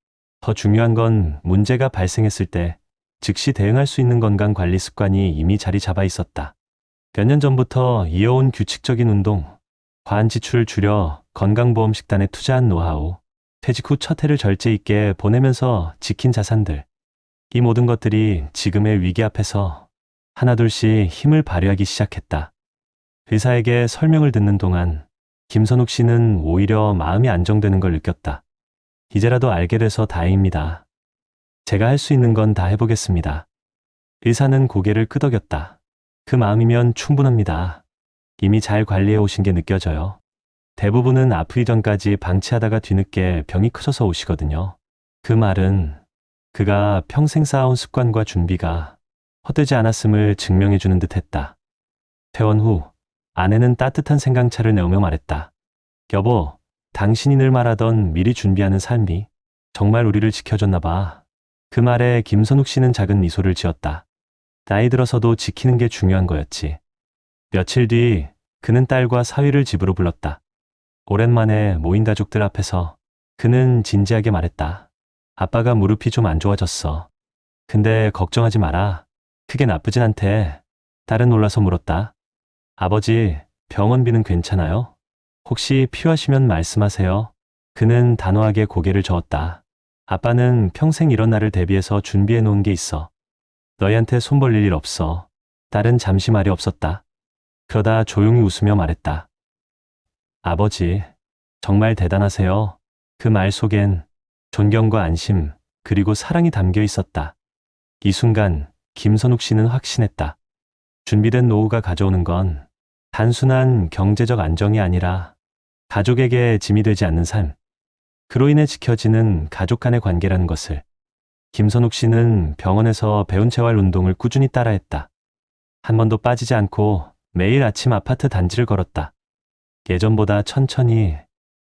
더 중요한 건 문제가 발생했을 때 즉시 대응할 수 있는 건강 관리 습관이 이미 자리 잡아 있었다. 몇 년 전부터 이어온 규칙적인 운동, 과한 지출을 줄여 건강보험 식단에 투자한 노하우, 퇴직 후 첫 해를 절제 있게 보내면서 지킨 자산들. 이 모든 것들이 지금의 위기 앞에서 하나둘씩 힘을 발휘하기 시작했다. 의사에게 설명을 듣는 동안 김선욱 씨는 오히려 마음이 안정되는 걸 느꼈다. 이제라도 알게 돼서 다행입니다. 제가 할 수 있는 건 다 해보겠습니다. 의사는 고개를 끄덕였다. 그 마음이면 충분합니다. 이미 잘 관리해 오신 게 느껴져요. 대부분은 아프기 전까지 방치하다가 뒤늦게 병이 커져서 오시거든요. 그 말은 그가 평생 쌓아온 습관과 준비가 헛되지 않았음을 증명해주는 듯 했다. 퇴원 후 아내는 따뜻한 생강차를 내오며 말했다. 여보, 당신이 늘 말하던 미리 준비하는 삶이 정말 우리를 지켜줬나 봐. 그 말에 김선욱 씨는 작은 미소를 지었다. 나이 들어서도 지키는 게 중요한 거였지. 며칠 뒤 그는 딸과 사위를 집으로 불렀다. 오랜만에 모인 가족들 앞에서 그는 진지하게 말했다. 아빠가 무릎이 좀 안 좋아졌어. 근데 걱정하지 마라. 크게 나쁘진 않대. 딸은 놀라서 물었다. 아버지, 병원비는 괜찮아요? 혹시 필요하시면 말씀하세요. 그는 단호하게 고개를 저었다. 아빠는 평생 이런 날을 대비해서 준비해 놓은 게 있어. 너희한테 손 벌릴 일 없어. 딸은 잠시 말이 없었다. 그러다 조용히 웃으며 말했다. 아버지, 정말 대단하세요. 그 말 속엔 존경과 안심, 그리고 사랑이 담겨 있었다. 이 순간 김선욱 씨는 확신했다. 준비된 노후가 가져오는 건 단순한 경제적 안정이 아니라 가족에게 짐이 되지 않는 삶, 그로 인해 지켜지는 가족 간의 관계라는 것을. 김선욱 씨는 병원에서 배운 재활 운동을 꾸준히 따라했다. 한 번도 빠지지 않고 매일 아침 아파트 단지를 걸었다. 예전보다 천천히,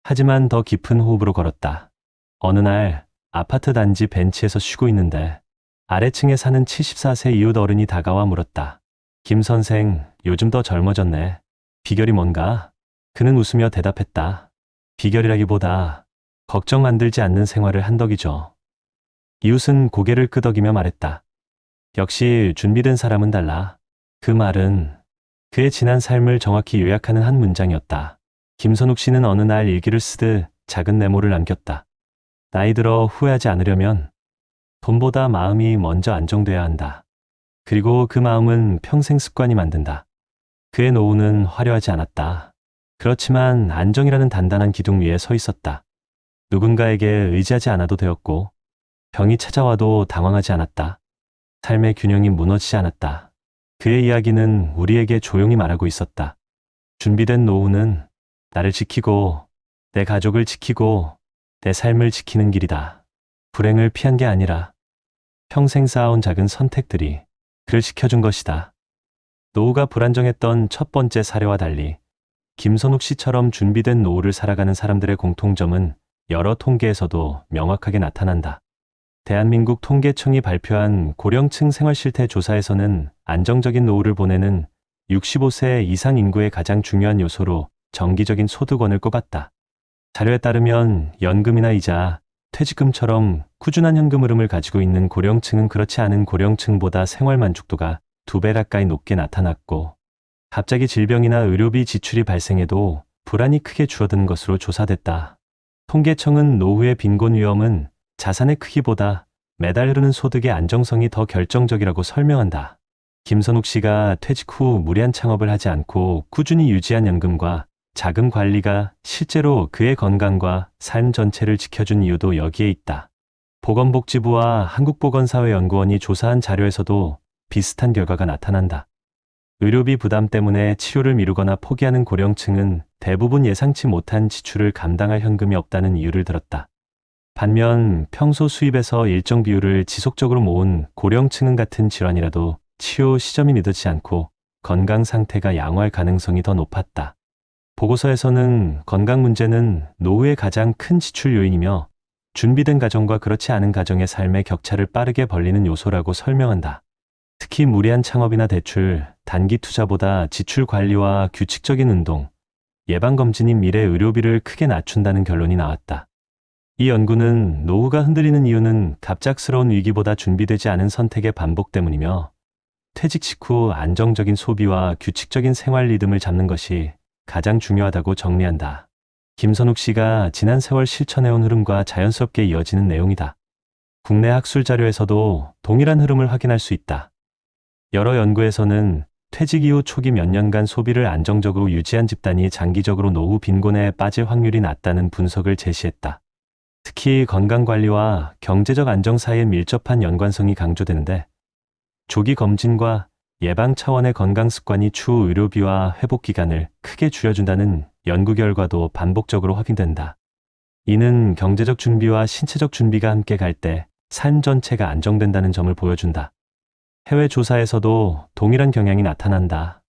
하지만 더 깊은 호흡으로 걸었다. 어느 날 아파트 단지 벤치에서 쉬고 있는데 아래층에 사는 74세 이웃 어른이 다가와 물었다. 김 선생, 요즘 더 젊어졌네. 비결이 뭔가? 그는 웃으며 대답했다. 비결이라기보다 걱정 만들지 않는 생활을 한 덕이죠. 이웃은 고개를 끄덕이며 말했다. 역시 준비된 사람은 달라. 그 말은 그의 지난 삶을 정확히 요약하는 한 문장이었다. 김선욱 씨는 어느 날 일기를 쓰듯 작은 메모를 남겼다. 나이 들어 후회하지 않으려면 돈보다 마음이 먼저 안정돼야 한다. 그리고 그 마음은 평생 습관이 만든다. 그의 노후는 화려하지 않았다. 그렇지만 안정이라는 단단한 기둥 위에 서 있었다. 누군가에게 의지하지 않아도 되었고 병이 찾아와도 당황하지 않았다. 삶의 균형이 무너지지 않았다. 그의 이야기는 우리에게 조용히 말하고 있었다. 준비된 노후는 나를 지키고 내 가족을 지키고 내 삶을 지키는 길이다. 불행을 피한 게 아니라 평생 쌓아온 작은 선택들이 그를 지켜준 것이다. 노후가 불안정했던 첫 번째 사례와 달리 김선욱 씨처럼 준비된 노후를 살아가는 사람들의 공통점은 여러 통계에서도 명확하게 나타난다. 대한민국 통계청이 발표한 고령층 생활실태 조사에서는 안정적인 노후를 보내는 65세 이상 인구의 가장 중요한 요소로 정기적인 소득원을 꼽았다. 자료에 따르면 연금이나 이자, 퇴직금처럼 꾸준한 현금 흐름을 가지고 있는 고령층은 그렇지 않은 고령층보다 생활 만족도가 2배 가까이 높게 나타났고, 갑자기 질병이나 의료비 지출이 발생해도 불안이 크게 줄어든 것으로 조사됐다. 통계청은 노후의 빈곤 위험은 자산의 크기보다 매달 흐르는 소득의 안정성이 더 결정적이라고 설명한다. 김선욱 씨가 퇴직 후 무리한 창업을 하지 않고 꾸준히 유지한 연금과 자금 관리가 실제로 그의 건강과 삶 전체를 지켜준 이유도 여기에 있다. 보건복지부와 한국보건사회연구원이 조사한 자료에서도 비슷한 결과가 나타난다. 의료비 부담 때문에 치료를 미루거나 포기하는 고령층은 대부분 예상치 못한 지출을 감당할 현금이 없다는 이유를 들었다. 반면 평소 수입에서 일정 비율을 지속적으로 모은 고령층은 같은 질환이라도 치료 시점이 늦지 않고 건강 상태가 양호할 가능성이 더 높았다. 보고서에서는 건강 문제는 노후의 가장 큰 지출 요인이며 준비된 가정과 그렇지 않은 가정의 삶의 격차를 빠르게 벌리는 요소라고 설명한다. 특히 무리한 창업이나 대출, 단기 투자보다 지출 관리와 규칙적인 운동, 예방검진인 미래 의료비를 크게 낮춘다는 결론이 나왔다. 이 연구는 노후가 흔들리는 이유는 갑작스러운 위기보다 준비되지 않은 선택의 반복 때문이며 퇴직 직후 안정적인 소비와 규칙적인 생활 리듬을 잡는 것이 가장 중요하다고 정리한다. 김선욱 씨가 지난 세월 실천해온 흐름과 자연스럽게 이어지는 내용이다. 국내 학술 자료에서도 동일한 흐름을 확인할 수 있다. 여러 연구에서는 퇴직 이후 초기 몇 년간 소비를 안정적으로 유지한 집단이 장기적으로 노후 빈곤에 빠질 확률이 낮다는 분석을 제시했다. 특히 건강관리와 경제적 안정 사이에 밀접한 연관성이 강조되는데 조기 검진과 예방 차원의 건강 습관이 추후 의료비와 회복 기간을 크게 줄여준다는 연구 결과도 반복적으로 확인된다. 이는 경제적 준비와 신체적 준비가 함께 갈 때 삶 전체가 안정된다는 점을 보여준다. 해외 조사에서도 동일한 경향이 나타난다.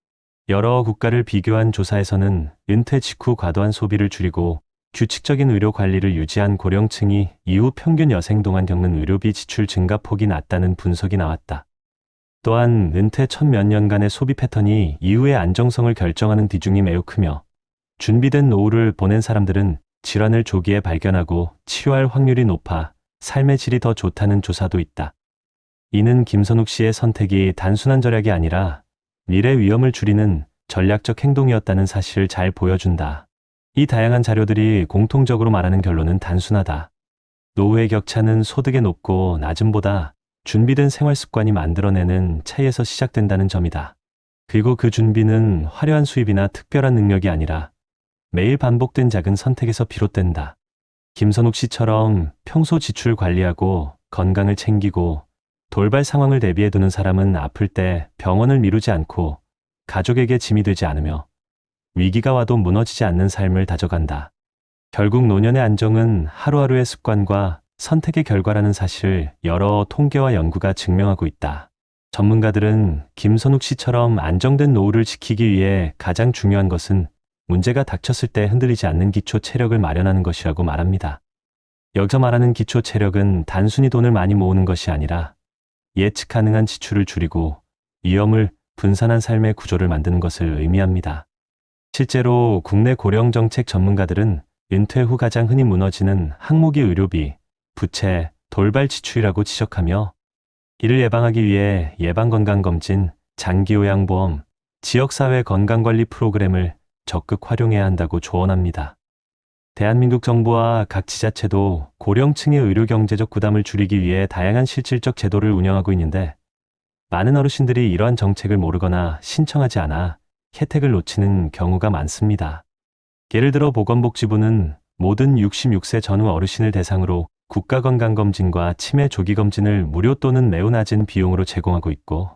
여러 국가를 비교한 조사에서는 은퇴 직후 과도한 소비를 줄이고 규칙적인 의료 관리를 유지한 고령층이 이후 평균 여생 동안 겪는 의료비 지출 증가폭이 낮다는 분석이 나왔다. 또한 은퇴 첫 몇 년간의 소비 패턴이 이후의 안정성을 결정하는 비중이 매우 크며 준비된 노후를 보낸 사람들은 질환을 조기에 발견하고 치료할 확률이 높아 삶의 질이 더 좋다는 조사도 있다. 이는 김선욱 씨의 선택이 단순한 절약이 아니라 미래 위험을 줄이는 전략적 행동이었다는 사실을 잘 보여준다. 이 다양한 자료들이 공통적으로 말하는 결론은 단순하다. 노후의 격차는 소득의 높고 낮음보다 준비된 생활 습관이 만들어내는 차이에서 시작된다는 점이다. 그리고 그 준비는 화려한 수입이나 특별한 능력이 아니라 매일 반복된 작은 선택에서 비롯된다. 김선욱 씨처럼 평소 지출 관리하고 건강을 챙기고 돌발 상황을 대비해두는 사람은 아플 때 병원을 미루지 않고 가족에게 짐이 되지 않으며 위기가 와도 무너지지 않는 삶을 다져간다. 결국 노년의 안정은 하루하루의 습관과 선택의 결과라는 사실을 여러 통계와 연구가 증명하고 있다. 전문가들은 김선욱 씨처럼 안정된 노후를 지키기 위해 가장 중요한 것은 문제가 닥쳤을 때 흔들리지 않는 기초 체력을 마련하는 것이라고 말합니다. 여기서 말하는 기초 체력은 단순히 돈을 많이 모으는 것이 아니라 예측 가능한 지출을 줄이고 위험을 분산한 삶의 구조를 만드는 것을 의미합니다. 실제로 국내 고령정책 전문가들은 은퇴 후 가장 흔히 무너지는 항목이 의료비, 부채, 돌발 지출이라고 지적하며 이를 예방하기 위해 예방건강검진, 장기요양보험, 지역사회 건강관리 프로그램을 적극 활용해야 한다고 조언합니다. 대한민국 정부와 각 지자체도 고령층의 의료경제적 부담을 줄이기 위해 다양한 실질적 제도를 운영하고 있는데 많은 어르신들이 이러한 정책을 모르거나 신청하지 않아 혜택을 놓치는 경우가 많습니다. 예를 들어 보건복지부는 모든 66세 전후 어르신을 대상으로 국가건강검진과 치매 조기검진을 무료 또는 매우 낮은 비용으로 제공하고 있고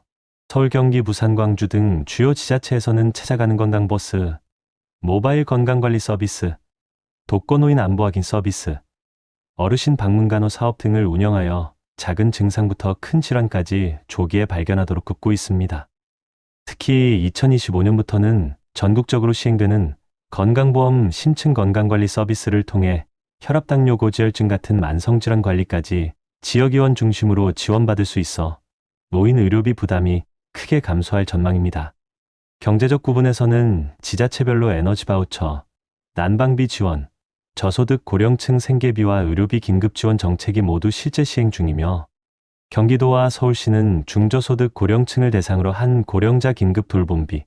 서울, 경기, 부산, 광주 등 주요 지자체에서는 찾아가는 건강버스, 모바일 건강관리 서비스, 독거노인 안부 확인 서비스, 어르신 방문간호 사업 등을 운영하여 작은 증상부터 큰 질환까지 조기에 발견하도록 돕고 있습니다. 특히 2025년부터는 전국적으로 시행되는 건강보험 심층 건강관리 서비스를 통해 혈압당뇨 고지혈증 같은 만성질환 관리까지 지역의원 중심으로 지원받을 수 있어 노인 의료비 부담이 크게 감소할 전망입니다. 경제적 부분에서는 지자체별로 에너지 바우처, 난방비 지원, 저소득 고령층 생계비와 의료비 긴급 지원 정책이 모두 실제 시행 중이며 경기도와 서울시는 중저소득 고령층을 대상으로 한 고령자 긴급 돌봄비,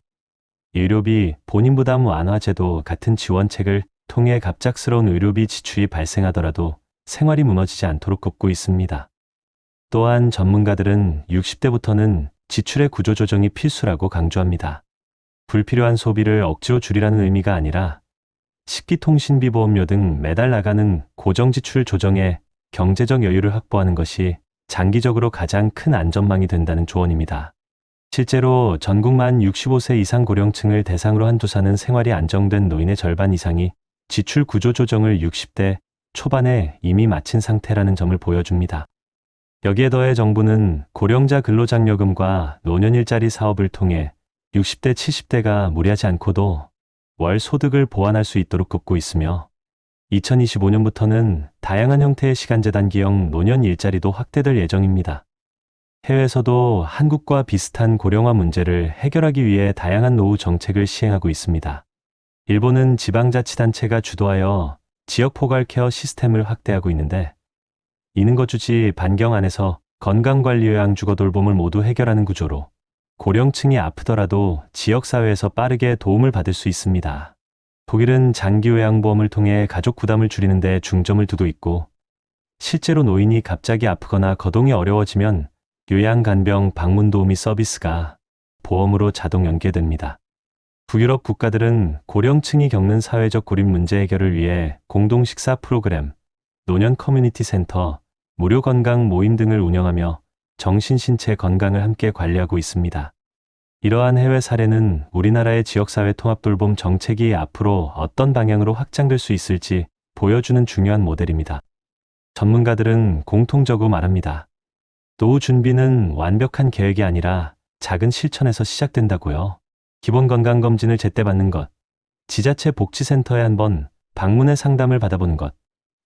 의료비, 본인 부담 완화 제도 같은 지원책을 통해 갑작스러운 의료비 지출이 발생하더라도 생활이 무너지지 않도록 돕고 있습니다. 또한 전문가들은 60대부터는 지출의 구조조정이 필수라고 강조합니다. 불필요한 소비를 억지로 줄이라는 의미가 아니라 식기통신비 보험료 등 매달 나가는 고정 지출 조정에 경제적 여유를 확보하는 것이 장기적으로 가장 큰 안전망이 된다는 조언입니다. 실제로 전국 만 65세 이상 고령층을 대상으로 한 조사는 생활이 안정된 노인의 절반 이상이 지출 구조 조정을 60대 초반에 이미 마친 상태라는 점을 보여줍니다. 여기에 더해 정부는 고령자 근로장려금과 노년 일자리 사업을 통해 60대, 70대가 무리하지 않고도 월 소득을 보완할 수 있도록 돕고 있으며 2025년부터는 다양한 형태의 시간제 단기형 노년 일자리도 확대될 예정입니다. 해외에서도 한국과 비슷한 고령화 문제를 해결하기 위해 다양한 노후 정책을 시행하고 있습니다. 일본은 지방자치단체가 주도하여 지역 포괄케어 시스템을 확대하고 있는데 이는 거주지 반경 안에서 건강관리 요양 주거 돌봄을 모두 해결하는 구조로 고령층이 아프더라도 지역사회에서 빠르게 도움을 받을 수 있습니다. 독일은 장기요양보험을 통해 가족 부담을 줄이는 데 중점을 두고 있고 실제로 노인이 갑자기 아프거나 거동이 어려워지면 요양간병 방문 도우미 서비스가 보험으로 자동 연계됩니다. 북유럽 국가들은 고령층이 겪는 사회적 고립 문제 해결을 위해 공동 식사 프로그램, 노년 커뮤니티 센터, 무료 건강 모임 등을 운영하며 정신 신체 건강을 함께 관리하고 있습니다. 이러한 해외 사례는 우리나라의 지역사회 통합 돌봄 정책이 앞으로 어떤 방향으로 확장될 수 있을지 보여주는 중요한 모델입니다. 전문가들은 공통적으로 말합니다. 노후 준비는 완벽한 계획이 아니라 작은 실천에서 시작된다고요. 기본 건강검진을 제때 받는 것, 지자체 복지센터에 한번 방문해 상담을 받아보는 것,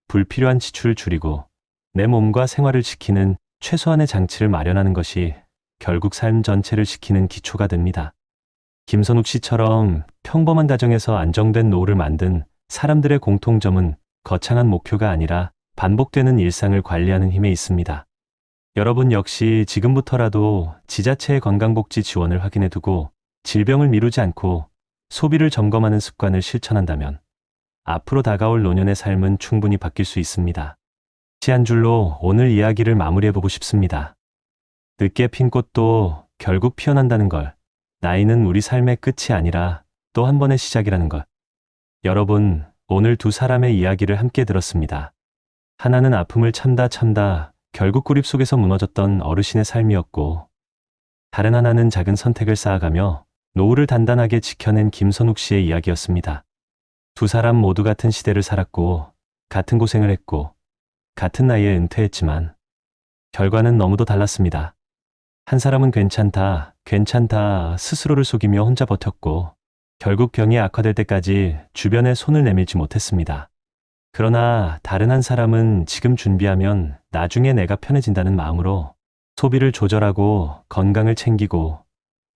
불필요한 지출을 줄이고 내 몸과 생활을 지키는 최소한의 장치를 마련하는 것이 결국 삶 전체를 지키는 기초가 됩니다. 김선욱 씨처럼 평범한 가정에서 안정된 노후를 만든 사람들의 공통점은 거창한 목표가 아니라 반복되는 일상을 관리하는 힘에 있습니다. 여러분 역시 지금부터라도 지자체의 건강복지 지원을 확인해 두고 질병을 미루지 않고 소비를 점검하는 습관을 실천한다면 앞으로 다가올 노년의 삶은 충분히 바뀔 수 있습니다. 한 줄로 오늘 이야기를 마무리해보고 싶습니다. 늦게 핀 꽃도 결국 피어난다는 걸, 나이는 우리 삶의 끝이 아니라 또 한 번의 시작이라는 것. 여러분, 오늘 두 사람의 이야기를 함께 들었습니다. 하나는 아픔을 참다 결국 고립 속에서 무너졌던 어르신의 삶이었고, 다른 하나는 작은 선택을 쌓아가며 노후를 단단하게 지켜낸 김선욱 씨의 이야기였습니다. 두 사람 모두 같은 시대를 살았고, 같은 고생을 했고, 같은 나이에 은퇴했지만 결과는 너무도 달랐습니다. 한 사람은 괜찮다 스스로를 속이며 혼자 버텼고 결국 병이 악화될 때까지 주변에 손을 내밀지 못했습니다. 그러나 다른 한 사람은 지금 준비하면 나중에 내가 편해진다는 마음으로 소비를 조절하고 건강을 챙기고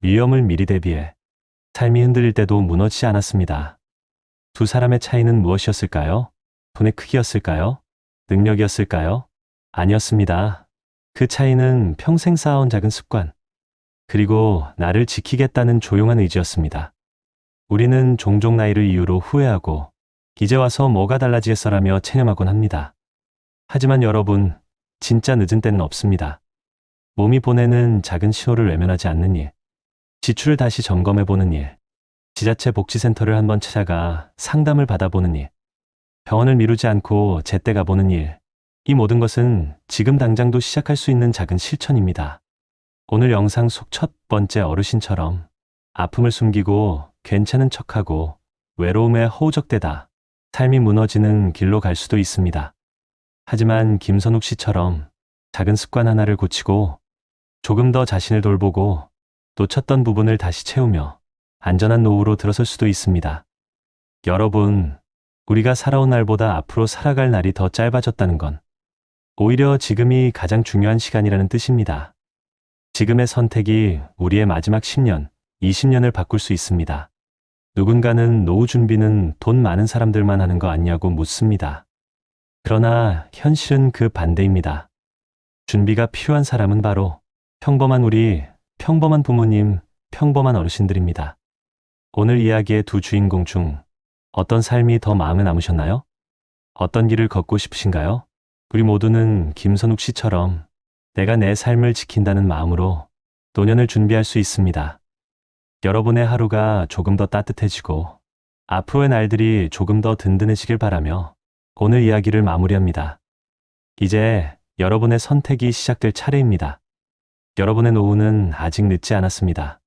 위험을 미리 대비해 삶이 흔들릴 때도 무너지지 않았습니다. 두 사람의 차이는 무엇이었을까요? 돈의 크기였을까요? 능력이었을까요? 아니었습니다. 그 차이는 평생 쌓아온 작은 습관, 그리고 나를 지키겠다는 조용한 의지였습니다. 우리는 종종 나이를 이유로 후회하고 이제 와서 뭐가 달라지겠어라며 체념하곤 합니다. 하지만 여러분, 진짜 늦은 때는 없습니다. 몸이 보내는 작은 신호를 외면하지 않는 일, 지출을 다시 점검해보는 일, 지자체 복지센터를 한번 찾아가 상담을 받아보는 일, 병원을 미루지 않고 제때 가보는 일, 이 모든 것은 지금 당장도 시작할 수 있는 작은 실천입니다. 오늘 영상 속 첫 번째 어르신처럼 아픔을 숨기고 괜찮은 척하고 외로움에 허우적대다 삶이 무너지는 길로 갈 수도 있습니다. 하지만 김선욱 씨처럼 작은 습관 하나를 고치고 조금 더 자신을 돌보고 놓쳤던 부분을 다시 채우며 안전한 노후로 들어설 수도 있습니다. 여러분, 우리가 살아온 날보다 앞으로 살아갈 날이 더 짧아졌다는 건 오히려 지금이 가장 중요한 시간이라는 뜻입니다. 지금의 선택이 우리의 마지막 10년, 20년을 바꿀 수 있습니다. 누군가는 노후 준비는 돈 많은 사람들만 하는 거 아니냐고 묻습니다. 그러나 현실은 그 반대입니다. 준비가 필요한 사람은 바로 평범한 우리, 평범한 부모님, 평범한 어르신들입니다. 오늘 이야기의 두 주인공 중 어떤 삶이 더 마음에 남으셨나요? 어떤 길을 걷고 싶으신가요? 우리 모두는 김선욱 씨처럼 내가 내 삶을 지킨다는 마음으로 노년을 준비할 수 있습니다. 여러분의 하루가 조금 더 따뜻해지고 앞으로의 날들이 조금 더 든든해지길 바라며 오늘 이야기를 마무리합니다. 이제 여러분의 선택이 시작될 차례입니다. 여러분의 노후는 아직 늦지 않았습니다.